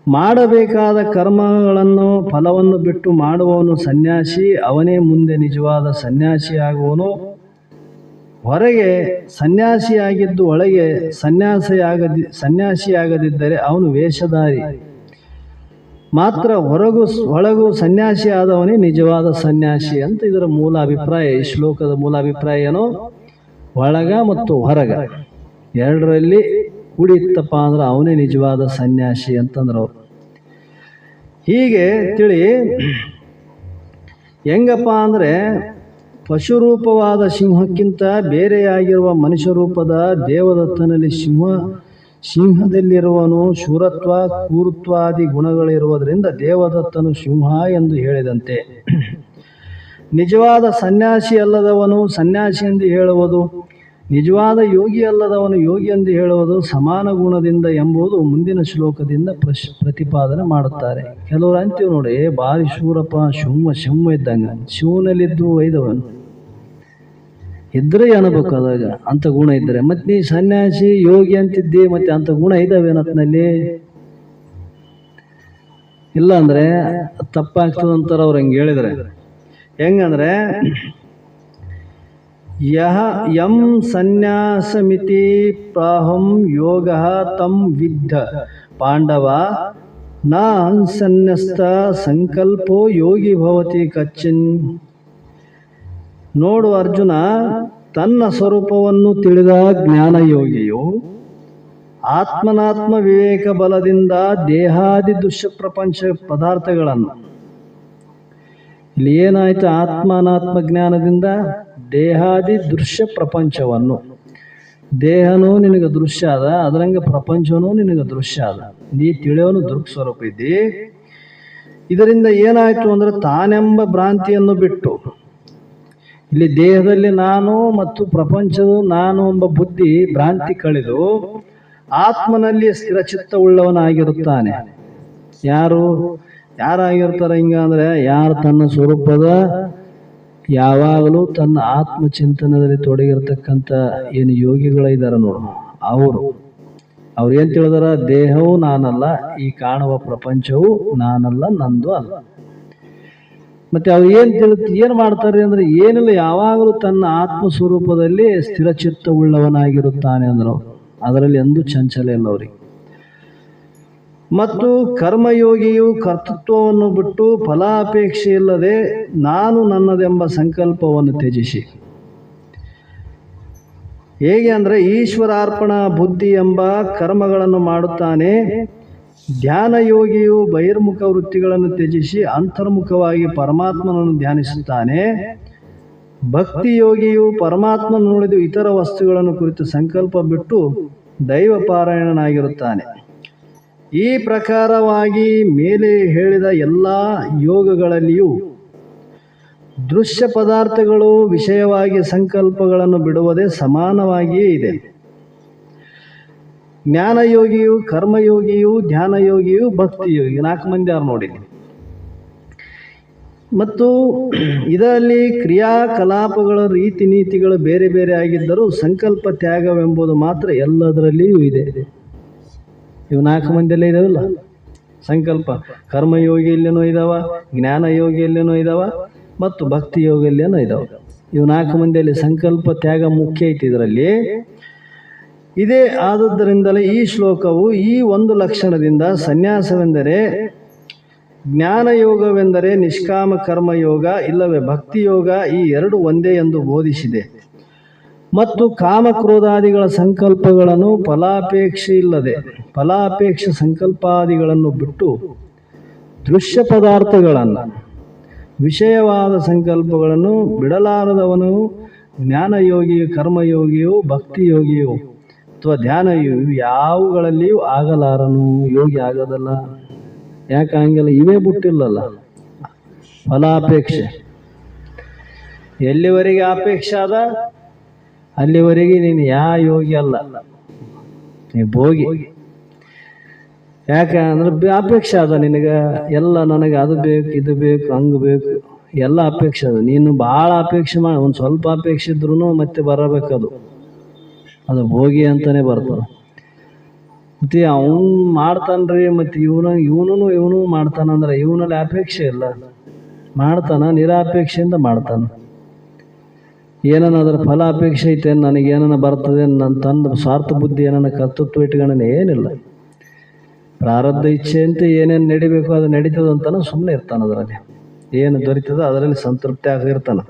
ಮಾಡಬೇಕಾದ ಕರ್ಮಗಳನ್ನು ಫಲವನ್ನು ಬಿಟ್ಟು ಮಾಡುವವನು ಸನ್ಯಾಸಿ, ಅವನೇ ಮುಂದೆ ನಿಜವಾದ ಸನ್ಯಾಸಿಯಾಗುವನು. ಹೊರಗೆ ಸನ್ಯಾಸಿಯಾಗಿದ್ದು ಒಳಗೆ ಸನ್ಯಾಸಿಯಾಗದಿದ್ದರೆ ಅವನು ವೇಷಧಾರಿ ಮಾತ್ರ. ಒಳಗೂ ಸನ್ಯಾಸಿ ಆದವನೇ ನಿಜವಾದ ಸನ್ಯಾಸಿ ಅಂತ ಇದರ ಮೂಲ ಅಭಿಪ್ರಾಯ. ಈ ಶ್ಲೋಕದ ಮೂಲ ಅಭಿಪ್ರಾಯ ಏನು, ಒಳಗ ಮತ್ತು ಹೊರಗ ಎರಡರಲ್ಲಿ ಕೂಡಿತ್ತಪ್ಪ ಅಂದ್ರೆ ಅವನೇ ನಿಜವಾದ ಸನ್ಯಾಸಿ ಅಂತಂದ್ರು. ಹೀಗೆ ತಿಳಿ ಹೆಂಗಪ್ಪ ಅಂದ್ರೆ, ಪಶುರೂಪವಾದ ಸಿಂಹಕ್ಕಿಂತ ಬೇರೆಯಾಗಿರುವ ಮನುಷ್ಯ ರೂಪದ ದೇವದತ್ತನಲ್ಲಿ ಸಿಂಹದಲ್ಲಿರುವನು ಶೂರತ್ವ ಕೂರುತ್ವಾದಿ ಗುಣಗಳಿರುವುದರಿಂದ ದೇವದತ್ತನು ಸಿಂಹ ಎಂದು ಹೇಳಿದಂತೆ, ನಿಜವಾದ ಸನ್ಯಾಸಿ ಅಲ್ಲದವನು ಸನ್ಯಾಸಿ ಎಂದು ಹೇಳುವುದು, ನಿಜವಾದ ಯೋಗಿ ಅಲ್ಲದವನು ಯೋಗಿ ಎಂದು ಹೇಳುವುದು ಸಮಾನ ಗುಣದಿಂದ ಎಂಬುದು ಮುಂದಿನ ಶ್ಲೋಕದಿಂದ ಪ್ರತಿಪಾದನೆ ಮಾಡುತ್ತಾರೆ. ಕೆಲವರು ಅಂತೀವಿ ನೋಡಿ, ಭಾರಿ ಶೂರಪ್ಪ, ಸಿಂಹ ಇದ್ದಂಗ, ಶಿವನಲ್ಲಿದ್ದು ಒಯ್ದವನು ಇದ್ರೆ ಅನ್ಬೇಕು. ಅದಾಗ ಅಂತ ಗುಣ ಇದ್ರೆ ಮತ್ತೆ ನೀ ಸನ್ಯಾಸಿ ಯೋಗಿ ಅಂತಿದ್ದಿ, ಮತ್ತೆ ಅಂತ ಗುಣ ಇದಾವೇನತ್ನಲ್ಲಿ ಇಲ್ಲ ಅಂದ್ರೆ ತಪ್ಪಾಗ್ತದಂತಾರ ಅವ್ರು ಹಂಗೆ ಹೇಳಿದ್ರೆ. ಹೆಂಗಂದ್ರೆ, ಯಂ ಸನ್ಯಾಸಮಿತಿ ಪ್ರಾಹಂ ಯೋಗ ತಂ ವಿದ್ಧ ಪಾಂಡವ ನ ಅನ್ಸನ್ಯಸ್ತ ಸಂಕಲ್ಪೋ ಯೋಗಿ ಭವತಿ ಕಚ್ಚಿನ್. ನೋಡು ಅರ್ಜುನ, ತನ್ನ ಸ್ವರೂಪವನ್ನು ತಿಳಿದ ಜ್ಞಾನಯೋಗಿಯು ಆತ್ಮನಾತ್ಮ ವಿವೇಕ ಬಲದಿಂದ ದೇಹಾದಿ ದುಷ್ಯ ಪ್ರಪಂಚ ಪದಾರ್ಥಗಳನ್ನು, ಇಲ್ಲಿ ಏನಾಯ್ತು, ಆತ್ಮನಾತ್ಮ ಜ್ಞಾನದಿಂದ ದೇಹಾದಿ ದೃಶ್ಯ ಪ್ರಪಂಚವನ್ನು, ದೇಹನೂ ನಿನಗೆ ದೃಶ್ಯ ಅದ, ಅದರಂಗೆ ಪ್ರಪಂಚನೂ ನಿನಗೆ ದೃಶ್ಯ ಅದ, ನೀ ತಿಳಿಯೋನು ದೃಕ್ ಸ್ವರೂಪ ಇದ್ದಿ. ಇದರಿಂದ ಏನಾಯ್ತು ಅಂದ್ರೆ, ತಾನೆಂಬ ಭ್ರಾಂತಿಯನ್ನು ಬಿಟ್ಟು ಇಲ್ಲಿ ದೇಹದಲ್ಲಿ ನಾನು ಮತ್ತು ಪ್ರಪಂಚದ ನಾನು ಎಂಬ ಬುದ್ಧಿ ಭ್ರಾಂತಿ ಕಳೆದು ಆತ್ಮನಲ್ಲಿ ಸ್ಥಿರಚಿತ್ತ ಉಳ್ಳವನಾಗಿರುತ್ತಾನೆ. ಯಾರು? ಯಾರಾಗಿರ್ತಾರೆ ಹಿಂಗ ಅಂದ್ರೆ ಯಾರು ತನ್ನ ಸ್ವರೂಪದ ಯಾವಾಗಲೂ ತನ್ನ ಆತ್ಮಚಿಂತನದಲ್ಲಿ ತೊಡಗಿರ್ತಕ್ಕಂಥ ಏನು ಯೋಗಿಗಳಿದ್ದಾರೆ ನೋಡು, ಅವ್ರು ಏನ್ ತಿಳಿದಾರ, ದೇಹವು ನಾನಲ್ಲ, ಈ ಕಾಣುವ ಪ್ರಪಂಚವು ನಾನಲ್ಲ, ನಂದು ಅಲ್ಲ. ಮತ್ತೆ ಅವ್ರು ಏನ್ ಮಾಡ್ತಾರೆ ಅಂದ್ರೆ ಏನಿಲ್ಲ, ಯಾವಾಗಲೂ ತನ್ನ ಆತ್ಮ ಸ್ವರೂಪದಲ್ಲಿ ಸ್ಥಿರಚಿತ್ತವುಳ್ಳವನಾಗಿರುತ್ತಾನೆ ಅಂದ್ರು. ಅದರಲ್ಲಿ ಎಂದೂ ಚಂಚಲ ಇಲ್ಲ ಅವ್ರಿಗೆ. ಮತ್ತು ಕರ್ಮಯೋಗಿಯು ಕರ್ತೃತ್ವವನ್ನು ಬಿಟ್ಟು ಫಲಾಪೇಕ್ಷೆ ಇಲ್ಲದೆ ನಾನು ನನ್ನದೆಂಬ ಸಂಕಲ್ಪವನ್ನು ತ್ಯಜಿಸಿ, ಹೇಗೆ ಅಂದ್ರೆ ಈಶ್ವರಾರ್ಪಣ ಬುದ್ಧಿ ಎಂಬ ಕರ್ಮಗಳನ್ನು ಮಾಡುತ್ತಾನೆ. ಧ್ಯಾನ ಯೋಗಿಯು ಬಹಿರ್ಮುಖ ವೃತ್ತಿಗಳನ್ನು ತ್ಯಜಿಸಿ ಅಂತರ್ಮುಖವಾಗಿ ಪರಮಾತ್ಮನನ್ನು ಧ್ಯಾನಿಸುತ್ತಾನೆ. ಭಕ್ತಿ ಯೋಗಿಯು ಪರಮಾತ್ಮನ ನೋಡಿದು ಇತರ ವಸ್ತುಗಳನ್ನು ಕುರಿತು ಸಂಕಲ್ಪ ಬಿಟ್ಟು ದೈವ ಪಾರಾಯಣನಾಗಿರುತ್ತಾನೆ. ಈ ಪ್ರಕಾರವಾಗಿ ಮೇಲೆ ಹೇಳಿದ ಎಲ್ಲ ಯೋಗಗಳಲ್ಲಿಯೂ ದೃಶ್ಯ ಪದಾರ್ಥಗಳು ವಿಷಯವಾಗಿ ಸಂಕಲ್ಪಗಳನ್ನು ಬಿಡುವುದೇ ಸಮಾನವಾಗಿಯೇ ಇದೆ. ಜ್ಞಾನಯೋಗಿಯು, ಕರ್ಮಯೋಗಿಯು, ಧ್ಯಾನಯೋಗಿಯು, ಭಕ್ತಿಯೋಗಿ 4 ಮಂದಿ ಯಾರು ನೋಡಿ. ಮತ್ತು ಇದರಲ್ಲಿ ಕ್ರಿಯಾಕಲಾಪಗಳ ರೀತಿ ನೀತಿಗಳು ಬೇರೆ ಬೇರೆ ಆಗಿದ್ದರೂ ಸಂಕಲ್ಪ ತ್ಯಾಗವೆಂಬುದು ಮಾತ್ರ ಎಲ್ಲದರಲ್ಲಿಯೂ ಇದೆ. ಇವು 4 ಮಂದಿಯಲ್ಲೇ ಇದಾವಲ್ಲ ಸಂಕಲ್ಪ. ಕರ್ಮಯೋಗಿಯಲ್ಲೇನೋ ಇದಾವ, ಜ್ಞಾನ ಯೋಗಿಯಲ್ಲೇನೋ ಇದಾವ, ಮತ್ತು ಭಕ್ತಿ ಯೋಗಿಯಲ್ಲೇನೋ ಇದಾವ. ಇವು 4 ಮಂದಿಯಲ್ಲಿ ಸಂಕಲ್ಪ ತ್ಯಾಗ ಮುಖ್ಯ ಐತಿ ಇದರಲ್ಲಿ. ಇದೇ ಆದದ್ದರಿಂದಲೇ ಈ ಶ್ಲೋಕವು ಈ ಒಂದು ಲಕ್ಷಣದಿಂದ ಸನ್ಯಾಸವೆಂದರೆ ಜ್ಞಾನಯೋಗವೆಂದರೆ ನಿಷ್ಕಾಮ ಕರ್ಮಯೋಗ ಇಲ್ಲವೇ ಭಕ್ತಿಯೋಗ, ಈ 2 ಒಂದೇ ಎಂದು ಬೋಧಿಸಿದೆ. ಮತ್ತು ಕಾಮಕ್ರೋಧಾದಿಗಳ ಸಂಕಲ್ಪಗಳನ್ನು ಫಲಾಪೇಕ್ಷೆ ಇಲ್ಲದೆ ಫಲಾಪೇಕ್ಷ ಸಂಕಲ್ಪಾದಿಗಳನ್ನು ಬಿಟ್ಟು ದೃಶ್ಯ ಪದಾರ್ಥಗಳನ್ನು ವಿಷಯವಾದ ಸಂಕಲ್ಪಗಳನ್ನು ಬಿಡಲಾರದವನು ಜ್ಞಾನಯೋಗಿಯು, ಕರ್ಮಯೋಗಿಯು, ಭಕ್ತಿಯೋಗಿಯು ಅಥವಾ ಧ್ಯಾನಯೋಗಿಯು ಯಾವುಗಳಲ್ಲಿಯೂ ಆಗಲಾರನು, ಯೋಗಿ ಆಗೋದಲ್ಲ. ಯಾಕೆ ಹಂಗೆಲ್ಲ? ಇವೇ ಬಿಟ್ಟಿಲ್ಲಲ್ಲ ಫಲಾಪೇಕ್ಷೆ. ಎಲ್ಲಿವರೆಗೆ ಅಪೇಕ್ಷೆ ಅದ ಅಲ್ಲಿವರೆಗೆ ನೀನು ಯೋಗಿ ಅಲ್ಲ, ನೀ ಭೋಗಿ. ಯಾಕೆ ಅಂದ್ರೆ ಅಪೇಕ್ಷೆ ಅದ ನಿನಗೆ, ಎಲ್ಲ ನನಗೆ ಅದು ಬೇಕು, ಇದು ಬೇಕು, ಹಂಗೆ ಬೇಕು, ಎಲ್ಲ ಅಪೇಕ್ಷೆ ಅದ. ನೀನು ಭಾಳ ಅಪೇಕ್ಷೆ ಮಾಡಿ ಒಂದು ಸ್ವಲ್ಪ ಅಪೇಕ್ಷೆ ಇದ್ರೂ ಮತ್ತೆ ಬರಬೇಕದು, ಅದು ಭೋಗಿ ಅಂತಾನೆ ಬರ್ತದೆ. ಮತ್ತೆ ಅವನು ಮಾಡ್ತಾನ್ರಿ, ಮತ್ತೆ ಇವನು ಮಾಡ್ತಾನಂದ್ರೆ ಇವನಲ್ಲಿ ಅಪೇಕ್ಷೆ ಇಲ್ಲ, ಮಾಡ್ತಾನ ನಿರಾಪೇಕ್ಷೆಯಿಂದ ಮಾಡ್ತಾನ. ಏನನ್ನ ಅದರ ಫಲ ಅಪೇಕ್ಷೆ ಐತೆ, ನನಗೇನ ಬರ್ತದೆ, ನನ್ನ ತಂದ ಸ್ವಾರ್ಥ ಬುದ್ಧಿ ಏನನ್ನ ಕರ್ತೃತ್ವ ಇಟ್ಕೊಂಡೇ ಏನಿಲ್ಲ. ಪ್ರಾರಬ್ಧ ಇಚ್ಛೆ ಅಂತ ಏನೇನು ನಡಿಬೇಕು ಅದು ನಡೀತದಂತಾನ ಸುಮ್ಮನೆ ಇರ್ತಾನೆ. ಅದರಲ್ಲಿ ಏನು ದೊರೀತದ ಅದರಲ್ಲಿ ಸಂತೃಪ್ತಿ ಆಗಿರ್ತಾನ.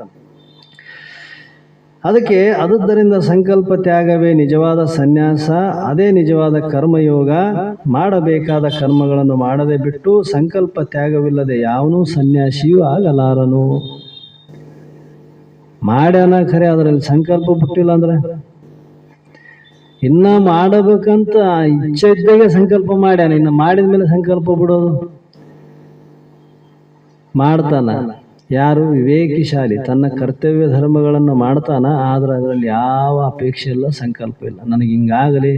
ಅದಕ್ಕೆ ಆದುದರಿಂದ ಸಂಕಲ್ಪ ತ್ಯಾಗವೇ ನಿಜವಾದ ಸನ್ಯಾಸ, ಅದೇ ನಿಜವಾದ ಕರ್ಮಯೋಗ. ಮಾಡಬೇಕಾದ ಕರ್ಮಗಳನ್ನು ಮಾಡದೆ ಬಿಟ್ಟು ಸಂಕಲ್ಪ ತ್ಯಾಗವಿಲ್ಲದೆ ಯಾವನೂ ಸನ್ಯಾಸಿಯೂ ಆಗಲಾರನು. ಮಾಡ್ಯಾನ ಖರೆ, ಅದರಲ್ಲಿ ಸಂಕಲ್ಪ ಬಿಟ್ಟಿಲ್ಲ ಅಂದ್ರೆ ಇನ್ನ ಮಾಡಬೇಕಂತ ಇಚ್ಛೆ ಇದ್ದಾಗೆ ಸಂಕಲ್ಪ ಮಾಡ್ಯಾನ, ಇನ್ನು ಮಾಡಿದ ಮೇಲೆ ಸಂಕಲ್ಪ ಬಿಡೋದು ಮಾಡ್ತಾನ. ಯಾರು ವಿವೇಕಿಶಾಲಿ ತನ್ನ ಕರ್ತವ್ಯ ಧರ್ಮಗಳನ್ನು ಮಾಡ್ತಾನ, ಆದ್ರೆ ಅದರಲ್ಲಿ ಯಾವ ಅಪೇಕ್ಷೆ ಇಲ್ಲ, ಸಂಕಲ್ಪ ಇಲ್ಲ. ನನಗೆ ಹಿಂಗಾಗಲಿ,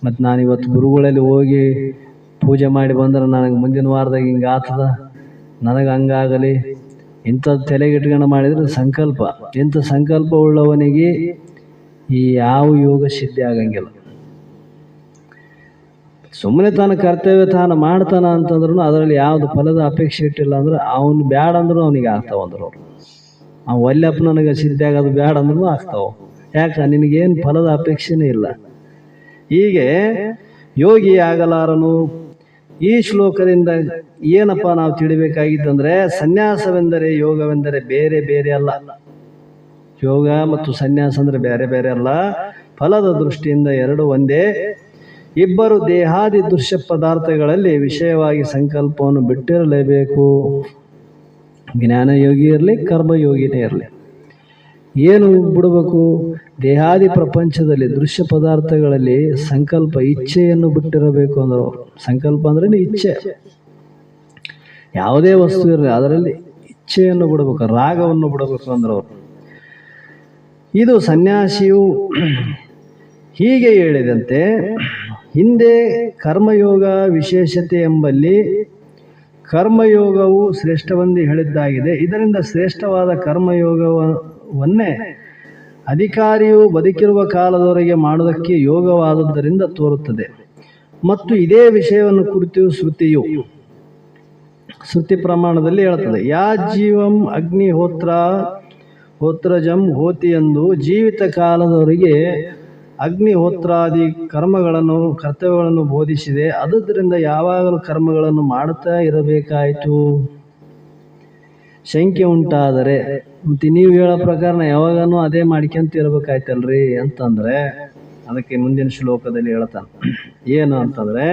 ಮತ್ತು ನಾನು ಇವತ್ತು ಗುರುಗಳಲ್ಲಿ ಹೋಗಿ ಪೂಜೆ ಮಾಡಿ ಬಂದ್ರೆ ನನಗೆ ಮುಂದಿನ ವಾರದಾಗ ಹಿಂಗೆ ಆಗ್ತದ, ನನಗೆ ಹಂಗಾಗಲಿ, ಇಂಥದ್ದು ತಲೆಗಿಟ್ಕೊಂಡು ಮಾಡಿದ್ರೆ ಸಂಕಲ್ಪ. ಇಂಥ ಸಂಕಲ್ಪ ಉಳ್ಳವನಿಗೆ ಈ ಯಾವ ಯೋಗ ಸಿದ್ಧಿ ಆಗಂಗಿಲ್ಲ. ಸುಮ್ಮನೆ ತಾನು ಕರ್ತವ್ಯ ತಾನು ಮಾಡ್ತಾನ ಅಂತಂದ್ರೂ ಅದರಲ್ಲಿ ಯಾವುದು ಫಲದ ಅಪೇಕ್ಷೆ ಇಟ್ಟಿಲ್ಲ ಅಂದ್ರೆ ಅವನು ಬ್ಯಾಡ ಅಂದ್ರೂ ಅವನಿಗೆ ಆಗ್ತಾವಂದ್ರು ಅವ್ರು. ಅವ್ನು ಒಲ್ಲೆಪ್ಪ ನನಗೆ ಸಿದ್ಧಿ ಆಗೋದು ಬ್ಯಾಡ ಅಂದ್ರೂ ಆಗ್ತಾವ. ಯಾಕೆ? ನಿನಗೇನು ಫಲದ ಅಪೇಕ್ಷೆನೇ ಇಲ್ಲ. ಹೀಗೆ ಯೋಗಿ ಆಗಲಾರನು. ಈ ಶ್ಲೋಕದಿಂದ ಏನಪ್ಪ ನಾವು ತಿಳಿಬೇಕಾಗಿತ್ತಂದ್ರೆ, ಸನ್ಯಾಸವೆಂದರೆ ಯೋಗವೆಂದರೆ ಬೇರೆ ಬೇರೆ ಅಲ್ಲ. ಯೋಗ ಮತ್ತು ಸನ್ಯಾಸ ಅಂದರೆ ಬೇರೆ ಬೇರೆ ಅಲ್ಲ. ಫಲದ ದೃಷ್ಟಿಯಿಂದ 2 ಒಂದೇ. ಇಬ್ಬರು ದೇಹಾದಿ ದೃಶ್ಯ ಪದಾರ್ಥಗಳಲ್ಲಿ ವಿಷಯವಾಗಿ ಸಂಕಲ್ಪವನ್ನು ಬಿಟ್ಟಿರಲೇಬೇಕು. ಜ್ಞಾನಯೋಗಿ ಇರಲಿ, ಕರ್ಮಯೋಗಿನೇ ಇರಲಿ. ಏನು ಬಿಡಬೇಕು? ದೇಹಾದಿ ಪ್ರಪಂಚದಲ್ಲಿ ದೃಶ್ಯ ಪದಾರ್ಥಗಳಲ್ಲಿ ಸಂಕಲ್ಪ, ಇಚ್ಛೆಯನ್ನು ಬಿಟ್ಟಿರಬೇಕು ಅಂದರು. ಸಂಕಲ್ಪ ಅಂದ್ರೆ ಇಚ್ಛೆ, ಯಾವುದೇ ವಸ್ತು ಇರಲಿ ಅದರಲ್ಲಿ ಇಚ್ಛೆಯನ್ನು ಬಿಡಬೇಕು, ರಾಗವನ್ನು ಬಿಡಬೇಕು ಅಂದ್ರು ಅವರು. ಇದು ಸನ್ಯಾಸಿಯು. ಹೀಗೆ ಹೇಳಿದಂತೆ ಹಿಂದೆ ಕರ್ಮಯೋಗ ವಿಶೇಷತೆ ಎಂಬಲ್ಲಿ ಕರ್ಮಯೋಗವು ಶ್ರೇಷ್ಠವೆಂದು ಹೇಳಿದ್ದಾಗಿದೆ. ಇದರಿಂದ ಶ್ರೇಷ್ಠವಾದ ಕರ್ಮಯೋಗವನ್ನೇ ಅಧಿಕಾರಿಯು ಬದುಕಿರುವ ಕಾಲದವರೆಗೆ ಮಾಡುವುದಕ್ಕೆ ಯೋಗವಾದದ್ದರಿಂದ ತೋರುತ್ತದೆ. ಮತ್ತು ಇದೇ ವಿಷಯವನ್ನು ಕುರಿತು ಶ್ರುತಿ ಪ್ರಮಾಣದಲ್ಲಿ ಹೇಳುತ್ತದೆ. ಯಾ ಜೀವಂ ಹೋತ್ರಜಂ ಹೋತಿ ಎಂದು ಜೀವಿತ ಕಾಲದವರಿಗೆ ಅಗ್ನಿಹೋತ್ರಾದಿ ಕರ್ತವ್ಯಗಳನ್ನು ಬೋಧಿಸಿದೆ. ಆದುದರಿಂದ ಯಾವಾಗಲೂ ಕರ್ಮಗಳನ್ನು ಮಾಡುತ್ತಾ ಇರಬೇಕಾಯಿತು. ಶಂಕೆ ಉಂಟಾದರೆ ಮತ್ತೆ ನೀವು ಹೇಳೋ ಪ್ರಕಾರ ಯಾವಾಗನೂ ಅದೇ ಮಾಡ್ಕೊಂತ ಇರ್ಬೇಕಾಯ್ತಲ್ರಿ ಅಂತಂದ್ರೆ ಅದಕ್ಕೆ ಮುಂದಿನ ಶ್ಲೋಕದಲ್ಲಿ ಹೇಳ್ತಾನೆ. ಏನು ಅಂತಂದ್ರೆ,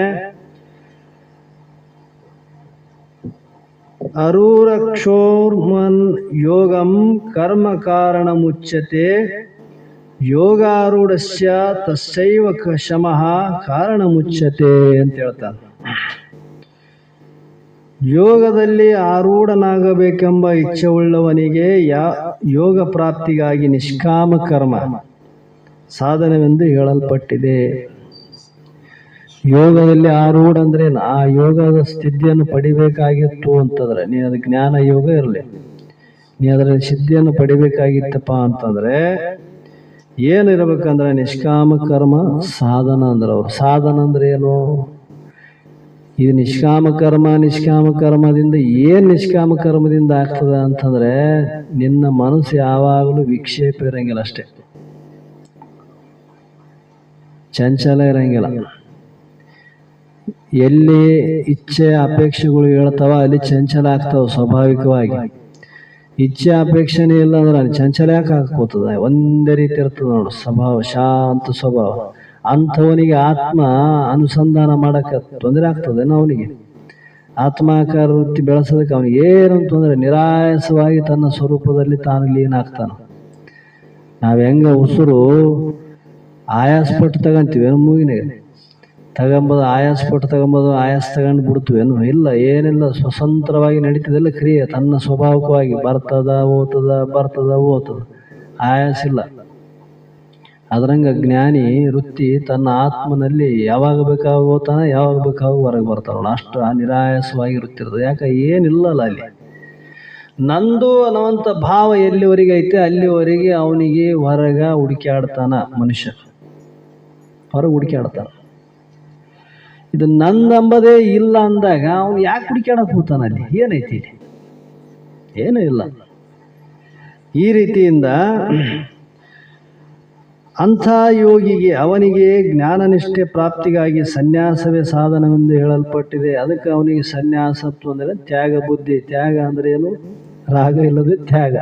ಅರೂರಕ್ಷೋರ್ಮನ್ ಯೋಗಂ ಕರ್ಮ ಕಾರಣ ಮುಚ್ಯತೆ ಯೋಗಾರೂಢಸ್ಯ ತಸ್ಸೈವ ಶಮಃ ಕಾರಣ ಮುಚ್ಯತೆ ಅಂತ ಹೇಳ್ತಾನೆ. ಯೋಗದಲ್ಲಿ ಆರೂಢನಾಗಬೇಕೆಂಬ ಇಚ್ಛೆಯುಳ್ಳವನಿಗೆ ಯೋಗ ಪ್ರಾಪ್ತಿಗಾಗಿ ನಿಷ್ಕಾಮ ಕರ್ಮ ಸಾಧನವೆಂದು ಹೇಳಲ್ಪಟ್ಟಿದೆ. ಯೋಗದಲ್ಲಿ ಆರೂಢ ಅಂದ್ರೆ ಆ ಯೋಗದ ಸ್ಥಿತಿಯನ್ನು ಪಡಿಬೇಕಾಗಿತ್ತು ಅಂತಂದ್ರೆ ನೀ ಅದು ಜ್ಞಾನ ಯೋಗ ಇರಲಿ, ನೀ ಅದರ ಸಿದ್ಧಿಯನ್ನು ಪಡಿಬೇಕಾಗಿತ್ತಪ್ಪ ಅಂತಂದ್ರೆ ಏನಿರ್ಬೇಕಂದ್ರೆ ನಿಷ್ಕಾಮ ಕರ್ಮ ಸಾಧನ ಅಂದ್ರೆ ಅವ್ರು ಸಾಧನ ಅಂದ್ರೆ ಏನು? ಇದು ನಿಷ್ಕಾಮ ಕರ್ಮದಿಂದ ನಿಷ್ಕಾಮ ಕರ್ಮದಿಂದ ಆಗ್ತದ ಅಂತಂದ್ರೆ ನಿನ್ನ ಮನಸ್ಸು ಯಾವಾಗಲೂ ವಿಕ್ಷೇಪ ಇರಂಗಿಲ್ಲ, ಅಷ್ಟೇ ಚಂಚಲ ಇರಂಗಿಲ್ಲ. ಎಲ್ಲಿ ಇಚ್ಛೆ ಅಪೇಕ್ಷೆಗಳು ಹೇಳ್ತಾವ ಅಲ್ಲಿ ಚಂಚಲ ಆಗ್ತಾವ ಸ್ವಾಭಾವಿಕವಾಗಿ. ಇಚ್ಛೆ ಅಪೇಕ್ಷೆನೇ ಇಲ್ಲ ಅಂದ್ರೆ ಅಲ್ಲಿ ಚಂಚಲ ಯಾಕೆ ಹಾಕೋತದ? ಒಂದೇ ರೀತಿ ಇರ್ತದ ನೋಡು ಸ್ವಭಾವ, ಶಾಂತ ಸ್ವಭಾವ. ಅಂಥವನಿಗೆ ಆತ್ಮ ಅನುಸಂಧಾನ ಮಾಡಕ್ಕೆ ತೊಂದರೆ ಆಗ್ತದೇನೋ ಅವನಿಗೆ. ಆತ್ಮಾಕಾರ ವೃತ್ತಿ ಬೆಳೆಸೋದಕ್ಕೆ ಅವನಿಗೆ ಏನು ತೊಂದರೆ, ನಿರಾಯಾಸವಾಗಿ ತನ್ನ ಸ್ವರೂಪದಲ್ಲಿ ತಾನು ಲೀನಾಗ್ತಾನ. ನಾವು ಹೆಂಗ ಉಸಿರು ಆಯಾಸಪಟ್ಟು ತಗೊಂತೀವೇನು, ಮೂಗಿನಾಗ ತಗೊಂಬೋದು ಆಯಾಸಪಟ್ಟು ತಗೊಂಬೋದು, ಆಯಾಸ ತಗೊಂಡು ಬಿಡ್ತೀವೇನು? ಇಲ್ಲ, ಏನಿಲ್ಲ, ಸ್ವತಂತ್ರವಾಗಿ ನಡೀತದೆಲ್ಲ ಕ್ರಿಯೆ ತನ್ನ ಸ್ವಭಾವಿಕವಾಗಿ ಬರ್ತದ ಓದ್ತದ, ಆಯಾಸ ಇಲ್ಲ. ಅದರಂಗ ಜ್ಞಾನಿ ವೃತ್ತಿ ತನ್ನ ಆತ್ಮನಲ್ಲಿ ಯಾವಾಗ ಬೇಕಾಗ ಹೋಗ್ತಾನೆ, ಯಾವಾಗ ಬೇಕಾಗ ಹೊರಗೆ ಬರ್ತಾನ, ಅಷ್ಟು ನಿರಾಯಾಸವಾಗಿ ಇರುತ್ತಿರ್ತದೆ. ಯಾಕೆ ಏನಿಲ್ಲಲ್ಲ ಅಲ್ಲಿ. ನಂದು ಅನ್ನುವಂಥ ಭಾವ ಎಲ್ಲಿವರೆಗೆ ಐತೆ ಅಲ್ಲಿವರೆಗೆ ಅವನಿಗೆ ಹುಡುಕ್ಯಾಡ್ತಾನ ಮನುಷ್ಯ, ಹೊರಗೆ ಹುಡುಕ್ಯಾಡ್ತಾನ. ಇದು ನಂದಂಬದೇ ಇಲ್ಲ ಅಂದಾಗ ಅವನು ಯಾಕೆ ಹುಡುಕ್ಯಾಡಕ್ ಹೋಗ್ತಾನ? ಅಲ್ಲಿ ಏನೈತಿ? ಏನೂ ಇಲ್ಲ. ಈ ರೀತಿಯಿಂದ ಅಂಥ ಯೋಗಿಗೆ ಅವನಿಗೆ ಜ್ಞಾನನಿಷ್ಠೆ ಪ್ರಾಪ್ತಿಗಾಗಿ ಸನ್ಯಾಸವೇ ಸಾಧನವೆಂದು ಹೇಳಲ್ಪಟ್ಟಿದೆ. ಅದಕ್ಕೆ ಅವನಿಗೆ ಸನ್ಯಾಸತ್ವ ಅಂದರೆ ತ್ಯಾಗ ಬುದ್ಧಿ. ತ್ಯಾಗ ಅಂದ್ರೆ ಏನು? ರಾಗ ಇಲ್ಲದೆ ತ್ಯಾಗ.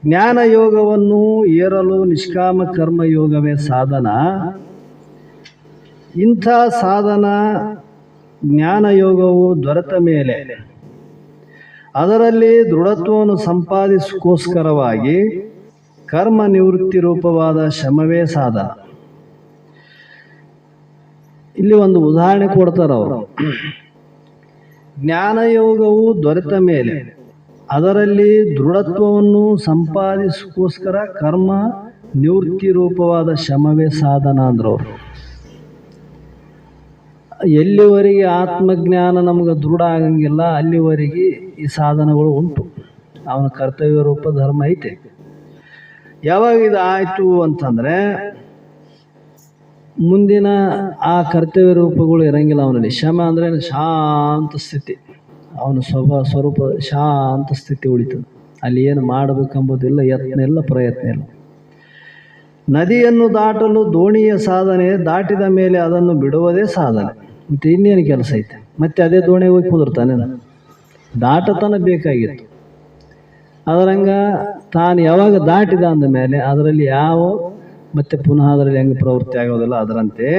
ಜ್ಞಾನ ಯೋಗವನ್ನು ಏರಲು ನಿಷ್ಕಾಮ ಕರ್ಮ ಯೋಗವೇ ಸಾಧನ. ಇಂಥ ಸಾಧನ ಜ್ಞಾನ ಯೋಗವು ದೊರೆತ ಮೇಲೆ ಅದರಲ್ಲಿ ದೃಢತ್ವವನ್ನು ಸಂಪಾದಿಸೋಸ್ಕರವಾಗಿ ಕರ್ಮ ನಿವೃತ್ತಿ ರೂಪವಾದ ಶಮವೇ ಸಾಧನ. ಇಲ್ಲಿ ಒಂದು ಉದಾಹರಣೆ ಕೊಡ್ತಾರೆ ಅವರು. ಜ್ಞಾನಯೋಗವು ದೊರೆತ ಮೇಲೆ ಅದರಲ್ಲಿ ದೃಢತ್ವವನ್ನು ಸಂಪಾದಿಸೋಸ್ಕರ ಕರ್ಮ ನಿವೃತ್ತಿ ರೂಪವಾದ ಶಮವೇ ಸಾಧನ ಅಂದ್ರವ್ರು. ಎಲ್ಲಿವರೆಗೆ ಆತ್ಮಜ್ಞಾನ ನಮ್ಗೆ ದೃಢ ಆಗಂಗಿಲ್ಲ ಅಲ್ಲಿವರೆಗೆ ಈ ಸಾಧನಗಳು ಉಂಟು. ಅವನ ಕರ್ತವ್ಯ ರೂಪ ಧರ್ಮ ಐತೆ. ಯಾವಾಗ ಇದು ಆಯಿತು ಅಂತಂದರೆ ಮುಂದಿನ ಆ ಕರ್ತವ್ಯ ರೂಪಗಳು ಇರಂಗಿಲ್ಲ ಅವನಲ್ಲಿ. ಶಮ ಅಂದರೆ ಶಾಂತ ಸ್ಥಿತಿ, ಅವನ ಸ್ವರೂಪ ಶಾಂತ ಸ್ಥಿತಿ ಉಳಿತದೆ. ಅಲ್ಲಿ ಏನು ಮಾಡಬೇಕೆಂಬುದಿಲ್ಲ, ಯತ್ನ ಇಲ್ಲ, ಪ್ರಯತ್ನ ಇಲ್ಲ. ನದಿಯನ್ನು ದಾಟಲು ದೋಣಿಯ ಸಾಧನೆ, ದಾಟಿದ ಮೇಲೆ ಅದನ್ನು ಬಿಡುವುದೇ ಸಾಧನೆ. ಮತ್ತು ಇನ್ನೇನು ಕೆಲಸ ಐತೆ? ಮತ್ತೆ ಅದೇ ದೋಣಿ ಹೋಗಿ ಕುದುರ್ತಾನೆ, ದಾಟತನ ಬೇಕಾಗಿತ್ತು. ಅದರಂಗ ತಾನು ಯಾವಾಗ ದಾಟಿದ ಅಂದ ಮೇಲೆ ಅದರಲ್ಲಿ ಮತ್ತೆ ಪುನಃ ಅದರಲ್ಲಿ ಹೆಂಗೆ ಪ್ರವೃತ್ತಿ ಆಗೋದಿಲ್ಲ. ಅದರಂತೆ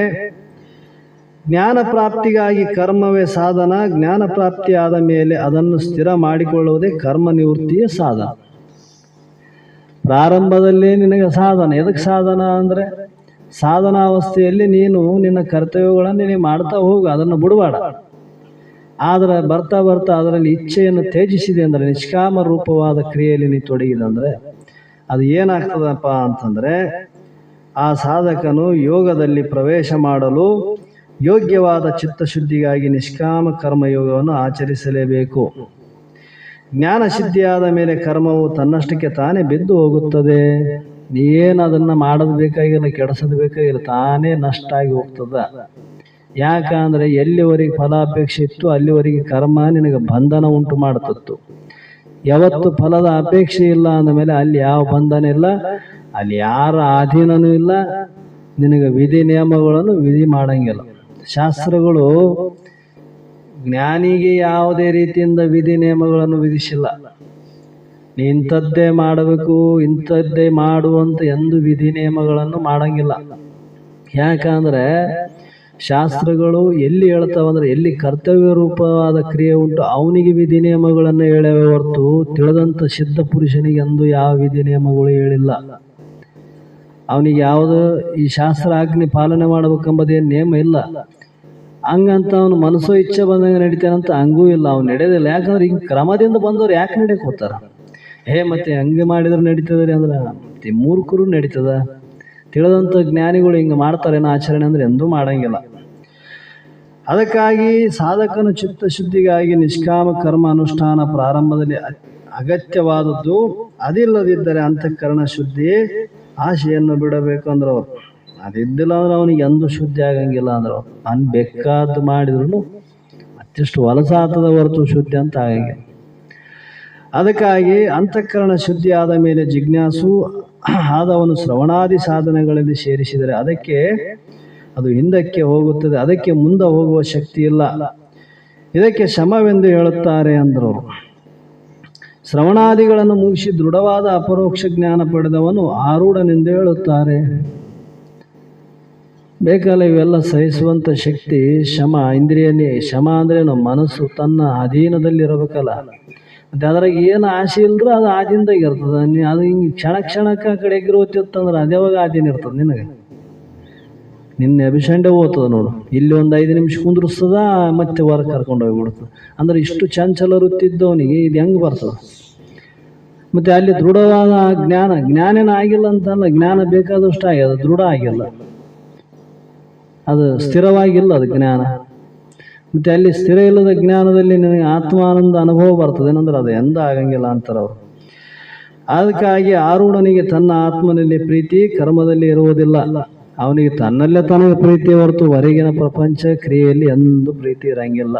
ಜ್ಞಾನ ಪ್ರಾಪ್ತಿಗಾಗಿ ಕರ್ಮವೇ ಸಾಧನ. ಜ್ಞಾನ ಪ್ರಾಪ್ತಿ ಆದ ಮೇಲೆ ಅದನ್ನು ಸ್ಥಿರ ಮಾಡಿಕೊಳ್ಳುವುದೇ ಕರ್ಮ ನಿವೃತ್ತಿಯ ಸಾಧನ. ಪ್ರಾರಂಭದಲ್ಲಿ ನಿನಗೆ ಸಾಧನ. ಎದಕ್ಕೆ ಸಾಧನ ಅಂದರೆ ಸಾಧನಾವಸ್ಥೆಯಲ್ಲಿ ನೀನು ನಿನ್ನ ಕರ್ತವ್ಯಗಳನ್ನು ನೀನು ಮಾಡ್ತಾ ಹೋಗು, ಅದನ್ನು ಬಿಡಬೇಡ. ಆದರೆ ಬರ್ತಾ ಅದರಲ್ಲಿ ಇಚ್ಛೆಯನ್ನು ತ್ಯಜಿಸಿದೆ ಅಂದರೆ, ನಿಷ್ಕಾಮ ರೂಪವಾದ ಕ್ರಿಯೆಯಲ್ಲಿ ನೀ ತೊಡಗಿದಂದರೆ ಅದು ಏನಾಗ್ತದಪ್ಪ ಅಂತಂದರೆ ಆ ಸಾಧಕನು ಯೋಗದಲ್ಲಿ ಪ್ರವೇಶ ಮಾಡಲು ಯೋಗ್ಯವಾದ ಚಿತ್ತಶುದ್ಧಿಗಾಗಿ ನಿಷ್ಕಾಮ ಕರ್ಮಯೋಗವನ್ನು ಆಚರಿಸಲೇಬೇಕು. ಜ್ಞಾನ ಸಿದ್ಧಿಯಾದ ಮೇಲೆ ಕರ್ಮವು ತನ್ನಷ್ಟಕ್ಕೆ ತಾನೇ ಬಿದ್ದು ಹೋಗುತ್ತದೆ. ಏನು ಅದನ್ನು ಮಾಡೋದು ಬೇಕಾಗಿಲ್ಲ, ಕೆಡಿಸೋದು ಬೇಕಾಗಿಲ್ಲ, ತಾನೇ ನಷ್ಟ ಆಗಿ ಹೋಗ್ತದ. ಯಾಕಂದರೆ ಎಲ್ಲಿವರೆಗೆ ಫಲಾಪೇಕ್ಷೆ ಇತ್ತು ಅಲ್ಲಿವರೆಗೆ ಕರ್ಮ ನಿನಗೆ ಬಂಧನ ಉಂಟು ಮಾಡ್ತತ್ತು. ಯಾವತ್ತು ಫಲದ ಅಪೇಕ್ಷೆ ಇಲ್ಲ ಅಂದಮೇಲೆ ಅಲ್ಲಿ ಯಾವ ಬಂಧನ ಇಲ್ಲ, ಅಲ್ಲಿ ಯಾರ ಅಧೀನನೂ ಇಲ್ಲ, ನಿನಗೆ ವಿಧಿ ನಿಯಮಗಳನ್ನು ವಿಧಿ ಮಾಡಂಗಿಲ್ಲ. ಶಾಸ್ತ್ರಗಳು ಜ್ಞಾನಿಗೆ ಯಾವುದೇ ರೀತಿಯಿಂದ ವಿಧಿ ನಿಯಮಗಳನ್ನು ವಿಧಿಸಿಲ್ಲ. ನೀ ಇಂಥದ್ದೇ ಮಾಡಬೇಕು, ಇಂಥದ್ದೇ ಮಾಡುವಂತ ಎಂದು ವಿಧಿ ನಿಯಮಗಳನ್ನು ಮಾಡಂಗಿಲ್ಲ. ಯಾಕಂದರೆ ಶಾಸ್ತ್ರಗಳು ಎಲ್ಲಿ ಹೇಳ್ತಾವಂದ್ರೆ ಎಲ್ಲಿ ಕರ್ತವ್ಯ ರೂಪವಾದ ಕ್ರಿಯೆ ಉಂಟು ಅವನಿಗೆ ವಿಧಿ ನಿಯಮಗಳನ್ನು ಹೇಳವೆ ಹೊರತು ತಿಳಿದಂಥ ಸಿದ್ಧ ಪುರುಷನಿಗೆ ಎಂದು ಯಾವ ವಿಧಿ ನಿಯಮಗಳು ಹೇಳಿಲ್ಲ. ಅವನಿಗೆ ಯಾವುದು ಈ ಶಾಸ್ತ್ರ ಆಜ್ಞೆ ಪಾಲನೆ ಮಾಡಬೇಕೆಂಬುದೇನು ನಿಯಮ ಇಲ್ಲ. ಹಂಗಂತ ಅವನು ಮನಸ್ಸೋ ಇಚ್ಛೆ ಬಂದಂಗೆ ನಡೀತಾನಂತ ಹಂಗೂ ಇಲ್ಲ, ಅವ್ನು ನಡೆಯೋದಿಲ್ಲ. ಯಾಕಂದ್ರೆ ಈಗ ಕ್ರಮದಿಂದ ಬಂದವ್ರು ಯಾಕೆ ನಡೆಯಕ್ಕೆ ಹೋಗ್ತಾರ? ಮತ್ತೆ ಹಂಗೆ ಮಾಡಿದ್ರೆ ನಡೀತದ್ರಿ ಅಂದ್ರೆ ಮೂರ್ಖರು ನಡೀತದ. ತಿಳಿದಂಥ ಜ್ಞಾನಿಗಳು ಹಿಂಗೆ ಮಾಡ್ತಾರೇನೋ ಆಚರಣೆ ಅಂದ್ರೆ ಎಂದೂ ಮಾಡಂಗಿಲ್ಲ. ಅದಕ್ಕಾಗಿ ಸಾಧಕನು ಚಿತ್ತಶುದ್ಧಿಗಾಗಿ ನಿಷ್ಕಾಮ ಕರ್ಮ ಅನುಷ್ಠಾನ ಪ್ರಾರಂಭದಲ್ಲಿ ಅಗತ್ಯವಾದದ್ದು. ಅದಿಲ್ಲದಿದ್ದರೆ ಅಂತಃಕರಣ ಶುದ್ಧಿ ಆಶೆಯನ್ನು ಬಿಡಬೇಕು ಅಂದ್ರೆ ಅವ್ರು ಅದಿದ್ದಿಲ್ಲ ಅಂದ್ರೆ ಅವನಿಗೆ ಎಂದೂ ಶುದ್ಧಿ ಆಗಂಗಿಲ್ಲ ಅಂದ್ರೆ ಅವ್ನು ಬೇಕಾದ್ದು ಮಾಡಿದ್ರು ಮತ್ತಿಷ್ಟು ಹೊಲಸಾತದ ಹೊರತು ಶುದ್ಧಿ ಅಂತ ಆಗಂಗಿಲ್ಲ. ಅದಕ್ಕಾಗಿ ಅಂತಃಕರಣ ಶುದ್ಧಿ ಆದ ಮೇಲೆ ಜಿಜ್ಞಾಸು ಆದವನು ಶ್ರವಣಾದಿ ಸಾಧನೆಗಳಲ್ಲಿ ಸೇರಿಸಿದರೆ ಅದಕ್ಕೆ ಅದು ಹಿಂದಕ್ಕೆ ಹೋಗುತ್ತದೆ, ಅದಕ್ಕೆ ಮುಂದೆ ಹೋಗುವ ಶಕ್ತಿ ಇಲ್ಲ. ಇದಕ್ಕೆ ಶಮವೆಂದು ಹೇಳುತ್ತಾರೆ ಅಂದರು. ಶ್ರವಣಾದಿಗಳನ್ನು ಮುಗಿಸಿ ದೃಢವಾದ ಅಪರೋಕ್ಷ ಜ್ಞಾನ ಪಡೆದವನು ಆರೂಢನೆಂದು ಹೇಳುತ್ತಾರೆ. ಬೇಕಲ್ಲ ಇವೆಲ್ಲ ಸಹಿಸುವಂಥ ಶಕ್ತಿ ಶಮ, ಇಂದ್ರಿಯನೇ. ಶಮ ಅಂದರೆ ನಮ್ಮ ಮನಸ್ಸು ತನ್ನ ಅಧೀನದಲ್ಲಿ ಇರಬೇಕಲ್ಲ. ಮತ್ತು ಅದ್ರಾಗ ಏನು ಆಸೆ ಇಲ್ದ್ರೆ ಅದು ಆಧೀನದಾಗ ಇರ್ತದೆ. ಅದು ಹಿಂಗೆ ಕ್ಷಣಕ್ಕೆ ಆ ಕಡೆ ಎಗ್ಗಿರೋತಿತ್ತಂದ್ರೆ ಅದ್ಯಾವಾಗ ಆಧೀನ ಇರ್ತದೆ ನಿನಗೆ. ನಿನ್ನೆ ಅಭಿಷಂಡೆ ಹೋಗ್ತದೆ ನೋಡು, ಇಲ್ಲಿ ಒಂದು 5 ನಿಮಿಷ ಕುಂದ್ರಿಸ್ತದ, ಮತ್ತೆ ಹೊರಗೆ ಕರ್ಕೊಂಡು ಹೋಗ್ಬಿಡ್ತದೆ. ಅಂದ್ರೆ ಇಷ್ಟು ಚಂಚಲ ವೃತ್ತಿದ್ದವನಿಗೆ ಇದು ಹೆಂಗೆ ಬರ್ತದೆ? ಮತ್ತು ಅಲ್ಲಿ ದೃಢವಾದ ಜ್ಞಾನೇನ ಆಗಿಲ್ಲ ಅಂತಲ್ಲ, ಜ್ಞಾನ ಬೇಕಾದಷ್ಟು ಆಗ್ಯದ, ದೃಢ ಆಗಿಲ್ಲ, ಅದು ಸ್ಥಿರವಾಗಿಲ್ಲ ಅದು ಜ್ಞಾನ. ಮತ್ತು ಅಲ್ಲಿ ಸ್ಥಿರ ಇಲ್ಲದ ಜ್ಞಾನದಲ್ಲಿ ನಿನಗೆ ಆತ್ಮಾನಂದ ಅನುಭವ ಬರ್ತದೆ ಏನಂದ್ರೆ ಅದು ಎಂದ ಆಗಂಗಿಲ್ಲ ಅಂತಾರೆ ಅವರು. ಅದಕ್ಕಾಗಿ ಆರೂಢನಿಗೆ ತನ್ನ ಆತ್ಮನಲ್ಲಿ ಪ್ರೀತಿ ಕರ್ಮದಲ್ಲಿ ಇರುವುದಿಲ್ಲ. ಅವನಿಗೆ ತನ್ನಲ್ಲೇ ತನಗೆ ಪ್ರೀತಿ ಹೊರತು ಹೊರಗಿನ ಪ್ರಪಂಚ ಕ್ರಿಯೆಯಲ್ಲಿ ಎಂದೂ ಪ್ರೀತಿ ಇರಂಗಿಲ್ಲ.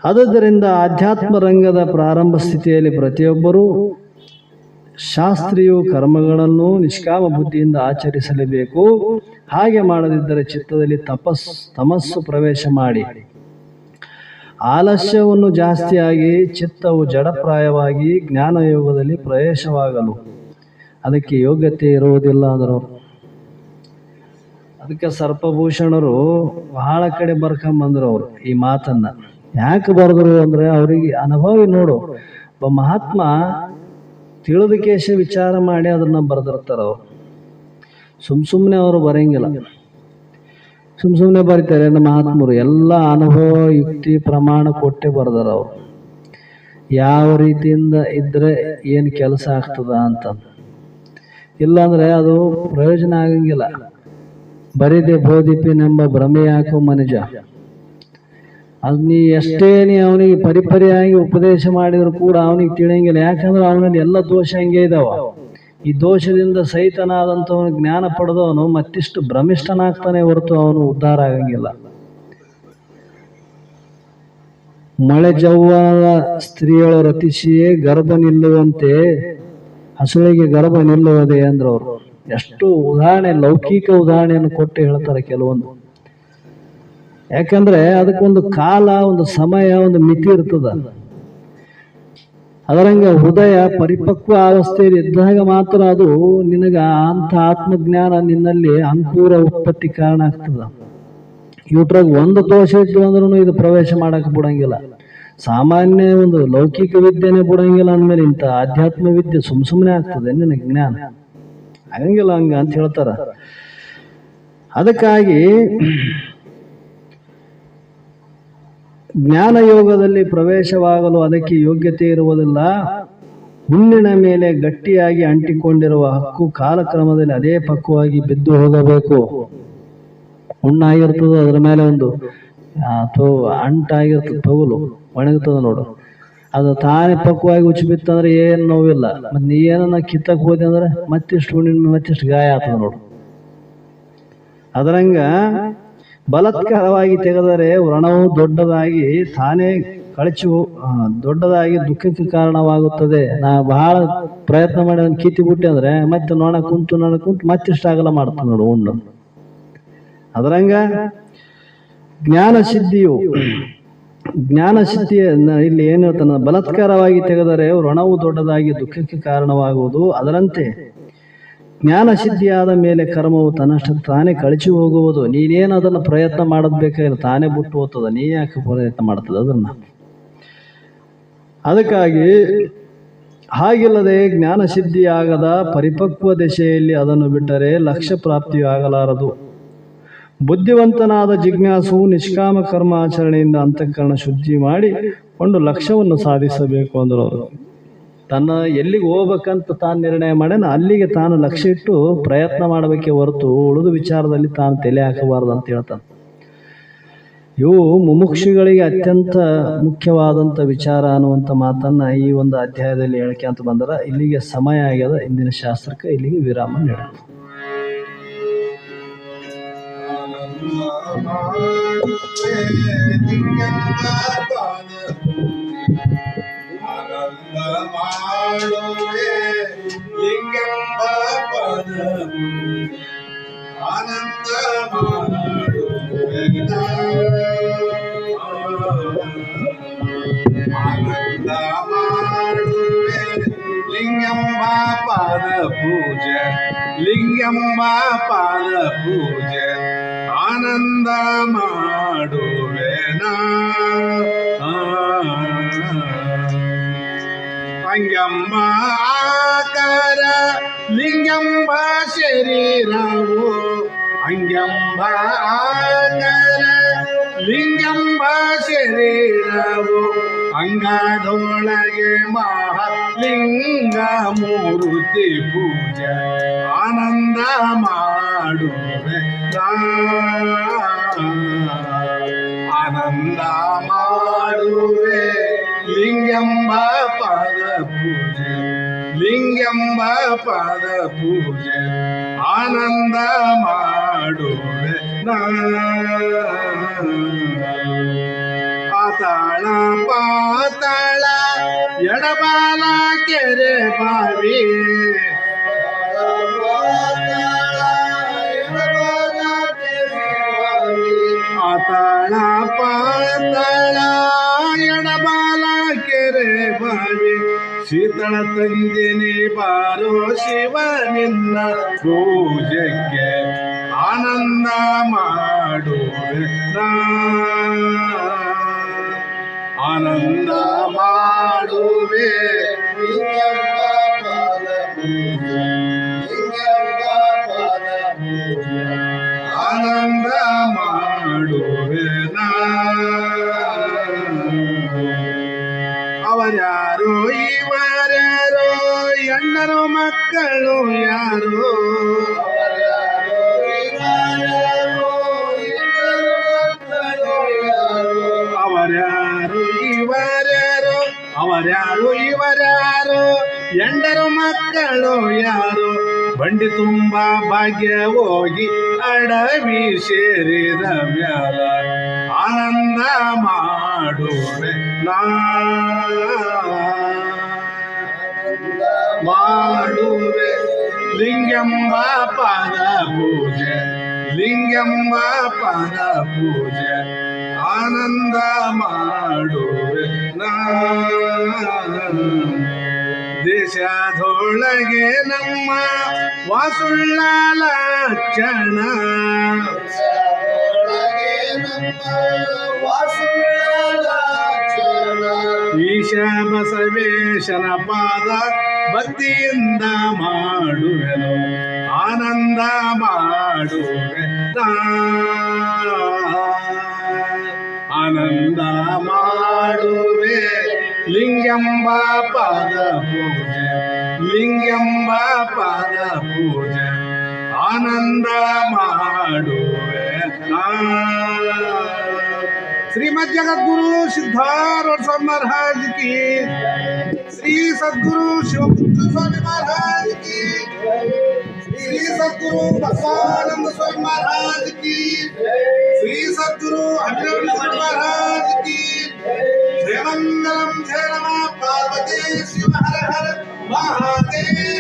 ಆದುದರಿಂದ ಆಧ್ಯಾತ್ಮ ರಂಗದ ಪ್ರಾರಂಭ ಸ್ಥಿತಿಯಲ್ಲಿ ಪ್ರತಿಯೊಬ್ಬರೂ ಶಾಸ್ತ್ರೀಯ ಕರ್ಮಗಳನ್ನು ನಿಷ್ಕಾಮ ಬುದ್ಧಿಯಿಂದ ಆಚರಿಸಲೇಬೇಕು. ಹಾಗೆ ಮಾಡದಿದ್ದರೆ ಚಿತ್ತದಲ್ಲಿ ತಮಸ್ಸು ಪ್ರವೇಶ ಮಾಡಿ ಆಲಸ್ಯವನ್ನು ಜಾಸ್ತಿಯಾಗಿ ಚಿತ್ತವು ಜಡಪ್ರಾಯವಾಗಿ ಜ್ಞಾನಯೋಗದಲ್ಲಿ ಪ್ರವೇಶವಾಗಲು ಅದಕ್ಕೆ ಯೋಗ್ಯತೆ ಇರುವುದಿಲ್ಲ ಅಂದರು. ಅದಕ್ಕೆ ಸರ್ಪಭೂಷಣರು ಬಹಳ ಕಡೆ ಬರ್ಕೊಂಬಂದ್ರು ಅವರು ಈ ಮಾತನ್ನ. ಯಾಕೆ ಬರೆದ್ರು ಅಂದ್ರೆ ಅವರಿಗೆ ಅನುಭವಿ ನೋಡು, ಒಬ್ಬ ಮಹಾತ್ಮ ತಿಳಿದ ಕೇಶ ವಿಚಾರ ಮಾಡಿ ಅದನ್ನ ಬರೆದಿರ್ತಾರೆ ಅವರು. ಸುಮ್ಮನೆ ಅವರು ಬರೆಯಂಗಿಲ್ಲ, ಸುಮ್ಮನೆ ಬರೀತಾರೆ. ನಮ್ಮ ಮಹಾತ್ಮರು ಎಲ್ಲ ಅನುಭವ ಯುಕ್ತಿ ಪ್ರಮಾಣ ಕೊಟ್ಟೆ ಬರೆದಾರ ಅವರು. ಯಾವ ರೀತಿಯಿಂದ ಇದ್ರೆ ಏನು ಕೆಲಸ ಆಗ್ತದ ಅಂತ. ಇಲ್ಲಾಂದ್ರೆ ಅದು ಪ್ರಯೋಜನ ಆಗಂಗಿಲ್ಲ. ಬರಿದೆ ಬೋಧಿಪಿನೆಂಬ ಭ್ರಮೆ ಯಾಕೋ ಮನುಜ. ಅದು ನೀ ಎಷ್ಟೇ ಅವನಿಗೆ ಪರಿಪರಿಯಾಗಿ ಉಪದೇಶ ಮಾಡಿದ್ರು ಕೂಡ ಅವನಿಗೆ ತಿಳಿಯಂಗಿಲ್ಲ. ಯಾಕಂದ್ರೆ ಅವನಲ್ಲಿ ಎಲ್ಲ ದೋಷ ಹಂಗೆ ಇದಾವ. ಈ ದೋಷದಿಂದ ಸಹಿತನಾದಂಥವನು ಜ್ಞಾನ ಪಡೆದವನು ಮತ್ತಿಷ್ಟು ಭ್ರಮಿಷ್ಠನಾಗ್ತಾನೆ ಹೊರತು ಅವನು ಉದ್ಧಾರ ಆಗಂಗಿಲ್ಲ. ಮಳೆ ಜವ್ವದ ಸ್ತ್ರೀಯಳ ರತಿಸಿಯೇ ಗರ್ಭ ನಿಲ್ಲುವಂತೆ ಹಸುಳಿಗೆ ಗರ್ಭ ನಿಲ್ಲುವುದೇ ಅಂದ್ರವ್ರು. ಎಷ್ಟು ಉದಾಹರಣೆ, ಲೌಕಿಕ ಉದಾಹರಣೆಯನ್ನು ಕೊಟ್ಟು ಹೇಳ್ತಾರೆ ಕೆಲವೊಂದು. ಯಾಕಂದ್ರೆ ಅದಕ್ಕೊಂದು ಕಾಲ, ಒಂದು ಸಮಯ, ಒಂದು ಮಿತಿ ಇರ್ತದ. ಅದರಂಗ ಹೃದಯ ಪರಿಪಕ್ವ ಅವಸ್ಥೆಯಲ್ಲಿ ಇದ್ದಾಗ ಮಾತ್ರ ಅದು ನಿನಗ ಅಂತ ಆತ್ಮಜ್ಞಾನ ನಿನ್ನಲ್ಲಿ ಅಂಕೂರ ಉತ್ಪತ್ತಿ ಕಾರಣ ಆಗ್ತದ. ಇವ್ರಾಗ ಒಂದು ದೋಷ ಇದ್ದು ಅಂದ್ರೂ ಇದು ಪ್ರವೇಶ ಮಾಡಕ್ ಬಿಡಂಗಿಲ್ಲ. ಸಾಮಾನ್ಯ ಒಂದು ಲೌಕಿಕ ವಿದ್ಯೆನೇ ಬಿಡಂಗಿಲ್ಲ ಅಂದ್ಮೇಲೆ ಇಂಥ ಆಧ್ಯಾತ್ಮ ವಿದ್ಯೆ ಸುಮ್ಮನೆ ಆಗ್ತದೆ ನಿನಗೆ ಜ್ಞಾನ ಆಗಂಗಿಲ್ಲ ಹಂಗ ಅಂತ ಹೇಳ್ತಾರ. ಅದಕ್ಕಾಗಿ ಜ್ಞಾನ ಯೋಗದಲ್ಲಿ ಪ್ರವೇಶವಾಗಲು ಅದಕ್ಕೆ ಯೋಗ್ಯತೆ ಇರುವುದಿಲ್ಲ. ಹುಣ್ಣಿನ ಮೇಲೆ ಗಟ್ಟಿಯಾಗಿ ಅಂಟಿಕೊಂಡಿರುವ ಹಕ್ಕು ಕಾಲಕ್ರಮದಲ್ಲಿ ಅದೇ ಪಕ್ವವಾಗಿ ಬಿದ್ದು ಹೋಗಬೇಕು. ಹುಣ್ಣಾಗಿರ್ತದೆ, ಅದ್ರ ಮೇಲೆ ಒಂದು ಅಂಟಾಗಿರ್ತದೆ, ತೊಗಲು ಒಣಗುತ್ತದೆ ನೋಡು. ಅದು ತಾನೇ ಪಕ್ವಾಗಿ ಉಚ್ಚಿ ಬಿತ್ತಂದ್ರೆ ಏನು ನೋವಿಲ್ಲ. ಮತ್ತು ನೀ ಏನನ್ನ ಕಿತ್ತಕ್ಕೆ ಹೋದೆ ಅಂದ್ರೆ ಮತ್ತಿಷ್ಟು ಹುಣ್ಣಿನ ಮತ್ತಿಷ್ಟು ಗಾಯ ಆಗ್ತದೆ ನೋಡು. ಅದರಂಗ ಬಲಾತ್ಕಾರವಾಗಿ ತೆಗೆದರೆ ವ್ರಣವು ದೊಡ್ಡದಾಗಿ ತಾನೇ ದೊಡ್ಡದಾಗಿ ದುಃಖಕ್ಕೆ ಕಾರಣವಾಗುತ್ತದೆ. ನಾ ಬಹಳ ಪ್ರಯತ್ನ ಮಾಡಿ ಅದನ್ನು ಕಿತ್ತಿ ಬಿಟ್ಟೆ ಅಂದ್ರೆ ಮತ್ತೆ ನೊಣ ಕುಂತು ಮತ್ತಿಷ್ಟು ಆಗಲ ಮಾಡ್ತಾನೆ ನೋಡು ಹುಣ್ಣು. ಅದರಂಗ ಜ್ಞಾನ ಸಿದ್ಧಿಯ ಇಲ್ಲಿ ಏನು ಹೇಳ್ತಾನೆ, ಬಲಾತ್ಕಾರವಾಗಿ ತೆಗೆದರೆ ವ್ರಣವು ದೊಡ್ಡದಾಗಿ ದುಃಖಕ್ಕೆ ಕಾರಣವಾಗುವುದು. ಅದರಂತೆ ಜ್ಞಾನ ಸಿದ್ಧಿಯಾದ ಮೇಲೆ ಕರ್ಮವು ತನ್ನಷ್ಟು ತಾನೇ ಕಳಚಿ ಹೋಗುವುದು. ನೀನೇನು ಅದನ್ನು ಪ್ರಯತ್ನ ಮಾಡೋದು ಬೇಕಾಗಿಲ್ಲ, ತಾನೇ ಬಿಟ್ಟು ಹೋಗ್ತದ. ನೀ ಯಾಕೆ ಪ್ರಯತ್ನ ಮಾಡ್ತದ ಅದನ್ನ? ಅದಕ್ಕಾಗಿ ಹಾಗಿಲ್ಲದೆ ಜ್ಞಾನ ಸಿದ್ಧಿಯಾಗದ ಪರಿಪಕ್ವ ದಶೆಯಲ್ಲಿ ಅದನ್ನು ಬಿಟ್ಟರೆ ಲಕ್ಷ್ಯ ಪ್ರಾಪ್ತಿಯೂ ಆಗಲಾರದು. ಬುದ್ಧಿವಂತನಾದ ಜಿಜ್ಞಾಸು ನಿಷ್ಕಾಮ ಕರ್ಮಾಚರಣೆಯಿಂದ ಅಂತಃಕರಣ ಶುದ್ಧಿ ಮಾಡಿ ಒಂದು ಲಕ್ಷ್ಯವನ್ನು ಸಾಧಿಸಬೇಕು ಅಂದರು. ಅವರು ತನ್ನ ಎಲ್ಲಿಗೆ ಹೋಗ್ಬೇಕಂತ ತಾನು ನಿರ್ಣಯ ಮಾಡ್ಯಾನ ಅಲ್ಲಿಗೆ ತಾನು ಲಕ್ಷ್ಯ ಇಟ್ಟು ಪ್ರಯತ್ನ ಮಾಡಬೇಕೇ ಹೊರತು ಉಳಿದ ವಿಚಾರದಲ್ಲಿ ತಾನು ತಲೆ ಹಾಕಬಾರ್ದು ಅಂತ ಹೇಳ್ತಾನೆ. ಇವು ಮುಮುಕ್ಷುಗಳಿಗೆ ಅತ್ಯಂತ ಮುಖ್ಯವಾದಂಥ ವಿಚಾರ ಅನ್ನುವಂಥ ಮಾತನ್ನ ಈ ಒಂದು ಅಧ್ಯಾಯದಲ್ಲಿ ಹೇಳಿಕೆ ಅಂತ ಬಂದರೆ ಇಲ್ಲಿಗೆ ಸಮಯ ಆಗ್ಯದ. ಇಂದಿನ ಶಾಸ್ತ್ರಕ್ಕೆ ಇಲ್ಲಿಗೆ ವಿರಾಮ ನೀಡೋಣ. ಲಿಂಗಂಬ ಪಾದ ಪೂಜೆ, ಲಿಂಗಂಬ ಪಾದ ಪೂಜೆ ಆನಂದ ಮಾಡುವೆನ. ಅಂಗಂಬ ಆಕಾರ ಲಿಂಗಂಬ ಶರೀರವು, ಅಂಗಂಬ ಆಕಾರ ಲಿಂಗಂಬ ಶರೀರವು ಅಂಗದೊಳಗೆ ಮಹಾಲಿಂಗ ಮೂರ್ತಿ ಪೂಜೆ ಆನಂದ ಮಾಡುವೆ. ಆನಂದ ಮಾಡುವೆ ಲಿಂಗಂಬ ಪಾದ ಪೂಜೆ, ಲಿಂಗಂಬ ಪಾದ ಪೂಜೆ ಆನಂದ ಮಾಡುವೆ. ಪಾತಾಳ ಪಾತಾಳ ಎಡಬಾಲ ಕೆರೆ ಬಾವಿ, ಪಾತಾಳ ಪಾತಾಳ ಎಡಬಾಲ ಕೆರೆ ಬಾವಿ ಶೀತಳ ತಂದಿನಿ ಬಾರೋ ಶಿವ ನಿನ್ನ ಪೂಜೆಗೆ ಆನಂದ ಮಾಡುವೆ. ಆನಂದ ಮಾಡುವೆ ಆನಂದ ಮಾಡುವೆ. ಅವರ್ಯಾರೋ ಇವರ್ಯಾರೋ ಹೆಣ್ಣರು ಮಕ್ಕಳು ಯಾರು, ಅವರ್ಯಾರು ಇವರ್ಯಾರೋ, ಅವರ್ಯಾರು ಇವರ್ಯಾರೋ ಹೆಂಡರು ಮಕ್ಕಳು ಯಾರು, ಬಂಡಿ ತುಂಬ ಭಾಗ್ಯ ಹೋಗಿ ಅಡವಿ ಸೇರಿದ ಮ್ಯಾಲ ಆನಂದ ಮಾಡುವೆ. ಮಾಡುವೆ ಲಿಂಗಂಬ ಪಾದ ಪೂಜೆ, ಲಿಂಗಂಬ ಪಾದ ಪೂಜೆ ಆನಂದ ಮಾಡುವೆ. ದೇಶದೊಳಗೆ ನಮ್ಮ ವಾಸುಳ್ಳ ಲಕ್ಷಣ, ಈಶ ಬಸವೇಶನ ಪಾದ ಭಕ್ತಿಯಿಂದ ಮಾಡುವೆನು ಆನಂದ ಮಾಡುವೆ. ಆನಂದ ಮಾಡುವೆ ಲಿಂಗಂಬ ಪಾದ ಪೂಜೆ, ಲಿಂಗಂಬ ಪಾದ ಪೂಜೆ ಆನಂದ ಮಾಡುವೆ. श्रीमद जगद्गुरु सिद्धार्थ स्वामी महाराज की, श्री सद्गुरु शिवपुत्र स्वामी महाराज की, श्री सद्गुरु बसवानंद स्वामी महाराज की, श्री सद्गुरु अभिनव स्वामी महाराज की, जय मंगलम जय नमः पार्वती शिव हर हर महादेव।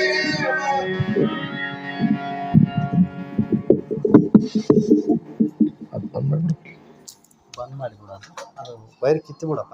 ಬಂದ್ ಮಾಡಿಬಿಡ ಅದು ವೈರ್ ಕಿತ್ತಿ ಬಿಡಪ್ಪ.